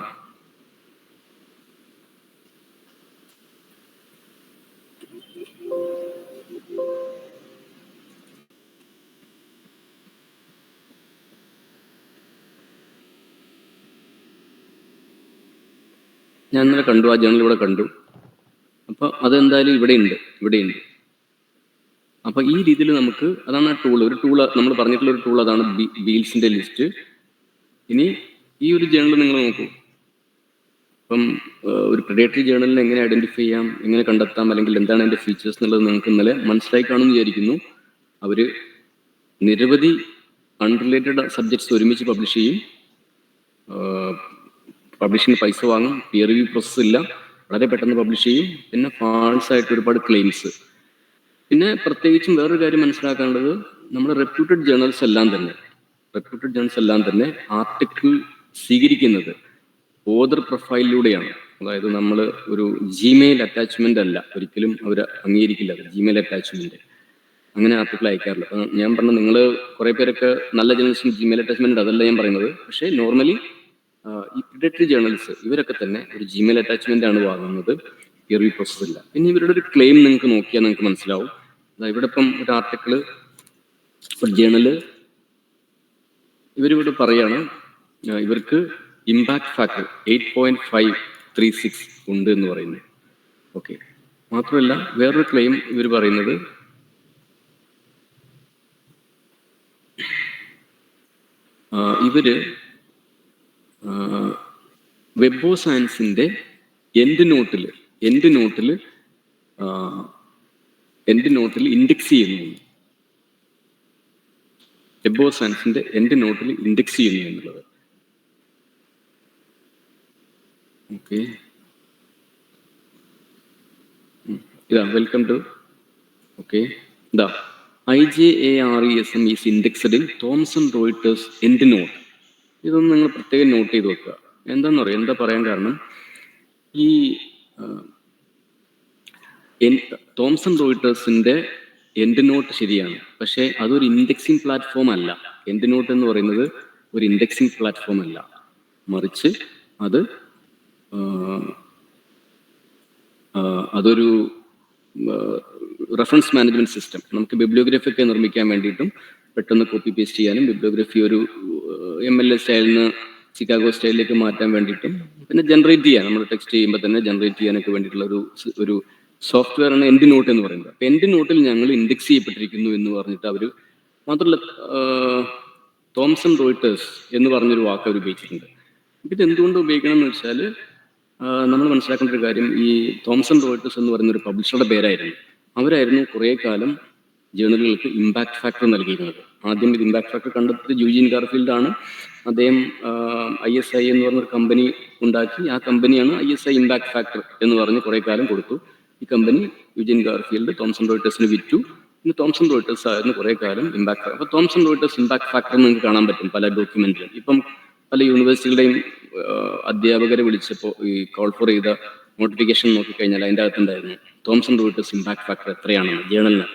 ഞാൻ ഇന്നലെ കണ്ടു, ആ ജേർണൽ ഇവിടെ കണ്ടു. അപ്പോൾ അതെന്തായാലും ഇവിടെയുണ്ട്. അപ്പോൾ ഈ രീതിയിൽ നമുക്ക്, അതാണ് ആ ടൂൾ. ഒരു ടൂൾ നമ്മൾ പറഞ്ഞിട്ടുള്ള ഒരു ടൂൾ അതാണ് ബീൽസിന്റെ ലിസ്റ്റ്. ഇനി ഈ ഒരു ജേർണൽ നിങ്ങൾ നോക്കൂ. അപ്പം ഒരു പ്രിഡേറ്ററി ജേർണലിനെ എങ്ങനെ ഐഡന്റിഫൈ ചെയ്യാം, എങ്ങനെ കണ്ടെത്താം, അല്ലെങ്കിൽ എന്താണ് അതിന്റെ ഫീച്ചേഴ്സ് എന്നുള്ളത് നിങ്ങൾക്ക് ഇന്നലെ മനസ്സിലായി കാണുമെന്ന് വിചാരിക്കുന്നു. അവർ നിരവധി അൺറിലേറ്റഡ് സബ്ജക്ട്സ് ഒരുമിച്ച് പബ്ലിഷ് ചെയ്യും. പബ്ലിഷിന് പൈസ വാങ്ങും. പിയർ റിവ്യൂ പ്രോസസ് ഇല്ല, വളരെ പെട്ടെന്ന് പബ്ലിഷ് ചെയ്യും. പിന്നെ ഫാൾസ് ആയിട്ട് ഒരുപാട് ക്ലെയിംസ്. പിന്നെ പ്രത്യേകിച്ചും വേറൊരു കാര്യം മനസ്സിലാക്കേണ്ടത്, നമ്മുടെ റെപ്യൂട്ടഡ് ജേർണൽസ് എല്ലാം തന്നെ ആർട്ടിക്കിൾ സ്വീകരിക്കുന്നത് ഓതർ പ്രൊഫൈലിലൂടെയാണ്. അതായത് നമ്മൾ ഒരു ജിമെയിൽ അറ്റാച്ച്മെന്റ് അല്ല, ഒരിക്കലും അവർ അംഗീകരിക്കില്ല ജിമെയിൽ അറ്റാച്ച്മെന്റ്. അങ്ങനെ ആർട്ടിക്കിൾ അയക്കാറില്ല. ഞാൻ പറഞ്ഞ നിങ്ങൾ കുറെ പേരൊക്കെ നല്ല ജേർണലിസ്റ്റിന് ജിമെയിൽ അറ്റാച്ച്മെന്റ് അതല്ല ഞാൻ പറയുന്നത്. പക്ഷേ നോർമലി ഈ പ്രിഡേറ്ററി ജേർണൽസ് ഇവരൊക്കെ തന്നെ ഒരു ജിമെയിൽ അറ്റാച്ച്മെന്റ് ആണ് വാങ്ങുന്നത്, പിയർ റിവ്യൂ പ്രോസസ് ഇല്ല. പിന്നെ ഇവരുടെ ഒരു ക്ലെയിം നിങ്ങൾക്ക് നോക്കിയാൽ നിങ്ങൾക്ക് മനസ്സിലാവും. ഇവിടെ ഇപ്പം ഒരു ആർട്ടിക്കിള്, ഒരു ജേർണല് ഇവരിവിടെ പറയാണ് ഇവർക്ക് ഇമ്പാക്ട് ഫാക്ടർ 8.536 ഉണ്ട് എന്ന് പറയുന്നത്. ഓക്കെ, മാത്രമല്ല വേറൊരു ക്ലെയിം ഇവർ പറയുന്നത് ഇവര് വെബ് ഓഫ് സയൻസിന്റെ എൻഡ് നോട്ടിൽ ഇൻഡെക്സ് ചെയ്യുന്നു. വെബ് ഓഫ് സയൻസിന്റെ എൻഡ് നോട്ടിൽ ഇൻഡെക്സ് ചെയ്യുന്നു എന്നുള്ളത്. ഓക്കെ, ഇതാ വെൽക്കം ടു. ഓക്കെ, ഇതാ IJARESM is indexed in Thomson Reuters EndNote. ഇതൊന്നും നിങ്ങൾ പ്രത്യേകം നോട്ട് ചെയ്ത് വെക്കുക. എന്താണെന്ന് പറയാം, എന്താ പറയാൻ കാരണം, ഈ തോംസൺ റോയിട്ടേഴ്സിന്റെ എൻഡ് നോട്ട് ശരിയാണ്, പക്ഷേ അതൊരു ഇൻഡെക്സിങ് പ്ലാറ്റ്ഫോം അല്ല. എൻഡ് നോട്ട് എന്ന് പറയുന്നത് ഒരു ഇൻഡെക്സിങ് പ്ലാറ്റ്ഫോം അല്ല, മറിച്ച് അതൊരു റെഫറൻസ് മാനേജ്മെന്റ് സിസ്റ്റം. നമുക്ക് ബിബ്ലിയോഗ്രഫി ഒക്കെ നിർമ്മിക്കാൻ വേണ്ടിയിട്ടും പെട്ടെന്ന് കോപ്പി പേസ്റ്റ് ചെയ്യാനും, ബിബ്ലിയോഗ്രഫി ഒരു MLA സ്റ്റൈലിൽ നിന്ന് ചിക്കാഗോ സ്റ്റൈലിലേക്ക് മാറ്റാൻ വേണ്ടിയിട്ടും, പിന്നെ ജനറേറ്റ് ചെയ്യാൻ, നമ്മൾ ടെക്സ്റ്റ് ചെയ്യുമ്പോൾ തന്നെ ജനറേറ്റ് ചെയ്യാനൊക്കെ വേണ്ടിയിട്ടുള്ള ഒരു സോഫ്റ്റ്വെയർ ആണ് എൻഡ് നോട്ട് എന്ന് പറയുന്നത്. അപ്പോൾ എൻഡ് നോട്ടിൽ ഞങ്ങൾ ഇൻഡെക്സ് ചെയ്യപ്പെട്ടിരിക്കുന്നു എന്ന് പറഞ്ഞിട്ട് അവർ, മാത്രമല്ല തോംസൺ റോയിട്ടേഴ്സ് എന്ന് പറഞ്ഞൊരു വാക്ക് അവർ ഉപയോഗിച്ചിട്ടുണ്ട്. ഇത് എന്തുകൊണ്ട് ഉപയോഗിക്കണം എന്ന് വെച്ചാൽ, നമ്മൾ മനസ്സിലാക്കേണ്ട ഒരു കാര്യം, ഈ തോംസൺ റോയിട്ടേഴ്സ് എന്ന് പറയുന്ന ഒരു പബ്ലിഷറുടെ പേരായിരുന്നു. അവരായിരുന്നു കുറേ കാലം ജേണലുകൾക്ക് ഇമ്പാക്ട് ഫാക്ടർ നൽകിയിരുന്നത്. ആദ്യം ഇത് ഇമ്പാക്ട് ഫാക്ടർ കണ്ടെത്തിയത് യൂജിൻ ഗാർഫീൽഡ് ആണ്. അദ്ദേഹം ISI എന്ന് പറഞ്ഞൊരു കമ്പനി ഉണ്ടാക്കി. ആ കമ്പനിയാണ് ISI ഇമ്പാക്ട് ഫാക്ടർ എന്ന് പറഞ്ഞ് കുറേ കാലം കൊടുത്തു. ഈ കമ്പനി യൂജിൻ ഗാർഫീൽഡ് തോംസൺ റോയിട്ടേഴ്സിന് വിറ്റു. പിന്നെ തോംസൺ റോയിട്ടേഴ്സ് ആയിരുന്നു കുറേ കാലം ഇമ്പാക്ട് ഫാക്ടർ. അപ്പോൾ തോംസൺ റോയിട്ടേഴ്സ് ഇമ്പാക്ട് ഫാക്ടർ നിങ്ങൾക്ക് കാണാൻ പറ്റും പല ഡോക്യുമെന്റിലും. ഇപ്പം പല യൂണിവേഴ്സിറ്റികളുടെയും അധ്യാപകരെ വിളിച്ചപ്പോൾ ഈ കോൾ ഫോർ ചെയ്ത നോട്ടിഫിക്കേഷൻ നോക്കിക്കഴിഞ്ഞാൽ അതിൻ്റെ അകത്തുണ്ടായിരുന്നു തോംസൺ റോയിട്ടേഴ്സ് ഇമ്പാക്ട് ഫാക്ടർ എത്രയാണെന്ന് ജേണലിന്.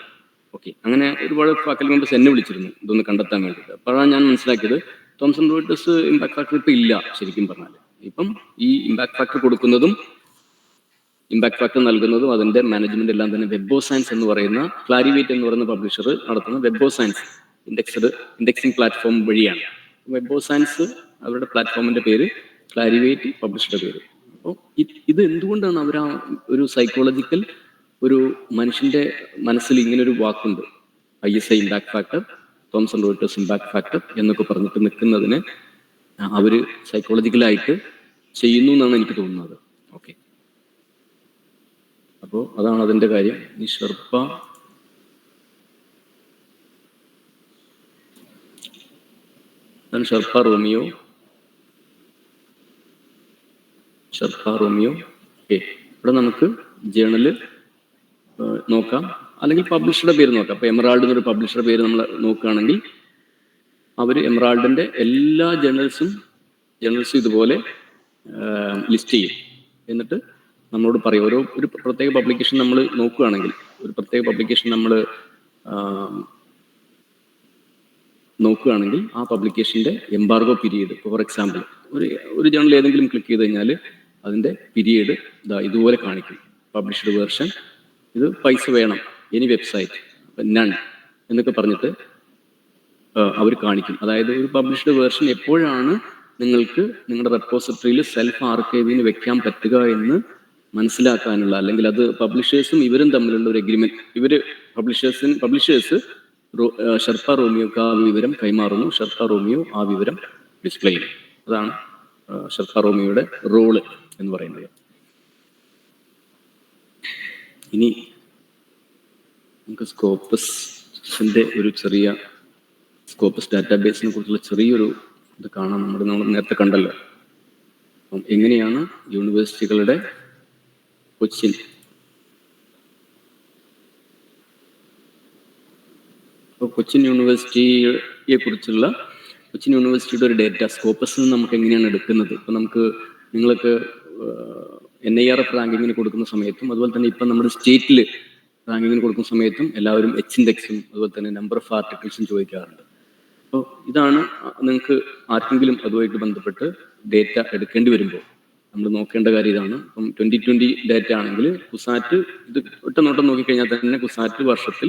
ഓക്കെ, അങ്ങനെ ഒരുപാട് ഫാക്കൽറ്റി മെമ്പേഴ്സ് എന്നെ വിളിച്ചിരുന്നു ഇതൊന്ന് കണ്ടെത്താൻ വേണ്ടിയിട്ട്. അപ്പോഴാണ് ഞാൻ മനസ്സിലാക്കിയത് തോംസൺ റോയിട്ടേഴ്സ് ഇമ്പാക്ട് ഫാക്ടർ ഇപ്പം ഇല്ല. ശരിക്കും പറഞ്ഞാൽ ഇപ്പം ഈ ഇമ്പാക്ട് ഫാക്ടർ കൊടുക്കുന്നതും ഇമ്പാക്ട് ഫാക്ടർ നൽകുന്നതും അതിന്റെ മാനേജ്മെന്റ് എല്ലാം തന്നെ വെബ് ഓഫ് സയൻസ് എന്ന് പറയുന്ന, ക്ലാരിവേറ്റ് എന്ന് പറയുന്ന പബ്ലിഷർ നടത്തുന്ന web of science indexing platform വഴിയാണ്. വെബ് ഓഫ് സയൻസ് അവരുടെ പ്ലാറ്റ്ഫോമിന്റെ പേര്, ക്ലാരിവേറ്റ് പബ്ലിഷറുടെ പേര്. അപ്പോൾ ഇത് എന്തുകൊണ്ടാണ് അവർ ഒരു സൈക്കോളജിക്കൽ ഒരു മനുഷ്യന്റെ മനസ്സിൽ ഇങ്ങനൊരു വാക്കുണ്ട്, ISI impact factor, Thomson Reuters impact factor എന്നൊക്കെ പറഞ്ഞിട്ട് നിൽക്കുന്നതിന് അവര് സൈക്കോളജിക്കലായിട്ട് ചെയ്യുന്നു എന്നാണ് എനിക്ക് തോന്നുന്നത്. ഓക്കെ, അപ്പോൾ അതാണ് അതിന്റെ കാര്യം. ഈ ഷെർപ്പ റോമിയോ. ഓക്കെ, ഇവിടെ നമുക്ക് ജേണല് നോക്കാം, അല്ലെങ്കിൽ പബ്ലിഷറുടെ പേര് നോക്കാം. അപ്പോൾ എമറാൾഡ് എന്നൊരു പബ്ലിഷറുടെ പേര് നമ്മൾ നോക്കുകയാണെങ്കിൽ അവർ എമറാൾഡിന്റെ എല്ലാ ജേണൽസും ഇതുപോലെ ലിസ്റ്റ് ചെയ്യും. എന്നിട്ട് നമ്മളോട് പറയും, ഒരു പ്രത്യേക പബ്ലിക്കേഷൻ നമ്മൾ നോക്കുകയാണെങ്കിൽ, ആ പബ്ലിക്കേഷന്റെ എംബാർഗോ പീരീഡ്, ഫോർ എക്സാമ്പിൾ ഒരു ജേണൽ ഏതെങ്കിലും ക്ലിക്ക് ചെയ്ത് കഴിഞ്ഞാൽ അതിന്റെ പീരീഡ് ഇതുപോലെ കാണിക്കും. പബ്ലിഷ്ഡ് വേർഷൻ, ഇത് പൈസ വേണം, എനി വെബ്സൈറ്റ്, നൺ എന്നൊക്കെ പറഞ്ഞിട്ട് അവർ കാണിക്കും. അതായത് ഒരു പബ്ലിഷ്ഡ് വേർഷൻ എപ്പോഴാണ് നിങ്ങൾക്ക് നിങ്ങളുടെ റെപ്പോസിറ്ററിയിൽ സെൽഫ് ആർക്കൈവിന് വെക്കാൻ പറ്റുക എന്ന് മനസ്സിലാക്കാനുള്ള, അല്ലെങ്കിൽ അത് പബ്ലിഷേഴ്സും ഇവരും തമ്മിലുള്ള ഒരു എഗ്രിമെന്റ്. ഇവര് പബ്ലിഷേഴ്സ് ഷെർപ്പ റോമിയോക്ക് ആ വിവരം കൈമാറുന്നു, ഷെർപ്പ റോമിയോ ആ വിവരം ഡിസ്പ്ലേ ചെയ്യും. അതാണ് ഷെർപ്പ റോമിയോയുടെ റോള് എന്ന് പറയുന്നത്. ഇനി നമുക്ക് സ്കോപ്പസിന്റെ ഒരു ചെറിയ സ്കോപ്പസ് ഡാറ്റാബേസിനെ കുറിച്ചുള്ള ചെറിയൊരു ഇത് കാണാം. നമ്മൾ നേരത്തെ കണ്ടല്ലോ. അപ്പം എങ്ങനെയാണ് യൂണിവേഴ്സിറ്റികളുടെ കൊച്ചിൻ യൂണിവേഴ്സിറ്റിയെ കുറിച്ചുള്ള കൊച്ചിൻ യൂണിവേഴ്സിറ്റിയുടെ ഒരു ഡേറ്റ സ്കോപ്പസിൽ നിന്ന് നമുക്ക് എങ്ങനെയാണ് എടുക്കുന്നത്. ഇപ്പം നിങ്ങൾക്ക് NIRF റാങ്കിങ്ങിന് കൊടുക്കുന്ന സമയത്തും, അതുപോലെ തന്നെ ഇപ്പം നമ്മുടെ സ്റ്റേറ്റിൽ റാങ്കിങ്ങിന് കൊടുക്കുന്ന സമയത്തും എല്ലാവരും H-ഇൻഡെക്സും അതുപോലെ തന്നെ നമ്പർ ഓഫ് ആർട്ടിക്കിൾസും ചോദിക്കാറുണ്ട്. അപ്പോൾ ഇതാണ് നിങ്ങൾക്ക് ആർക്കെങ്കിലും അതുമായിട്ട് ബന്ധപ്പെട്ട് ഡേറ്റ എടുക്കേണ്ടി വരുമ്പോൾ നമ്മൾ നോക്കേണ്ട കാര്യം ഇതാണ്. ഇപ്പം 2020 ഡേറ്റ ആണെങ്കിൽ കുസാറ്റ്, ഇത് ഒറ്റ നോട്ടം നോക്കിക്കഴിഞ്ഞാൽ തന്നെ കുസാറ്റ് വർഷത്തിൽ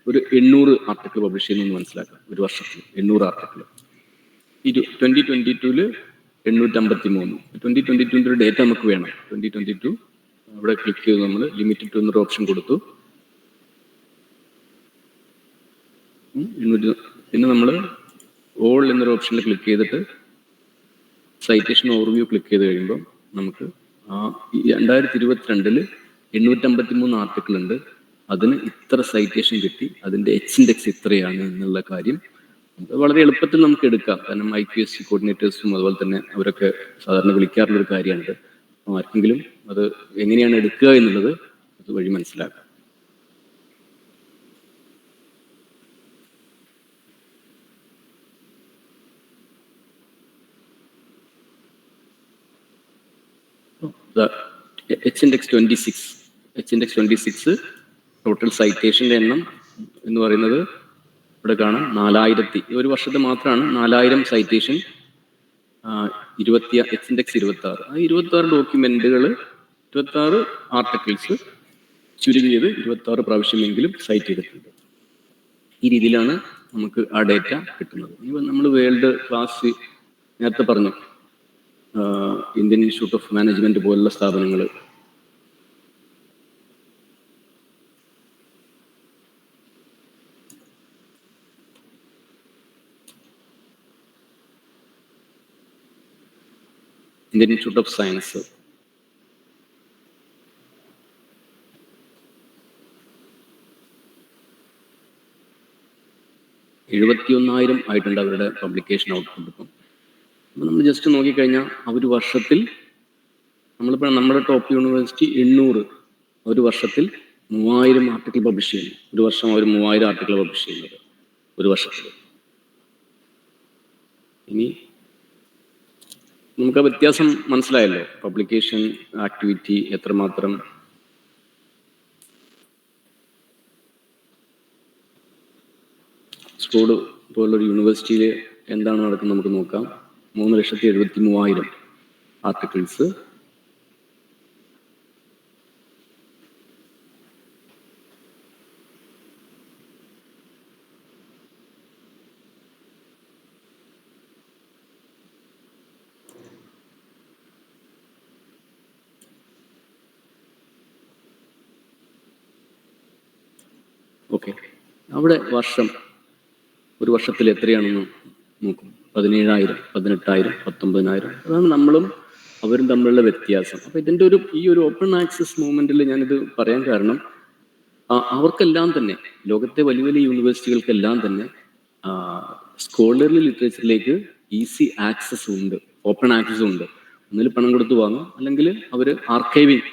ഒരു 800 ആർട്ടിക്കിൾ പബ്ലിഷ് ചെയ്യുന്നു എന്ന് മനസ്സിലാക്കാം. ഒരു വർഷത്തിൽ 800 ആർട്ടിക്കിൾ. 2022 853. 2022 ഡേറ്റ നമുക്ക് വേണം. 2022 അവിടെ ക്ലിക്ക് ചെയ്തു, നമ്മൾ ലിമിറ്റഡ് ടു എന്നൊരു ഓപ്ഷൻ കൊടുത്തു. പിന്നെ നമ്മൾ ഓൾ എന്നൊരു ഓപ്ഷനിൽ ക്ലിക്ക് ചെയ്തിട്ട് സൈറ്റേഷൻ ഓവർവ്യൂ ക്ലിക്ക് ചെയ്ത് കഴിയുമ്പോൾ നമുക്ക് 2022 853 ആർട്ടിക്കിൾ ഉണ്ട്, അതിന് ഇത്ര സൈറ്റേഷൻ കിട്ടി, അതിൻ്റെ എച്ച് ഇൻഡെക്സ് ഇത്രയാണ് എന്നുള്ള കാര്യം വളരെ എളുപ്പത്തിൽ നമുക്ക് എടുക്കാം. കാരണം IQAC കോർഡിനേറ്റേഴ്സും അതുപോലെ തന്നെ അവരൊക്കെ സാധാരണ വിളിക്കാറുള്ളൊരു കാര്യമാണിത്. ആർക്കെങ്കിലും അത് എങ്ങനെയാണ് എടുക്കുക എന്നുള്ളത് അത് വഴി മനസ്സിലാക്കാം. H-index 26 ടോട്ടൽ സൈറ്റേഷൻ്റെ എണ്ണം എന്ന് പറയുന്നത് ഇവിടെ കാണാം 4000. ഒരു വർഷത്തെ മാത്രമാണ് 4000 സൈറ്റേഷൻ. H-index 26. ആ 26 ഡോക്യുമെന്റുകൾ, 26 ആർട്ടിക്കിൾസ് ചുരുങ്ങിയത് 26 പ്രാവശ്യമെങ്കിലും സൈറ്റ് ചെയ്തിട്ടുണ്ട്. ഈ രീതിയിലാണ് നമുക്ക് ആ ഡേറ്റ കിട്ടുന്നത്. നമ്മൾ വേൾഡ് ക്ലാസ് നേരത്തെ പറഞ്ഞു, ഇന്ത്യൻ ഇൻസ്റ്റിറ്റ്യൂട്ട് ഓഫ് മാനേജ്മെന്റ് പോലുള്ള സ്ഥാപനങ്ങൾ, ഇന്ത്യൻ ഇൻസ്റ്റിറ്റ്യൂട്ട് ഓഫ് സയൻസ്, $71,000 ആയിട്ടുണ്ട് അവരുടെ പബ്ലിക്കേഷൻ ഔട്ട്പുട്ട്. ഇപ്പം നമ്മൾ ജസ്റ്റ് നോക്കിക്കഴിഞ്ഞാൽ ഒരു വർഷത്തിൽ നമ്മളിപ്പോൾ നമ്മുടെ ടോപ്പ് യൂണിവേഴ്സിറ്റി 800 ഒരു വർഷത്തിൽ 3000 ആർട്ടിക്കിൾ പബ്ലിഷ് ചെയ്യുന്നു. ഒരു വർഷം അവർ 3000 ആർട്ടിക്കിൾ പബ്ലിഷ് ചെയ്യുന്നത് ഒരു വർഷത്തിൽ. ഇനി നമുക്ക് ആ വ്യത്യാസം മനസ്സിലായല്ലോ, പബ്ലിക്കേഷൻ ആക്ടിവിറ്റി എത്രമാത്രം സ്കൂള് പോലുള്ളൊരു യൂണിവേഴ്സിറ്റിയിൽ എന്താണ് നടക്കുന്നത് നമുക്ക് നോക്കാം. 3,73,000 ആർട്ടിക്കിൾസ്. ഓക്കെ, അവിടെ ഒരു വർഷത്തിൽ എത്രയാണെന്ന് നോക്കും. 17,000, 18,000, 19,000. അതാണ് നമ്മളും അവരും തമ്മിലുള്ള വ്യത്യാസം. അപ്പൊ ഇതിൻ്റെ ഈ ഒരു ഓപ്പൺ ആക്സസ് മൂവ്മെന്റിൽ ഞാനിത് പറയാൻ കാരണം, അവർക്കെല്ലാം തന്നെ, ലോകത്തെ വലിയ വലിയ യൂണിവേഴ്സിറ്റികൾക്കെല്ലാം തന്നെ സ്കോളർലി ലിറ്ററേച്ചറിലേക്ക് ഈസി ആക്സസ് ഉണ്ട്, ഓപ്പൺ ആക്സസ് ഉണ്ട്. ഒന്നിൽ പണം കൊടുത്ത് വാങ്ങും, അല്ലെങ്കിൽ അവർ ആർക്കൈവിങ്,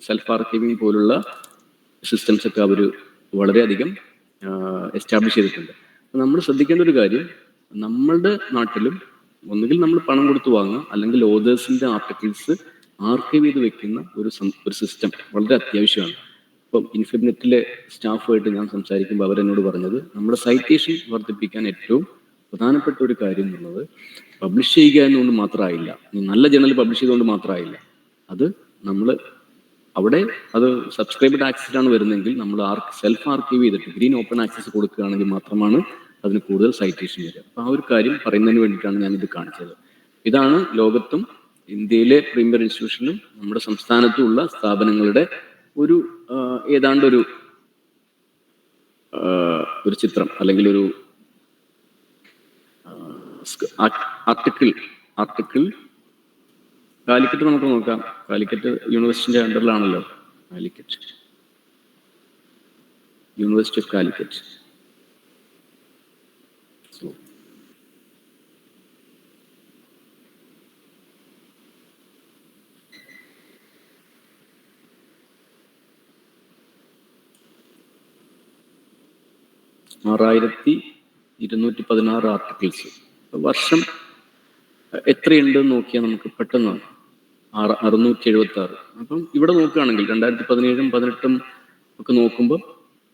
സെൽഫ് ആർക്കൈവിങ് പോലുള്ള സിസ്റ്റംസ് ഒക്കെ അവർ വളരെയധികം എസ്റ്റാബ്ലിഷ് ചെയ്തിട്ടുണ്ട്. നമ്മൾ ശ്രദ്ധിക്കേണ്ട ഒരു കാര്യം, നമ്മളുടെ നാട്ടിലും ഒന്നുകിൽ നമ്മൾ പണം കൊടുത്ത് വാങ്ങുക, അല്ലെങ്കിൽ ഓതേഴ്സിന്റെ ആർട്ടിക്കിൾസ് ആർക്കൈവ് ചെയ്ത് വെക്കുന്ന ഒരു സിസ്റ്റം വളരെ അത്യാവശ്യമാണ്. ഇപ്പം ഇൻഫിബ്നെറ്റിലെ സ്റ്റാഫുമായിട്ട് ഞാൻ സംസാരിക്കുമ്പോൾ അവരെന്നോട് പറഞ്ഞത്, നമ്മുടെ സൈറ്റേഷൻ വർദ്ധിപ്പിക്കാൻ ഏറ്റവും പ്രധാനപ്പെട്ട ഒരു കാര്യം എന്നുള്ളത് പബ്ലിഷ് ചെയ്യുക എന്നുകൊണ്ട് മാത്രമായില്ല, നല്ല ജേണൽ പബ്ലിഷ് ചെയ്തുകൊണ്ട് മാത്രമായില്ല, അത് നമ്മൾ അവിടെ അത് സബ്സ്ക്രൈബ്ഡ് ആക്സസിലാണ് വരുന്നതെങ്കിൽ നമ്മൾ സെൽഫ് ആർക്കൈവ് ചെയ്തിട്ട് ഗ്രീൻ ഓപ്പൺ ആക്സസ് കൊടുക്കുകയാണെങ്കിൽ മാത്രമാണ് അതിന് കൂടുതൽ സൈറ്റേഷൻ വരിക. അപ്പോൾ ആ ഒരു കാര്യം പറയുന്നതിന് വേണ്ടിയിട്ടാണ് ഞാനിത് കാണിച്ചത്. ഇതാണ് ലോകത്തും ഇന്ത്യയിലെ പ്രീമിയർ ഇൻസ്റ്റിറ്റ്യൂഷനിലും നമ്മുടെ സംസ്ഥാനത്തുമുള്ള സ്ഥാപനങ്ങളുടെ ഏതാണ്ട് ഒരു ചിത്രം, അല്ലെങ്കിൽ ഒരു ആർട്ടിക്കിൾ. കാലിക്കറ്റ് നമുക്ക് നോക്കാം. കാലിക്കറ്റ് യൂണിവേഴ്സിറ്റിന്റെ അണ്ടറിലാണല്ലോ, Calicut university of Calicut. $6,216 articles. വർഷം എത്രയുണ്ടെന്ന് നോക്കിയാൽ നമുക്ക് പെട്ടെന്ന് 676. അപ്പം ഇവിടെ നോക്കുകയാണെങ്കിൽ 2017, 2018 ഒക്കെ നോക്കുമ്പോൾ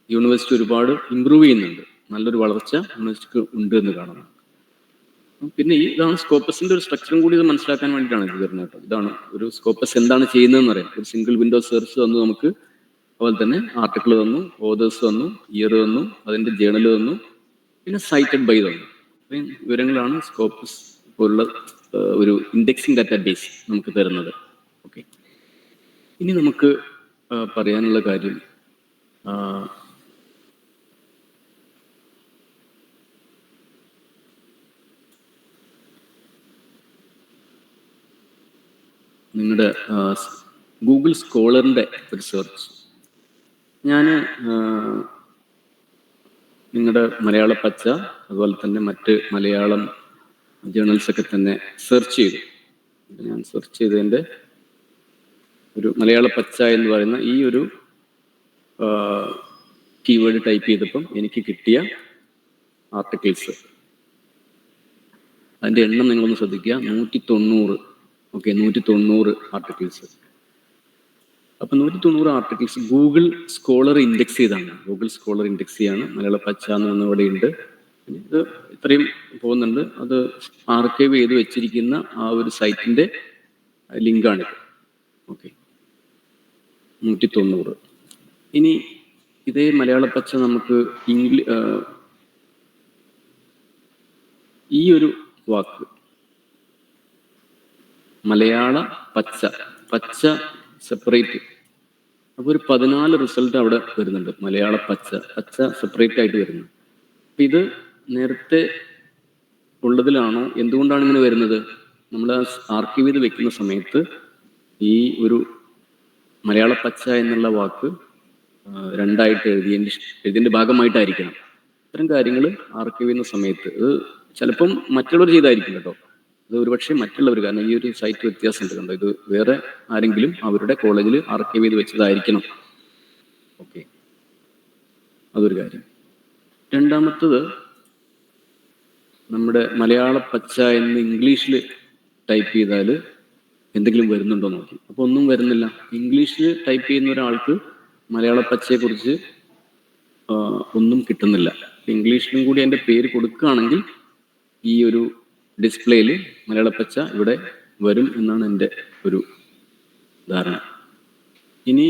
യൂണിവേഴ്സിറ്റി ഒരുപാട് ഇമ്പ്രൂവ് ചെയ്യുന്നുണ്ട്, നല്ലൊരു വളർച്ച യൂണിവേഴ്സിറ്റിക്ക് ഉണ്ട് എന്ന് കാണുന്നു. പിന്നെ ഇതാണ് സ്കോപ്പസിന്റെ ഒരു സ്ട്രക്ചറും കൂടി ഇത് മനസ്സിലാക്കാൻ വേണ്ടിയിട്ടാണ് ഇത് വരുന്നത് കേട്ടോ. ഇതാണ് ഒരു സ്കോപ്പസ് എന്താണ് ചെയ്യുന്നതെന്ന് അറിയാം. ഒരു സിംഗിൾ വിൻഡോ സെർച്ച് തന്നു നമുക്ക്, അതുപോലെ തന്നെ ആർട്ടിക്കിൾ തന്നു, ഓതേഴ്സ് തന്നു, ഇയർ തന്നു, അതിന്റെ ജേണൽ തന്നു, പിന്നെ സൈറ്റഡ് ബൈ തന്നു. ഇത്രയും വിവരങ്ങളാണ് സ്കോപ്പസ് പോലുള്ള ഒരു ഇൻഡെക്സിങ് ഡാറ്റാബേസ് നമുക്ക് തരുന്നത്. ഓക്കെ, ഇനി നമുക്ക് പറയാനുള്ള കാര്യം നിങ്ങളുടെ ഗൂഗിൾ സ്കോളറിൻ്റെ ഒരു സെർച്ച്. ഞാൻ നിങ്ങളുടെ മലയാള പച്ച അതുപോലെ തന്നെ മറ്റ് മലയാളം ജേർണൽസൊക്കെ തന്നെ സെർച്ച് ചെയ്തു. ഞാൻ സെർച്ച് ചെയ്തതിൻ്റെ ഒരു മലയാള പച്ച എന്ന് പറയുന്ന ഈ ഒരു കീവേഡ് ടൈപ്പ് ചെയ്തപ്പം എനിക്ക് കിട്ടിയ ആർട്ടിക്കിൾസ്, അതിൻ്റെ എണ്ണം നിങ്ങളൊന്ന് ശ്രദ്ധിക്കുക, 190. Okay, 190 articles. അപ്പം 190 ആർട്ടിക്കിൾസ് ഗൂഗിൾ സ്കോളർ ഇൻഡെക്സ് ചെയ്താണ്. ഗൂഗിൾ സ്കോളർ ഇൻഡെക്സ് ചെയ്യാണ്. മലയാള പച്ച എന്ന് ഇവിടെ ഉണ്ട്. ഇത് ഇത്രയും പോകുന്നുണ്ട്. അത് ആർക്കൈവ് ചെയ്ത് വെച്ചിരിക്കുന്ന ആ ഒരു സൈറ്റിൻ്റെ ലിങ്കാണിത്. ഓക്കെ, 190. ഇനി ഇതേ മലയാള പച്ച നമുക്ക് ഈ ഒരു വാക്ക് മലയാള പച്ച, പച്ച സെപ്പറേറ്റ്, അപ്പോൾ ഒരു 14 റിസൾട്ട് അവിടെ വരുന്നുണ്ട്. മലയാള പച്ച, പച്ച സെപ്പറേറ്റ് ആയിട്ട് വരുന്നു. അപ്പം ഇത് നേരത്തെ ഉള്ളതിലാണോ, എന്തുകൊണ്ടാണ് ഇങ്ങനെ വരുന്നത്? നമ്മൾ ആർക്കൈവ് ചെയ്ത് വെക്കുന്ന സമയത്ത് ഈ ഒരു മലയാള പച്ച എന്നുള്ള വാക്ക് രണ്ടായിട്ട് എഴുതിയതിൻ്റെ ഭാഗമായിട്ടായിരിക്കണം. ഇത്തരം കാര്യങ്ങൾ ആർക്കൈവ് ചെയ്യുന്ന സമയത്ത് ഇത് ചിലപ്പം മറ്റുള്ളവർ ചെയ്തായിരിക്കും കേട്ടോ. അത് ഒരുപക്ഷെ മറ്റുള്ളവർ, കാരണം ഈ ഒരു സൈറ്റ് വ്യത്യാസമുണ്ട് കണ്ടോ, ഇത് വേറെ ആരെങ്കിലും അവരുടെ കോളേജിൽ ആർക്കൈവ് ചെയ്ത് വെച്ചതായിരിക്കണം. ഓക്കെ, അതൊരു കാര്യം. രണ്ടാമത്തത്, നമ്മുടെ മലയാള പച്ച എന്ന് ഇംഗ്ലീഷിൽ ടൈപ്പ് ചെയ്താൽ എന്തെങ്കിലും വരുന്നുണ്ടോ നോക്കി. അപ്പോൾ ഒന്നും വരുന്നില്ല. ഇംഗ്ലീഷിൽ ടൈപ്പ് ചെയ്യുന്ന ഒരാൾക്ക് മലയാള പച്ചയെക്കുറിച്ച് ഒന്നും കിട്ടുന്നില്ല. ഇംഗ്ലീഷിലും കൂടി അതിൻ്റെ പേര് കൊടുക്കുകയാണെങ്കിൽ ഈ ഒരു ഡിസ്പ്ലേയിൽ മലയാള പച്ച ഇവിടെ വരും എന്നാണ് എൻ്റെ ഒരു ധാരണ. ഇനി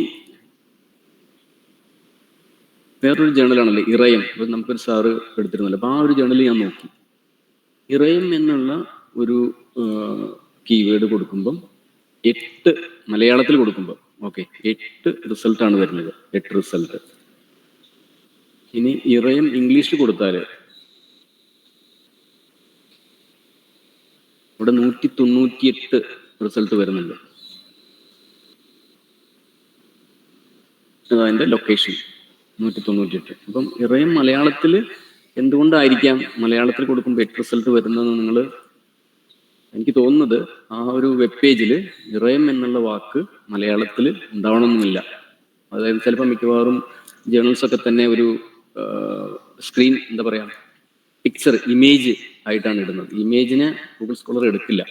വേറൊരു ജേണലാണല്ലോ ഇറയം. അപ്പോൾ നമുക്കൊരു സാറ് എടുത്തിരുന്നല്ലോ, അപ്പോൾ ആ ഒരു ജേണൽ ഞാൻ നോക്കി. ഇറയം എന്നുള്ള ഒരു കീവേഡ് കൊടുക്കുമ്പം 8 മലയാളത്തിൽ കൊടുക്കുമ്പോൾ, ഓക്കെ, 8 റിസൾട്ടാണ് വരുന്നത്. 8 റിസൾട്ട്. ഇനി ഇറയം ഇംഗ്ലീഷിൽ കൊടുത്താൽ ഇവിടെ 198 റിസൾട്ട് വരുന്നുണ്ട്. അതിൻ്റെ ലൊക്കേഷൻ 198. അപ്പം ഇറയം മലയാളത്തിൽ എന്തുകൊണ്ടായിരിക്കാം മലയാളത്തിൽ കൊടുക്കുമ്പോൾ 8 റിസൾട്ട് വരുന്നതെന്ന് നിങ്ങൾ, എനിക്ക് തോന്നുന്നത് ആ ഒരു വെബ് പേജിൽ ഇറയം എന്നുള്ള വാക്ക് മലയാളത്തിൽ ഉണ്ടാവണമെന്നില്ല. അതായത് ചിലപ്പോൾ മിക്കവാറും ജേർണൽസൊക്കെ തന്നെ ഒരു സ്ക്രീൻ, എന്താ പറയുക, പിക്ചർ, ഇമേജ് ആയിട്ടാണ് ഇടുന്നത്. ഇമേജിനെ ഗൂഗിൾ സ്കോളർ എടുക്കില്ല.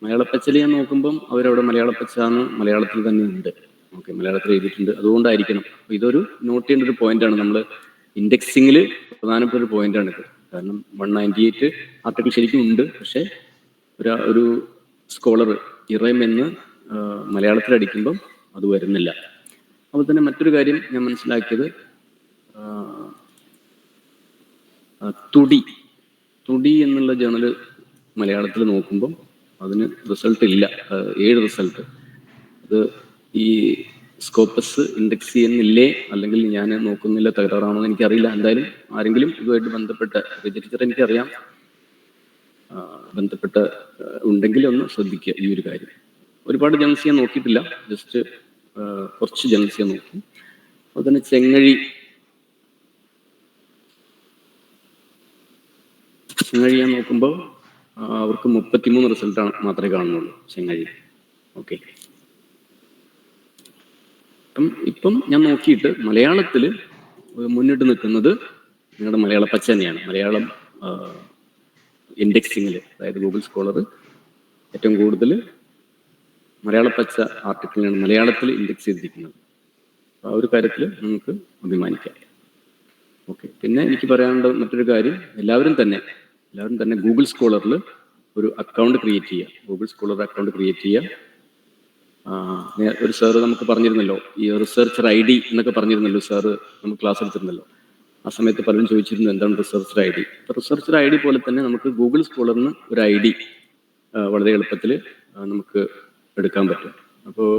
മലയാള പച്ചയിൽ ഞാൻ നോക്കുമ്പം അവരവിടെ മലയാള പച്ച എന്ന് മലയാളത്തിൽ തന്നെ ഉണ്ട്. ഓക്കെ, മലയാളത്തിൽ എഴുതിയിട്ടുണ്ട്. അതുകൊണ്ടായിരിക്കണം. ഇതൊരു നോട്ട് ചെയ്യേണ്ട ഒരു പോയിന്റാണ്. നമ്മൾ ഇൻഡെക്സിങ്ങിൽ പ്രധാനപ്പെട്ട ഒരു പോയിന്റാണിത്. കാരണം 198 ആർട്ടിക്കിൾ ശരിക്കും ഉണ്ട്, പക്ഷേ ഒരു സ്കോളർ ഇറയം എന്ന് മലയാളത്തിൽ അടിക്കുമ്പം അത് വരുന്നില്ല. അപ്പോൾ തന്നെ മറ്റൊരു കാര്യം ഞാൻ മനസ്സിലാക്കിയത്, തുടി എന്നുള്ള ജേണൽ മലയാളത്തിൽ നോക്കുമ്പം അതിന് റിസൾട്ട് ഇല്ല. 7 റിസൾട്ട്. അത് ഈ സ്കോപ്പസ് ഇൻഡെക്സ് ചെയ്യുന്നില്ലേ, അല്ലെങ്കിൽ ഞാൻ നോക്കുന്നില്ല, തകരാറാണോ എന്ന് എനിക്കറിയില്ല. എന്തായാലും ആരെങ്കിലും ഇതുമായിട്ട് ബന്ധപ്പെട്ട ടീച്ചർ, എനിക്കറിയാം, ബന്ധപ്പെട്ട ഉണ്ടെങ്കിൽ ഒന്ന് ശ്രദ്ധിക്കുക ഈ ഒരു കാര്യം. ഒരുപാട് ജേണൽസ് ഞാൻ നോക്കിയിട്ടില്ല, ജസ്റ്റ് കുറച്ച് ജേണൽസ് ഞാൻ നോക്കി. അതുപോലെ തന്നെ ചെങ്ങഴി ഞാൻ നോക്കുമ്പോൾ അവർക്ക് 33 റിസൾട്ടാണ് മാത്രമേ കാണുന്നുള്ളൂ ചെങ്ങഴി. ഓക്കെ, ഇപ്പം ഞാൻ നോക്കിയിട്ട് മലയാളത്തിൽ മുന്നിട്ട് നിൽക്കുന്നത് നിങ്ങളുടെ മലയാള പച്ച തന്നെയാണ്. മലയാളം ഇൻഡെക്സിങ്ങിൽ, അതായത് ഗൂഗിൾ സ്കോളർ ഏറ്റവും കൂടുതൽ മലയാള പച്ച ആർട്ടിക്കിളിനാണ് മലയാളത്തിൽ ഇൻഡെക്സ് ചെയ്തിരിക്കുന്നത്. ആ ഒരു കാര്യത്തിൽ നമുക്ക് അഭിമാനിക്കാം. ഓക്കെ, പിന്നെ എനിക്ക് പറയാനുള്ള മറ്റൊരു കാര്യം, എല്ലാവരും തന്നെ ഗൂഗിൾ സ്കോളറിൽ ഒരു അക്കൗണ്ട് ക്രിയേറ്റ് ചെയ്യുക. ഗൂഗിൾ സ്കോളർ അക്കൗണ്ട് ക്രിയേറ്റ് ചെയ്യുക. ഒരു സാറ് നമുക്ക് പറഞ്ഞിരുന്നല്ലോ, ഈ റിസർച്ചർ ID എന്നൊക്കെ പറഞ്ഞിരുന്നല്ലോ സാറ്, നമുക്ക് ക്ലാസ് എടുത്തിരുന്നല്ലോ. ആ സമയത്ത് പലരും ചോദിച്ചിരുന്നു എന്താണ് റിസർച്ചർ ID. അപ്പോൾ റിസർച്ചർ ID പോലെ തന്നെ നമുക്ക് ഗൂഗിൾ സ്കോളറിന് ഒരു ID വളരെ എളുപ്പത്തിൽ നമുക്ക് എടുക്കാൻ പറ്റും. അപ്പോൾ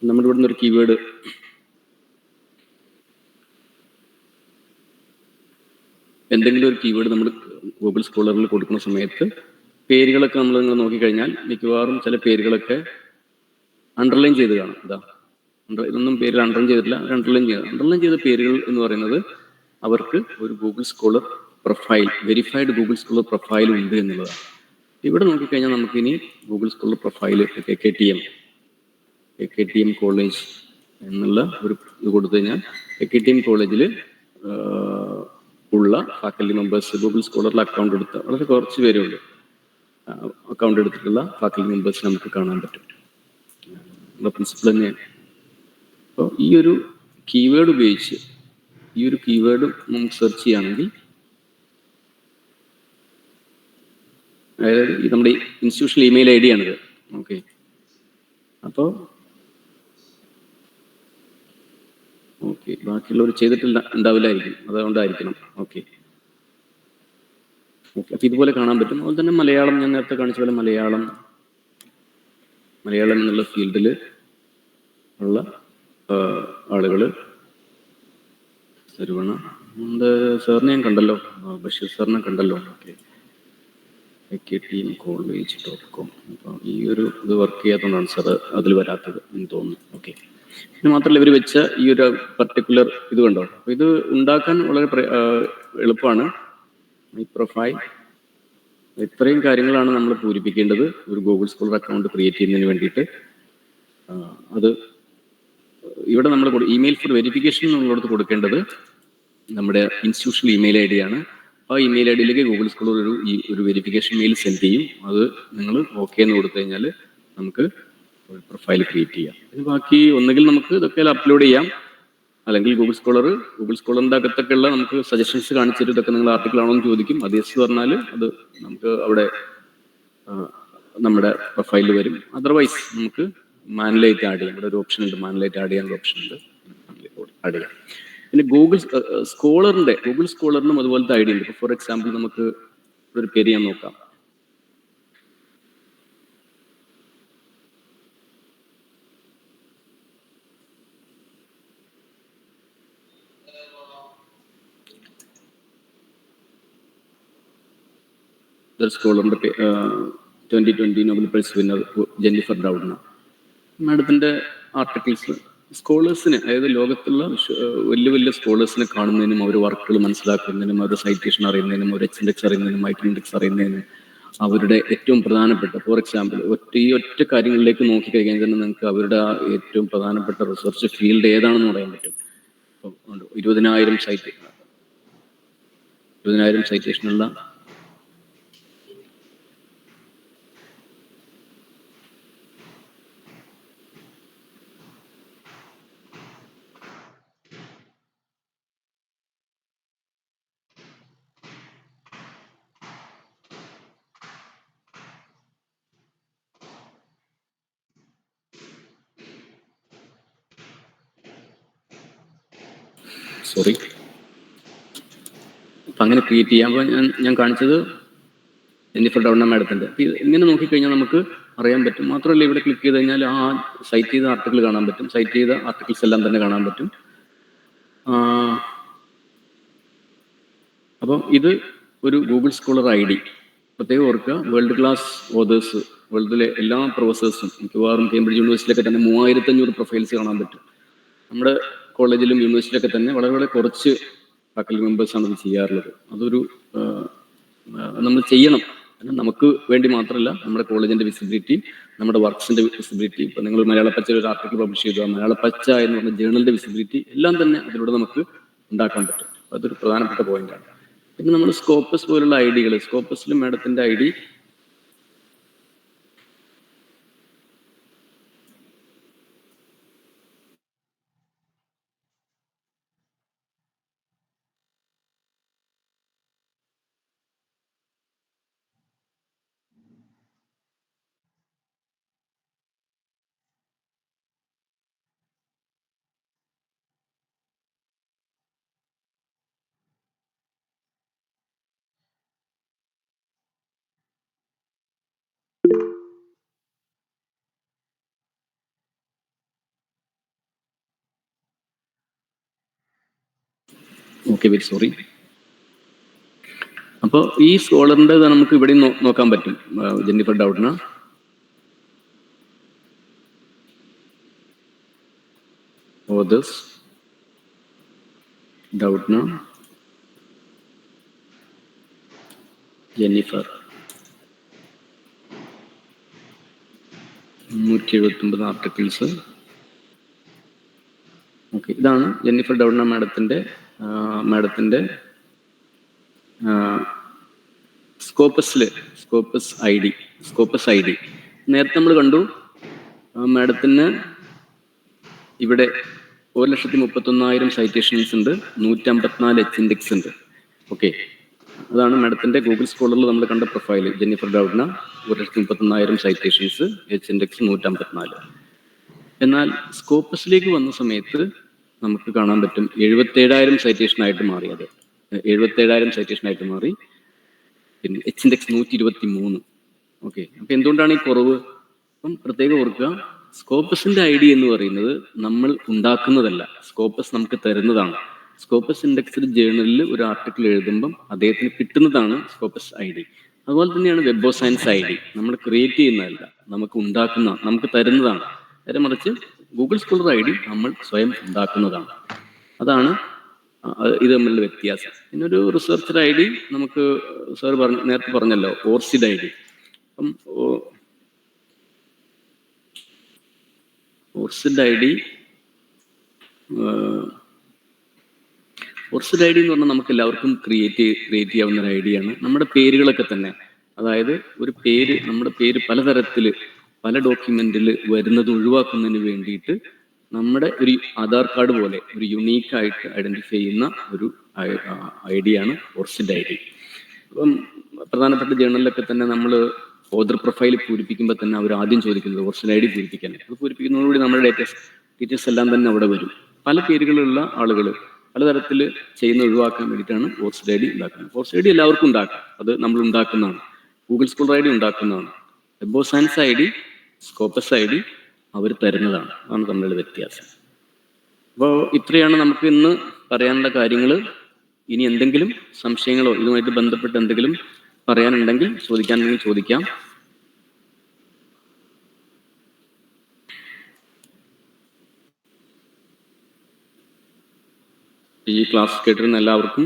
നമ്മുടെ ഇവിടുന്ന് ഒരു കീവേഡ് എന്തെങ്കിലും ഒരു കീവേഡ് നമ്മൾ ഗൂഗിൾ സ്കോളറിൽ കൊടുക്കുന്ന സമയത്ത് പേരുകളൊക്കെ നിങ്ങൾ നോക്കിക്കഴിഞ്ഞാൽ മിക്കവാറും ചില പേരുകളൊക്കെ അണ്ടർലൈൻ ചെയ്ത് കാണും. ഇതൊന്നും പേരിൽ അണ്ടർലൈൻ ചെയ്തിട്ടില്ല, അണ്ടർലൈൻ ചെയ്ത പേരുകൾ എന്ന് പറയുന്നത് അവർക്ക് ഒരു Google scholar profile, verified Google scholar profile ഉണ്ട് എന്നുള്ളതാണ്. ഇവിടെ നോക്കിക്കഴിഞ്ഞാൽ നമുക്കിനി Google scholar profile KKTM college എന്നുള്ള ഒരു ഇത് കൊടുത്തു കഴിഞ്ഞാൽ KKTM കോളേജിൽ ഉള്ള ഫാക്കൽറ്റി മെമ്പേഴ്സ്, ഗൂഗിൾ സ്കോളറിൽ അക്കൗണ്ട് എടുത്ത വളരെ കുറച്ച് പേരുണ്ട്, അക്കൗണ്ട് എടുത്തിട്ടുള്ള ഫാക്കൽറ്റി മെമ്പേഴ്സ് നമുക്ക് കാണാൻ പറ്റും. പ്രിൻസിപ്പൾ തന്നെയാണ്. അപ്പോൾ ഈ ഒരു കീവേഡ് ഉപയോഗിച്ച് നമുക്ക് സെർച്ച് ചെയ്യുകയാണെങ്കിൽ, അതായത് നമ്മുടെ ഇൻസ്റ്റിറ്റ്യൂഷണൽ ഇമെയിൽ ID ആണിത്. ഓക്കെ, അപ്പോൾ ബാക്കിയുള്ളവർ ചെയ്തിട്ടില്ല ഉണ്ടാവില്ലായിരിക്കും, അതുകൊണ്ടായിരിക്കണം. ഓക്കെ, അപ്പോൾ ഇതുപോലെ കാണാൻ പറ്റും. അതുപോലെ തന്നെ മലയാളം, ഞാൻ നേരത്തെ കാണിച്ച പോലെ മലയാളം എന്നുള്ള ഫീൽഡിൽ ഉള്ള ആളുകൾ, സർവണ സാറിനെ ഞാൻ കണ്ടല്ലോ, ബഷീർ സാറിനെ കണ്ടല്ലോ. Okay, KKTMcollege.com. അപ്പോൾ ഈ ഒരു ഇത് വർക്ക് ചെയ്യാത്തതുകൊണ്ടാണ് സാർ അതിൽ വരാത്തത് എന്ന് തോന്നുന്നു. ഓക്കെ, പിന്നെ മാത്രമല്ല ഇവർ വെച്ച ഈ ഒരു പർട്ടിക്കുലർ ഇത് കണ്ടോ, അപ്പോൾ ഇത് ഉണ്ടാക്കാൻ വളരെ എളുപ്പമാണ്. ഈ പ്രൊഫൈൽ, ഇത്രയും കാര്യങ്ങളാണ് നമ്മൾ പൂരിപ്പിക്കേണ്ടത് ഒരു ഗൂഗിൾ സ്കോളർ അക്കൗണ്ട് ക്രിയേറ്റ് ചെയ്യുന്നതിന് വേണ്ടിയിട്ട്. അത് ഇവിടെ നമ്മൾ ഇമെയിൽ ഫോർ വെരിഫിക്കേഷൻ എന്നുള്ളത് കൊടുക്കേണ്ടത് നമ്മുടെ ഇൻസ്റ്റിറ്റ്യൂഷണൽ ഇമെയിൽ ID ആണ്. ആ ഇമെയിൽ ID ഗൂഗിൾ സ്കോളർ ഒരു വെരിഫിക്കേഷൻ മെയിൽ സെൻഡ് ചെയ്യും. അത് നിങ്ങൾ ഓക്കെ എന്ന് കൊടുത്തു കഴിഞ്ഞാൽ നമുക്ക് ഒരു പ്രൊഫൈൽ ക്രിയേറ്റ് ചെയ്യാം. പിന്നെ ബാക്കി ഒന്നുകിൽ നമുക്ക് ഇതൊക്കെ അപ്ലോഡ് ചെയ്യാം, അല്ലെങ്കിൽ ഗൂഗിൾ സ്കോളറിൻ്റെ അകത്തൊക്കെയുള്ള നമുക്ക് സജഷൻസ് കാണിച്ചിട്ട് ഇതൊക്കെ നിങ്ങൾ ആർട്ടിക്കിൾ ആണോ എന്ന് ചോദിക്കും. അത് യെസ് പറഞ്ഞാൽ അത് നമുക്ക് അവിടെ നമ്മുടെ പ്രൊഫൈലിൽ വരും. അതർവൈസ് നമുക്ക് മാനുവലായിട്ട് ആഡ് ചെയ്യാം. ഇവിടെ ഒരു ഓപ്ഷൻ ഉണ്ട്, മാനുവലായിട്ട് ആഡ് ചെയ്യാനുള്ള ഓപ്ഷൻ ഉണ്ട്, ആഡ് ചെയ്യാം. പിന്നെ ഗൂഗിൾ സ്കോളറിനും അതുപോലത്തെ ID ഉണ്ട്. ഇപ്പോൾ ഫോർ എക്സാമ്പിൾ നമുക്ക് ഒരു പേര് ഞാൻ നോക്കാം. സ്കോളറിന്റെ 2020 Nobel prize winner Jennifer Doudna. മാഡത്തിന്റെ ആർട്ടിക്കിൾസ് സ്കോളേഴ്സിന്, അതായത് ലോകത്തുള്ള വലിയ വലിയ സ്കോളേഴ്സിനെ കാണുന്നതിനും അവരുടെ വർക്കുകൾ മനസ്സിലാക്കുന്നതിനും അവരുടെ സൈറ്റേഷൻ അറിയുന്നതിനും അവരുടെ HIndexes അറിയുന്നതിനും ITIndexes അറിയുന്നതിനും അവരുടെ ഏറ്റവും പ്രധാനപ്പെട്ട, ഫോർ എക്സാമ്പിൾ ഈ ഒറ്റ കാര്യങ്ങളിലേക്ക് നോക്കിക്കഴിഞ്ഞാൽ തന്നെ നിങ്ങൾക്ക് അവരുടെ ഏറ്റവും പ്രധാനപ്പെട്ട റിസർച്ച് ഫീൽഡ് ഏതാണെന്ന് പറയാൻ പറ്റും. 20,000 സൈറ്റേഷനുള്ള അപ്പം അങ്ങനെ ക്രിയേറ്റ് ചെയ്യാം. അപ്പോൾ ഞാൻ കാണിച്ചത് ജെന്നിഫർ ഡൗഡ്ന മാഡത്തിൻ്റെ. ഇങ്ങനെ നോക്കിക്കഴിഞ്ഞാൽ നമുക്ക് അറിയാൻ പറ്റും. മാത്രമല്ല ഇവിടെ ക്ലിക്ക് ചെയ്ത് കഴിഞ്ഞാൽ ആ സൈറ്റ് ചെയ്ത ആർട്ടിക്കിൾ കാണാൻ പറ്റും. സൈറ്റ് ചെയ്ത ആർട്ടിക്കിൾസ് എല്ലാം തന്നെ കാണാൻ പറ്റും. അപ്പം ഇത് ഒരു ഗൂഗിൾ സ്കോളർ ID. പ്രത്യേകം ഓർക്കുക, വേൾഡ് ക്ലാസ് ഓതേഴ്സ്, വേൾഡിലെ എല്ലാ പ്രൊഫസേഴ്സും, മിക്കവാറും കേംബ്രിഡ്ജ് യൂണിവേഴ്സിറ്റിയിലൊക്കെ തന്നെ 3500 പ്രൊഫൈൽസ് കാണാൻ പറ്റും. നമ്മുടെ കോളേജിലും യൂണിവേഴ്സിറ്റിയിലൊക്കെ തന്നെ വളരെ വളരെ കുറച്ച് ഫാക്കൽറ്റി മെമ്പേഴ്സാണ് ഇത് ചെയ്യാറുള്ളത്. അതൊരു നമ്മൾ ചെയ്യണം. നമുക്ക് വേണ്ടി മാത്രമല്ല, നമ്മുടെ കോളേജിന്റെ വിസിബിലിറ്റി, നമ്മുടെ വർക്ക്സിന്റെ വിസിബിലിറ്റി. ഇപ്പം നിങ്ങൾ മലയാളപ്പച്ചയിൽ ഒരു ആർട്ടിക്കിൾ പബ്ലിഷ് ചെയ്തു, മലയാളപ്പച്ച എന്ന് പറഞ്ഞ ജേണലിന്റെ വിസിബിലിറ്റി എല്ലാം തന്നെ അതിലൂടെ നമുക്ക് ഉണ്ടാക്കാൻ പറ്റും. അതൊരു പ്രധാനപ്പെട്ട പോയിന്റാണ്. പിന്നെ നമ്മൾ സ്കോപ്പസ് പോലുള്ള ID, സ്കോപ്പസിലും മാഡത്തിന്റെ ID ഓക്കെ, വെരി സോറി. അപ്പോൾ ഈ സ്കോളറിൻ്റെ നമുക്ക് ഇവിടെ നോക്കാൻ പറ്റും. Jennifer Doudna, authors, Doudna, Jennifer, 179 articles. Okay, ഇതാണ് ജെന്നിഫർ ഡൗഡ്ന മാഡത്തിൻ്റെ സ്കോപ്പസ് ഐ ഡി നേരത്തെ നമ്മൾ കണ്ടു. മാഡത്തിന് ഇവിടെ 1,31,000 സൈറ്റേഷൻസ് ഉണ്ട്, 154 H ഇൻഡെക്സ് ഉണ്ട്. ഓക്കെ, അതാണ് മാഡത്തിൻ്റെ ഗൂഗിൾ സ്കോളറിൽ നമ്മൾ കണ്ട profile. Jennifer Doudna 1,31,000 citations, H index 154. എന്നാൽ സ്കോപ്പസിലേക്ക് വന്ന സമയത്ത് നമുക്ക് കാണാൻ പറ്റും 77,000 സൈറ്റേഷനായിട്ട് മാറി. അത് 77,000 സൈറ്റേഷനായിട്ട് മാറി. പിന്നെ H ഇൻഡെക്സ് 123. ഓക്കെ, അപ്പം എന്തുകൊണ്ടാണ് ഈ കുറവ്? അപ്പം പ്രത്യേകം ഓർക്കുക, സ്കോപ്പസിന്റെ ഐ ഡി എന്ന് പറയുന്നത് നമ്മൾ ഉണ്ടാക്കുന്നതല്ല, സ്കോപ്പസ് നമുക്ക് തരുന്നതാണ്. സ്കോപ്പസ് ഇൻഡെക്സ്ഡ് ജേർണലിൽ ഒരു ആർട്ടിക്കിൾ എഴുതുമ്പം അദ്ദേഹത്തിന് കിട്ടുന്നതാണ് സ്കോപ്പസ് ഐ ഡി. അതുപോലെ തന്നെയാണ് web of science I D. നമ്മൾ ക്രിയേറ്റ് ചെയ്യുന്നതല്ല, നമുക്ക് തരുന്നതാണ്. നേരെ മറിച്ച് ഗൂഗിൾ സ്കോളർ ഐ ഡി നമ്മൾ സ്വയം ഉണ്ടാക്കുന്നതാണ്. അതാണ് ഇത് തമ്മിലുള്ള വ്യത്യാസം. പിന്നെ ഒരു റിസർച്ചർ ഐ ഡി നമുക്ക് സാർ നേരത്തെ പറഞ്ഞല്ലോ, ഓർസിഡ് ഐ ഡി. അപ്പം ഓർസിഡ് ഐ ഡി എന്ന് പറഞ്ഞാൽ നമുക്ക് എല്ലാവർക്കും ക്രിയേറ്റ് ചെയ്യാവുന്ന ഒരു ഐഡിയാണ്. നമ്മുടെ പേരുകളൊക്കെ തന്നെ, അതായത് ഒരു പേര്, നമ്മുടെ പേര് പലതരത്തിൽ പല ഡോക്യുമെന്റിൽ വരുന്നത് ഒഴിവാക്കുന്നതിന് വേണ്ടിയിട്ട് നമ്മുടെ ഒരു ആധാർ കാർഡ് പോലെ ഒരു യുണീക്കായിട്ട് ഐഡന്റിഫൈ ചെയ്യുന്ന ഒരു ഐഡിയാണ് ഓർസിഡ് ഐ ഡി. അപ്പം പ്രധാനപ്പെട്ട ജേർണലിലൊക്കെ തന്നെ നമ്മൾ ഓതർ പ്രൊഫൈൽ പൂരിപ്പിക്കുമ്പോൾ തന്നെ അവർ ആദ്യം ചോദിക്കുന്നത് ഓർസിഡ് ഐ ഡി പൂരിപ്പിക്കാൻ. അത് പൂരിപ്പിക്കുന്നതോടുകൂടി നമ്മുടെ ഡീറ്റെയിൽസ് എല്ലാം തന്നെ അവിടെ വരും. പല പേരുകളുള്ള ആളുകൾ പലതരത്തിൽ ചെയ്യുന്ന ഒഴിവാക്കാൻ വേണ്ടിയിട്ടാണ് ഓർസിഡ് ഐ ഡി ഉണ്ടാക്കുന്നത്. ഓർസിഡ് ഐ ഡി എല്ലാവർക്കും ഉണ്ടാക്കാം, അത് നമ്മൾ ഉണ്ടാക്കുന്നതാണ്. ഗൂഗിൾ സ്കോളർ ഐ ഡി ഉണ്ടാക്കുന്നതാണ്. Web of science I D, Scopus I D അവർ തരുന്നതാണ്. അതാണ് തമ്മിലുള്ള വ്യത്യാസം. അപ്പോൾ ഇത്രയാണ് നമുക്ക് ഇന്ന് പറയാനുള്ള കാര്യങ്ങൾ. ഇനി എന്തെങ്കിലും സംശയങ്ങളോ ഇതുമായിട്ട് ബന്ധപ്പെട്ട് എന്തെങ്കിലും പറയാനുണ്ടെങ്കിൽ ചോദിക്കാം. ഈ ക്ലാസ് കേട്ടിരുന്ന എല്ലാവർക്കും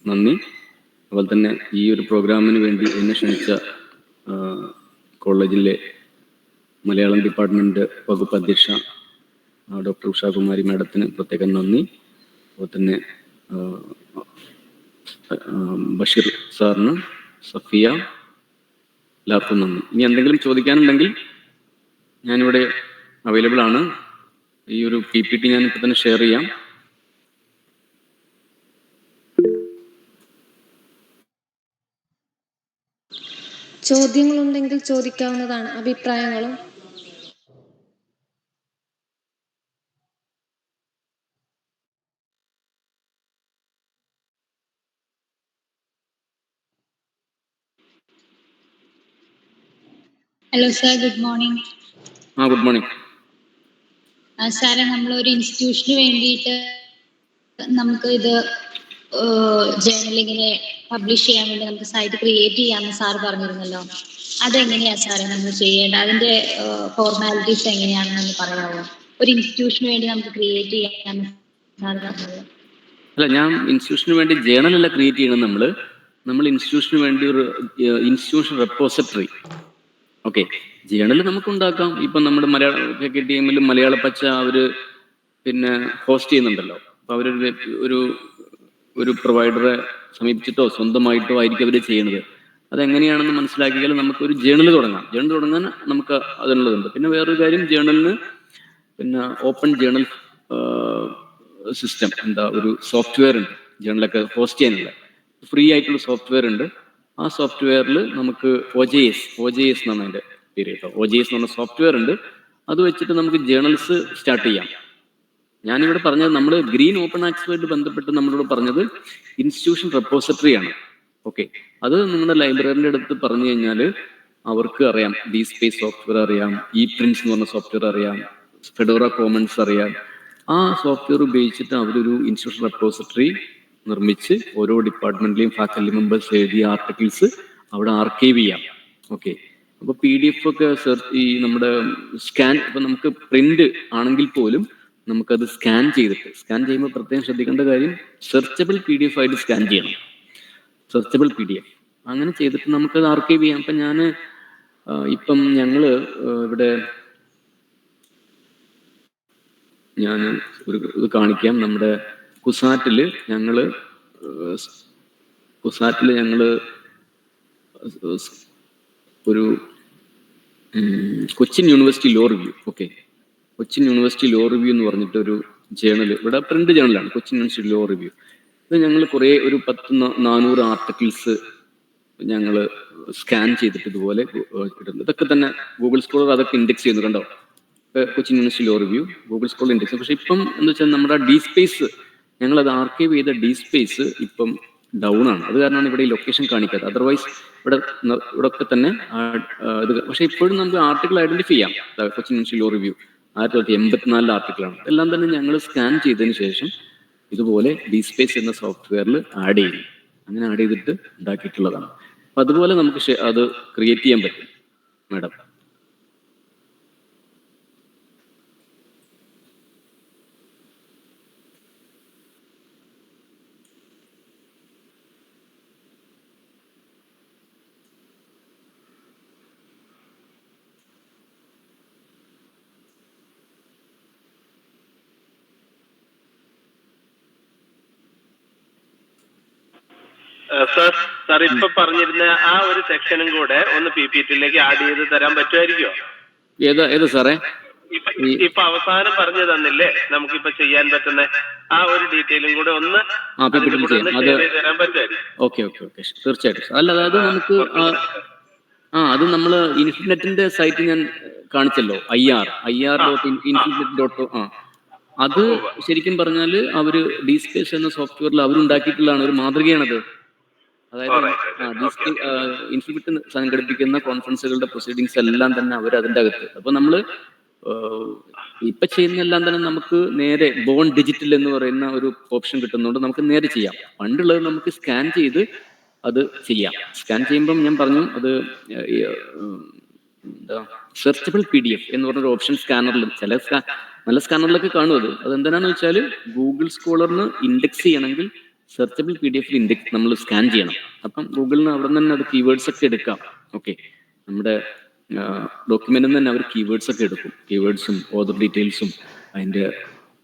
നന്ദി. അതുപോലെ തന്നെ ഈ ഒരു പ്രോഗ്രാമിന് വേണ്ടി എന്നെ ക്ഷണിച്ച കോളേജിലെ മലയാളം ഡിപ്പാർട്ട്മെന്റ് വകുപ്പ് അധ്യക്ഷ ഡോക്ടർ ഉഷാകുമാരി മാഡത്തിന് പ്രത്യേകം നന്ദി. അതുപോലെ തന്നെ ബഷീർ സാറിന്, സഫിയ, എല്ലാവർക്കും നന്ദി. ഇനി എന്തെങ്കിലും ചോദിക്കാനുണ്ടെങ്കിൽ ഞാനിവിടെ അവൈലബിൾ ആണ്. ഈ ഒരു PPT ഞാനിപ്പോൾ തന്നെ ഷെയർ ചെയ്യാം. ചോദ്യങ്ങളുണ്ടെങ്കിൽ ചോദിക്കാവുന്നതാണ്, അഭിപ്രായങ്ങളും. Hello sir, good morning. Good morning സാറേ, നമ്മളൊരു ഇൻസ്റ്റിറ്റ്യൂഷന് വേണ്ടിയിട്ട് നമുക്ക് ഇത് ജേർണലിങ്ങിനെ പബ്ലിഷ് ചെയ്യാൻ വേണ്ടി നമുക്ക് സൈറ്റ് ക്രിയേറ്റ് ചെയ്യാമെന്ന് സാർ പറഞ്ഞിരുന്നല്ലോ. അതെങ്ങനെയാ സാറേ നമ്മൾ ചെയ്യേണ്ടത്? അതിന്റെ ഫോർമാലിറ്റീസ് എങ്ങനെയാണെന്ന് പറയാമോ? ഒരു ഇൻസ്റ്റിറ്റ്യൂഷന് വേണ്ടി നമുക്ക് ക്രിയേറ്റ് ചെയ്യാമെന്ന് സാർ പറഞ്ഞത്. അല്ല, ഞാൻ ഇൻസ്റ്റിറ്റ്യൂഷന് വേണ്ടി ജേർണൽ അല്ല ക്രിയേറ്റ് ചെയ്യണം. നമ്മൾ ഇൻസ്റ്റിറ്റ്യൂഷന് വേണ്ടി ഒരു ഇൻസ്റ്റിറ്റ്യൂഷൻ റെപ്പോസിറ്ററി. ഓക്കെ, ജേർണൽ നമുക്ക് ഉണ്ടാക്കാം. ഇപ്പം നമ്മുടെ മലയാള KKTM മലയാള പച്ച അവർ പിന്നെ ഹോസ്റ്റ് ചെയ്യുന്നുണ്ടല്ലോ. അപ്പോൾ ഒരു പ്രൊവൈഡറെ സമീപിച്ചിട്ടോ സ്വന്തമായിട്ടോ ആയിരിക്കും അവർ ചെയ്യുന്നത്. അതെങ്ങനെയാണെന്ന് മനസ്സിലാക്കിയാൽ നമുക്കൊരു ജേർണൽ തുടങ്ങാൻ നമുക്ക് അതിനുള്ളതുണ്ട്. പിന്നെ വേറൊരു കാര്യം, ജേർണലിന് പിന്നെ ഓപ്പൺ ജേർണൽ സിസ്റ്റം ഒരു സോഫ്റ്റ്വെയർ ഉണ്ട് ജേർണലൊക്കെ ഹോസ്റ്റ് ചെയ്യാനുള്ള. ഫ്രീ ആയിട്ടുള്ള സോഫ്റ്റ്വെയർ ഉണ്ട്. ആ സോഫ്റ്റ്വെയറിൽ നമുക്ക് OJS എന്നാണ് അതിൻ്റെ പേര് കേട്ടോ. OJS എന്ന് പറഞ്ഞ സോഫ്റ്റ്വെയർ ഉണ്ട്. അത് വെച്ചിട്ട് നമുക്ക് ജേർണൽസ് സ്റ്റാർട്ട് ചെയ്യാം. ഞാനിവിടെ പറഞ്ഞത്, നമ്മൾ ഗ്രീൻ ഓപ്പൺ ആക്സസുമായിട്ട് ബന്ധപ്പെട്ട് നമ്മളോട് പറഞ്ഞത് ഇൻസ്റ്റിറ്റ്യൂഷൻ റെപ്പോസിറ്ററി ആണ്. ഓക്കെ, അത് നിങ്ങളുടെ ലൈബ്രറിൻ്റെ അടുത്ത് പറഞ്ഞു കഴിഞ്ഞാൽ അവർക്ക് അറിയാം. DSpace സോഫ്റ്റ്വെയർ അറിയാം, ePrints എന്ന് പറഞ്ഞ സോഫ്റ്റ്വെയർ അറിയാം, ഫെഡോറ കോമൺസ് അറിയാം, ആ സോഫ്റ്റ്വെയർ ഉപയോഗിച്ചിട്ട് അവരൊരു ഇൻസ്റ്റിറ്റ്യൂഷൻ റെപ്പോസിറ്ററി നിർമ്മിച്ച് ഓരോ ഡിപ്പാർട്ട്മെന്റിലെയും ഫാക്കൽറ്റി മെമ്പേഴ്സ് എഴുതിയ ആർട്ടിക്കിൾസ് അവിടെ ആർക്കൈവ് ചെയ്യാം. ഓക്കെ, അപ്പോൾ PDF ഒക്കെ ഈ നമ്മുടെ സ്കാൻ, ഇപ്പൊ നമുക്ക് പ്രിന്റ് ആണെങ്കിൽ പോലും നമുക്കത് സ്കാൻ ചെയ്യുമ്പോൾ പ്രത്യേകം ശ്രദ്ധിക്കേണ്ട കാര്യം സെർച്ചബിൾ PDF ആയിട്ട് സ്കാൻ ചെയ്യണം. സെർച്ചബിൾ PDF അങ്ങനെ ചെയ്തിട്ട് നമുക്കത് ആർക്കൈവ് ചെയ്യാം. അപ്പം ഇപ്പം ഞങ്ങള് ഇവിടെ ഞാൻ ഇത് കാണിക്കാം. നമ്മുടെ കുസാറ്റില് ഞങ്ങള് ഒരു Cochin university law review, okay, Cochin university law review എന്ന് പറഞ്ഞിട്ട് ഒരു ജേണൽ, ഇവിടെ പ്രിന്റ് ജേണലാണ് കൊച്ചിൻ യൂണിവേഴ്സിറ്റി ലോ റിവ്യൂ. ഇത് ഞങ്ങൾ കുറേ ഒരു 400 ആർട്ടിക്കിൾസ് ഞങ്ങൾ സ്കാൻ ചെയ്തിട്ട് ഇതുപോലെ ഇടുന്നു. ഇതൊക്കെ തന്നെ ഗൂഗിൾ സ്കോളർ അതൊക്കെ ഇൻഡെക്സ് ചെയ്യുന്നു, കണ്ടോ? Cochin university law review Google Scholar index. പക്ഷെ ഇപ്പം എന്താ വെച്ചാൽ നമ്മുടെ ഡി സ്പേസ്, ഞങ്ങളത് ആർക്കൈവ് ചെയ്ത ഡി സ്പേസ് ഇപ്പം ഡൗൺ ആണ്. അത് കാരണമാണ് ഇവിടെ ഈ ലൊക്കേഷൻ കാണിക്കാത്തത്. അതർവൈസ് ഇവിടെ ഒക്കെ തന്നെ ഇത്. പക്ഷെ ഇപ്പോഴും നമുക്ക് ആർട്ടിക്കിൾ ഐഡന്റിഫൈ ചെയ്യാം. കൊച്ചിൻ യൂണിവേഴ്സിറ്റി ലോ റിവ്യൂ 1984 ആർട്ടിക്കിളാണ്. എല്ലാം തന്നെ ഞങ്ങൾ സ്കാൻ ചെയ്തതിന് ശേഷം ഇതുപോലെ ഡി സ്പേസ് എന്ന സോഫ്റ്റ്വെയറിൽ ആഡ് ചെയ്യും. അങ്ങനെ ആഡ് ചെയ്തിട്ട് ഉണ്ടാക്കിയിട്ടുള്ളതാണ്. അപ്പൊ അതുപോലെ നമുക്ക് അത് ക്രിയേറ്റ് ചെയ്യാൻ പറ്റും മാഡം. സാർ ഇപ്പൊ പറഞ്ഞിരുന്ന ആ ഒരു സെക്ഷനും കൂടെ ഒന്ന് PPT-യിലേക്ക് ആഡ് ചെയ്ത് തരാൻ പറ്റുമായിരിക്കോ? ഏതാ സാറേ? ഇപ്പൊ അവസാനം പറഞ്ഞു തന്നില്ലേ നമുക്കിപ്പൊ ചെയ്യാൻ പറ്റുന്ന ആ ഒരു ഡീറ്റെയിലും കൂടെ ഒന്ന് തരാൻ പറ്റുമായിരിക്കും? ഓക്കെ, തീർച്ചയായിട്ടും. അല്ല, അതായത് നമുക്ക് അത് നമ്മള് ഇൻഫിനെറ്റിന്റെ സൈറ്റ് ഞാൻ കാണിച്ചല്ലോ, IR.infinite.com. അത് ശരിക്കും പറഞ്ഞാല് അവര് ഡി സ്പേസ് എന്ന സോഫ്റ്റ്വെയറിൽ അവരുണ്ടാക്കിയിട്ടുള്ളതാണ്, ഒരു മാതൃകയാണത്. അതായത് ഇൻഫിനിറ്റ് സംഘടിപ്പിക്കുന്ന കോൺഫറൻസുകളുടെ പ്രൊസീഡിങ്സ് എല്ലാം തന്നെ അവർ അതിൻ്റെ അകത്ത്. അപ്പൊ നമ്മള് ഇപ്പൊ ചെയ്യുന്ന എല്ലാം തന്നെ നമുക്ക് നേരെ ബോൺ ഡിജിറ്റൽ എന്ന് പറയുന്ന ഒരു ഓപ്ഷൻ കിട്ടുന്നതുകൊണ്ട് നമുക്ക് നേരെ ചെയ്യാം. പണ്ടുള്ളത് നമുക്ക് സ്കാൻ ചെയ്ത് അത് ചെയ്യാം. സ്കാൻ ചെയ്യുമ്പം ഞാൻ പറഞ്ഞു അത് സെർച്ചബിൾ PDF എന്ന് പറഞ്ഞൊരു ഓപ്ഷൻ സ്കാനറിൽ, ചില നല്ല സ്കാനറിലൊക്കെ കാണും. അതെന്തിനാന്ന് വെച്ചാൽ ഗൂഗിൾ സ്കോളറിന് ഇൻഡെക്സ് ചെയ്യണമെങ്കിൽ സെർച്ചബിൾ PDF ഇൻഡെക്സ് നമ്മൾ സ്കാൻ ചെയ്യണം. അപ്പം ഗൂഗിളിന് അവിടെ നിന്ന് തന്നെ അത് കീവേഡ്സ് ഒക്കെ എടുക്കാം. ഓക്കെ, നമ്മുടെ ഡോക്യുമെന്റിൽ നിന്ന് തന്നെ അവർ കീവേഡ്സ് ഒക്കെ എടുക്കും. കീവേഡ്സും ഓതർ ഡീറ്റെയിൽസും അതിന്റെ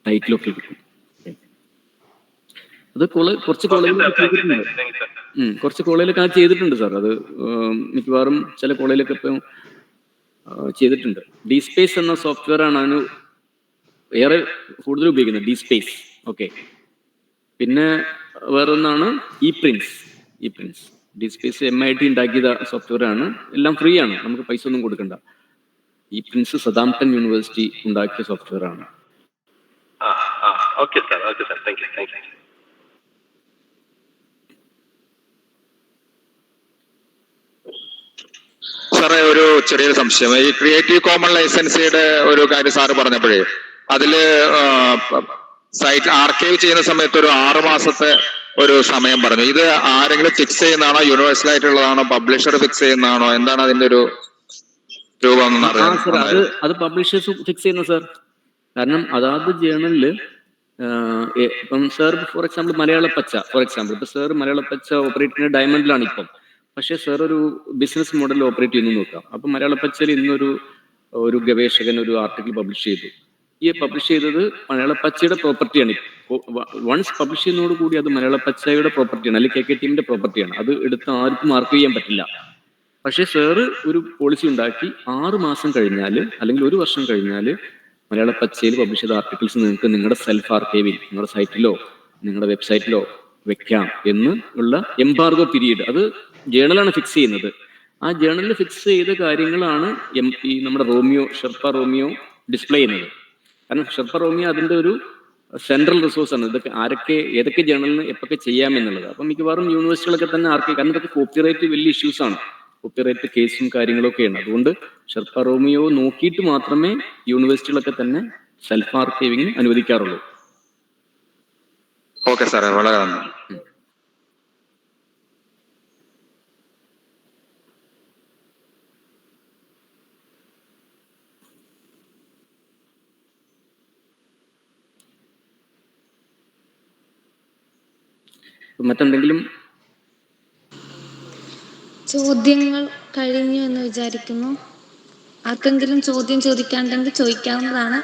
ടൈറ്റിലൊക്കെ എടുക്കും. അത് കുറച്ച് കോളേജിലൊക്കെ ചെയ്തിട്ടുണ്ട് സാർ. അത് മിക്കവാറും ചില കോളേജിലൊക്കെ ഇപ്പം ചെയ്തിട്ടുണ്ട്. ഡി സ്പേസ് എന്ന സോഫ്റ്റ്വെയർ ആണ് അതിന് ഏറെ കൂടുതൽ ഉപയോഗിക്കുന്നത്, ഡി സ്പേസ്. ഓക്കെ, പിന്നെ വേറൊന്നാണ് ഇപ്രിൻസ്. ഡി സ്പേസ് MIT ഉണ്ടാക്കിയ സോഫ്റ്റ്വെയർ ആണ്. എല്ലാം ഫ്രീ ആണ്, നമുക്ക് പൈസ ഒന്നും കൊടുക്കണ്ട. ഇപ്രിൻസ് സതാംപ്ടൺ യൂണിവേഴ്സിറ്റി ഉണ്ടാക്കിയ സോഫ്റ്റ്വെയർ ആണ്. സാറേ, ഒരു ചെറിയൊരു സംശയം. ഈ ക്രിയേറ്റീവ് കോമൺ ലൈസൻസിയുടെ ഒരു കാര്യം സാറ് പറഞ്ഞപ്പോഴേ, അതില് സൈറ്റ് ആർക്കൈവ് ചെയ്യുന്ന സമയത്ത് ഒരു 6 മാസത്തെ ഒരു സമയം പറഞ്ഞു. ഇത് ആരെങ്കിലും ഫിക്സ് ചെയ്യുന്നതാണോ, യൂണിവേഴ്സൽ ആയിട്ടുള്ളതാണോ, പബ്ലിഷർ ഫിക്സ് ചെയ്യുന്നതാണോ, എന്താണ് അതിന്റെ ഒരു രൂപം? അത് പബ്ലിഷേഴ്സ് ഫിക്സ് ചെയ്യുന്ന സാർ. കാരണം അതാത് ജേണലില് ഇപ്പം സാർ ഫോർ എക്സാമ്പിൾ മലയാളപ്പച്ച, ഇപ്പൊ സാർ മലയാളപ്പച്ച ഓപ്പറേറ്റ് ചെയ്യുന്ന ഡയമണ്ടിലാണ് ഇപ്പം. പക്ഷെ സാർ ഒരു ബിസിനസ് മോഡൽ ഓപ്പറേറ്റ് ചെയ്യുന്നു നോക്കാം. അപ്പൊ മലയാളപ്പച്ചയിൽ ഇന്നൊരു ഗവേഷകൻ ഒരു ആർട്ടിക്കിൾ പബ്ലിഷ് ചെയ്തു. ഈ പബ്ലിഷ് ചെയ്തത് മലയാളപ്പച്ചയുടെ പ്രോപ്പർട്ടിയാണ്. വൺസ് പബ്ലിഷ് ചെയ്യുന്നതോടുകൂടി അത് മലയാളപ്പച്ചയുടെ പ്രോപ്പർട്ടിയാണ്, അല്ലെങ്കിൽ KK ടീമിന്റെ പ്രോപ്പർട്ടിയാണ്. അത് എടുത്ത് ആർക്കും മാർക്ക് ചെയ്യാൻ പറ്റില്ല. പക്ഷെ സാറ് ഒരു പോളിസി ഉണ്ടാക്കി 6 മാസം കഴിഞ്ഞാല് അല്ലെങ്കിൽ 1 വർഷം കഴിഞ്ഞാല് മലയാളപ്പച്ചയിൽ പബ്ലിഷ് ചെയ്ത ആർട്ടിക്കിൾസ് നിങ്ങൾക്ക് നിങ്ങളുടെ സെൽഫ് ആർക്കൈവിൽ, നിങ്ങളുടെ സൈറ്റിലോ നിങ്ങളുടെ വെബ്സൈറ്റിലോ വെക്കാം എന്ന് ഉള്ള എംബാർഗോ പീരീഡ് അത് ജേണലാണ് ഫിക്സ് ചെയ്യുന്നത്. ആ ജേണലിൽ ഫിക്സ് ചെയ്ത കാര്യങ്ങളാണ് ഈ നമ്മുടെ ഷെർപ്പ റോമിയോ ഡിസ്പ്ലേ ചെയ്യുന്നത്. കാരണം ഷെർപ്പ റോമിയോ അതിന്റെ ഒരു സെൻട്രൽ റിസോഴ്സ് ആണ്. ഏതൊക്കെ ജേണലിന് എപ്പൊക്കെ ചെയ്യാമെന്നുള്ളത്. അപ്പം മിക്കവാറും യൂണിവേഴ്സിറ്റികളൊക്കെ തന്നെ കാരണം ഇതൊക്കെ കോപ്പിറൈറ്റ് വലിയ ഇഷ്യൂസ് ആണ്, കോപ്പിറൈറ്റ് കേസും കാര്യങ്ങളൊക്കെയാണ്. അതുകൊണ്ട് ഷെർപ്പ റോമിയോ നോക്കിയിട്ട് മാത്രമേ യൂണിവേഴ്സിറ്റികളൊക്കെ തന്നെ സെൽഫ് ആർക്കൈവിംഗ് അനുവദിക്കാറുള്ളൂ. ഓക്കെ സാറേ, വളരെ നന്ദി. മറ്റെന്തെങ്കിലും ചോദ്യങ്ങൾ കഴിഞ്ഞു എന്ന് വിചാരിക്കുന്നു. ആർക്കെങ്കിലും ചോദ്യം ചോദിക്കാണ്ടെങ്കിൽ ചോദിക്കാവുന്നതാണ്.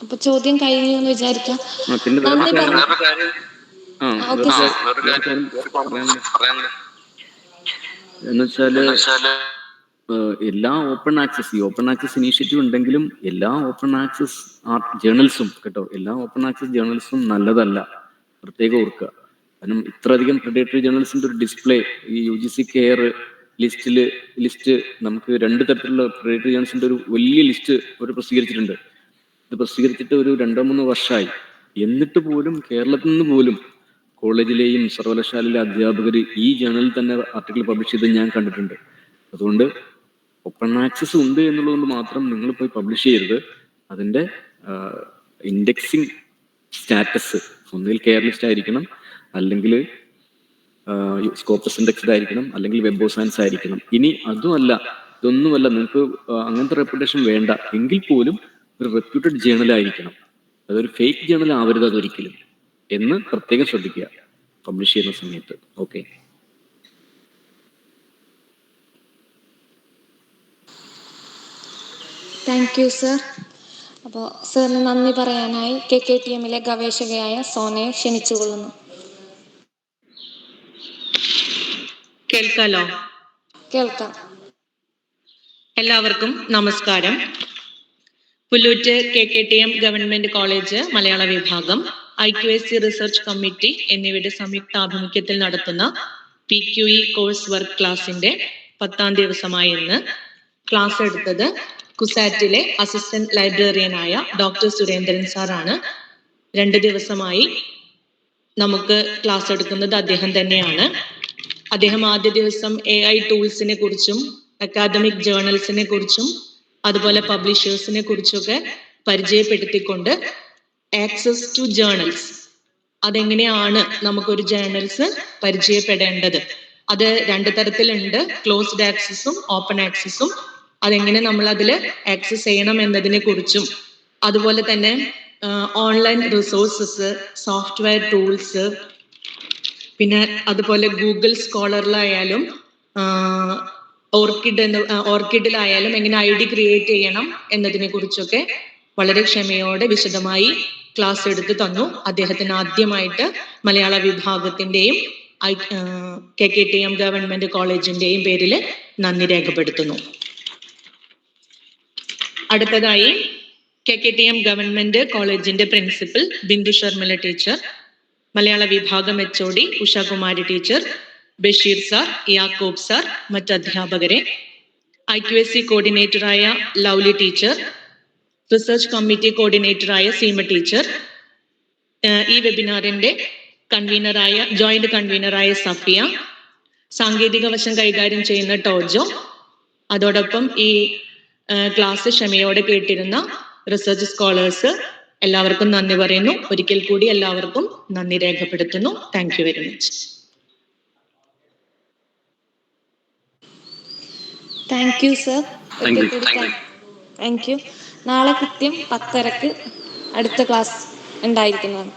അപ്പൊ ചോദ്യം കഴിഞ്ഞു എന്ന് വിചാരിക്കാം. നന്ദി പറഞ്ഞു. എന്നുവെച്ചാല് എല്ലാ ഓപ്പൺ ആക്സസ് ഇനീഷ്യേറ്റീവ് ഉണ്ടെങ്കിലും എല്ലാ ഓപ്പൺ ആക്സസ് ജേർണൽസും കേട്ടോ, എല്ലാ ഓപ്പൺ ആക്സസ് ജേർണൽസും നല്ലതല്ല, പ്രത്യേകം ഓർക്കുക. കാരണം ഇത്രയധികം പ്രിഡേറ്ററി ജേർണൽസിന്റെ ഒരു ഡിസ്പ്ലേ ഈ UGC കെയർ ലിസ്റ്റ് നമുക്ക് 2 തരത്തിലുള്ള പ്രിഡേറ്ററി ജേർണൽസിന്റെ ഒരു വലിയ ലിസ്റ്റ് അവർ പ്രസിദ്ധീകരിച്ചിട്ടുണ്ട്. ഇത് പ്രസിദ്ധീകരിച്ചിട്ട് ഒരു 2-3 വർഷമായി. എന്നിട്ട് പോലും കേരളത്തിൽ നിന്ന് പോലും കോളേജിലെയും സർവകലാശാലയിലെ അധ്യാപകർ ഈ ജേർണലിൽ തന്നെ ആർട്ടിക്കിൾ പബ്ലിഷ് ചെയ്ത് ഞാൻ കണ്ടിട്ടുണ്ട്. അതുകൊണ്ട് ഓപ്പൺ ആക്സസ് ഉണ്ട് എന്നുള്ളതുകൊണ്ട് മാത്രം നിങ്ങൾ പോയി പബ്ലിഷ് ചെയ്യരുത്. അതിൻ്റെ ഇൻഡെക്സിങ് സ്റ്റാറ്റസ് ഒന്നുകിൽ കെയർ ലിസ്റ്റ് ആയിരിക്കണം, അല്ലെങ്കിൽ സ്കോപ്പസ് ഇൻഡെക്സ്ഡ് ആയിരിക്കണം, അല്ലെങ്കിൽ വെബ് ഓഫ് സയൻസ് ആയിരിക്കണം. ഇനി അതുമല്ല, ഇതൊന്നുമല്ല, നിങ്ങൾക്ക് അങ്ങനത്തെ റെപ്യൂട്ടേഷൻ വേണ്ട എങ്കിൽ പോലും ഒരു റെപ്യൂട്ടഡ് ജേർണൽ ആയിരിക്കണം. അതൊരു ഫേക്ക് ജേർണൽ ആവരുത് അതൊരിക്കലും എന്ന് പ്രത്യേകം ശ്രദ്ധിക്കുക പബ്ലിഷ് ചെയ്യുന്ന സമയത്ത്. Okay, thank you sir. അപ്പോൾ സാറിന് നന്ദി പറയാനായി KKTMലെ ഗവേഷകയായ സോനയെ ക്ഷണിച്ചുകൊള്ളുന്നു. കേൾക്കാലോ? കേൾക്കാം. എല്ലാവർക്കും നമസ്കാരം. പുല്ലൂറ്റ് KKTM ഗവൺമെന്റ് കോളേജ് മലയാള വിഭാഗം, IQAC റിസർച്ച് കമ്മിറ്റി എന്നിവയുടെ സംയുക്താഭിമുഖ്യത്തിൽ നടത്തുന്ന PQE കോഴ്സ് വർക്ക് ക്ലാസിന്റെ 10ാം ദിവസമായ ഇന്ന് ക്ലാസ് എടുത്തത് കുസാറ്റിലെ അസിസ്റ്റന്റ് ലൈബ്രറിയനായ ഡോക്ടർ സുരേന്ദ്രൻ സാറാണ്. 2 ദിവസമായി നമുക്ക് ക്ലാസ് എടുക്കുന്നത് അദ്ദേഹം തന്നെയാണ്. അദ്ദേഹം ആദ്യ ദിവസം AI ടൂൾസിനെ കുറിച്ചും അക്കാദമിക് ജേർണൽസിനെ കുറിച്ചും അതുപോലെ പബ്ലിഷേഴ്സിനെ കുറിച്ചൊക്കെ പരിചയപ്പെടുത്തിക്കൊണ്ട് ആക്സസ് ടു ജേർണൽസ്, അതെങ്ങനെയാണ് നമുക്കൊരു ജേർണൽസ് പരിചയപ്പെടേണ്ടത്, അത് 2 തരത്തിലുണ്ട്, ക്ലോസ്ഡ് ആക്സസും ഓപ്പൺ ആക്സസും, അതെങ്ങനെ നമ്മൾ അതിൽ ആക്സസ് ചെയ്യണം എന്നതിനെ കുറിച്ചും, അതുപോലെ തന്നെ ഓൺലൈൻ റിസോഴ്സസ്, സോഫ്റ്റ്വെയർ ടൂൾസ്, പിന്നെ അതുപോലെ ഗൂഗിൾ സ്കോളറിലായാലും ഓർക്കിഡിലായാലും എങ്ങനെ ID ക്രിയേറ്റ് ചെയ്യണം എന്നതിനെ കുറിച്ചൊക്കെ വളരെ ക്ഷമയോടെ വിശദമായി ക്ലാസ് എടുത്ത് തന്നു. അദ്ദേഹത്തിന് ആദ്യമായിട്ട് മലയാള വിഭാഗത്തിന്റെയും KKTM ഗവൺമെന്റ് കോളേജിന്റെയും പേരിൽ നന്ദി രേഖപ്പെടുത്തുന്നു. അടുത്തതായി KKTM ഗവൺമെന്റ് കോളേജിന്റെ പ്രിൻസിപ്പൽ ബിന്ദു ശർമ്മല ടീച്ചർ, മലയാള വിഭാഗം HOD Ushakumari teacher, Basheer sir, Yakob sir, മറ്റ് അധ്യാപകരെ, IQAC കോർഡിനേറ്ററായ ലൗലി ടീച്ചർ, റിസർച്ച് കമ്മിറ്റി കോർഡിനേറ്ററായ സീമ ടീച്ചർ, ഈ വെബിനാറിന്റെ ജോയിന്റ് കൺവീനറായ സഫിയ, സാങ്കേതിക വശം കൈകാര്യം ചെയ്യുന്ന ടോജോ, അതോടൊപ്പം ഈ ക്ലാസ് ക്ഷമയോടെ കേട്ടിരുന്ന റിസർച്ച് സ്കോളേഴ്സ്, എല്ലാവർക്കും നന്ദി പറയുന്നു. ഒരിക്കൽ കൂടി എല്ലാവർക്കും നന്ദി രേഖപ്പെടുത്തുന്നു. Thank you very much. Thank you sir. Thank you. നാളെ കൃത്യം 10:30 അടുത്ത ക്ലാസ് ഉണ്ടായിരിക്കുന്നതാണ്.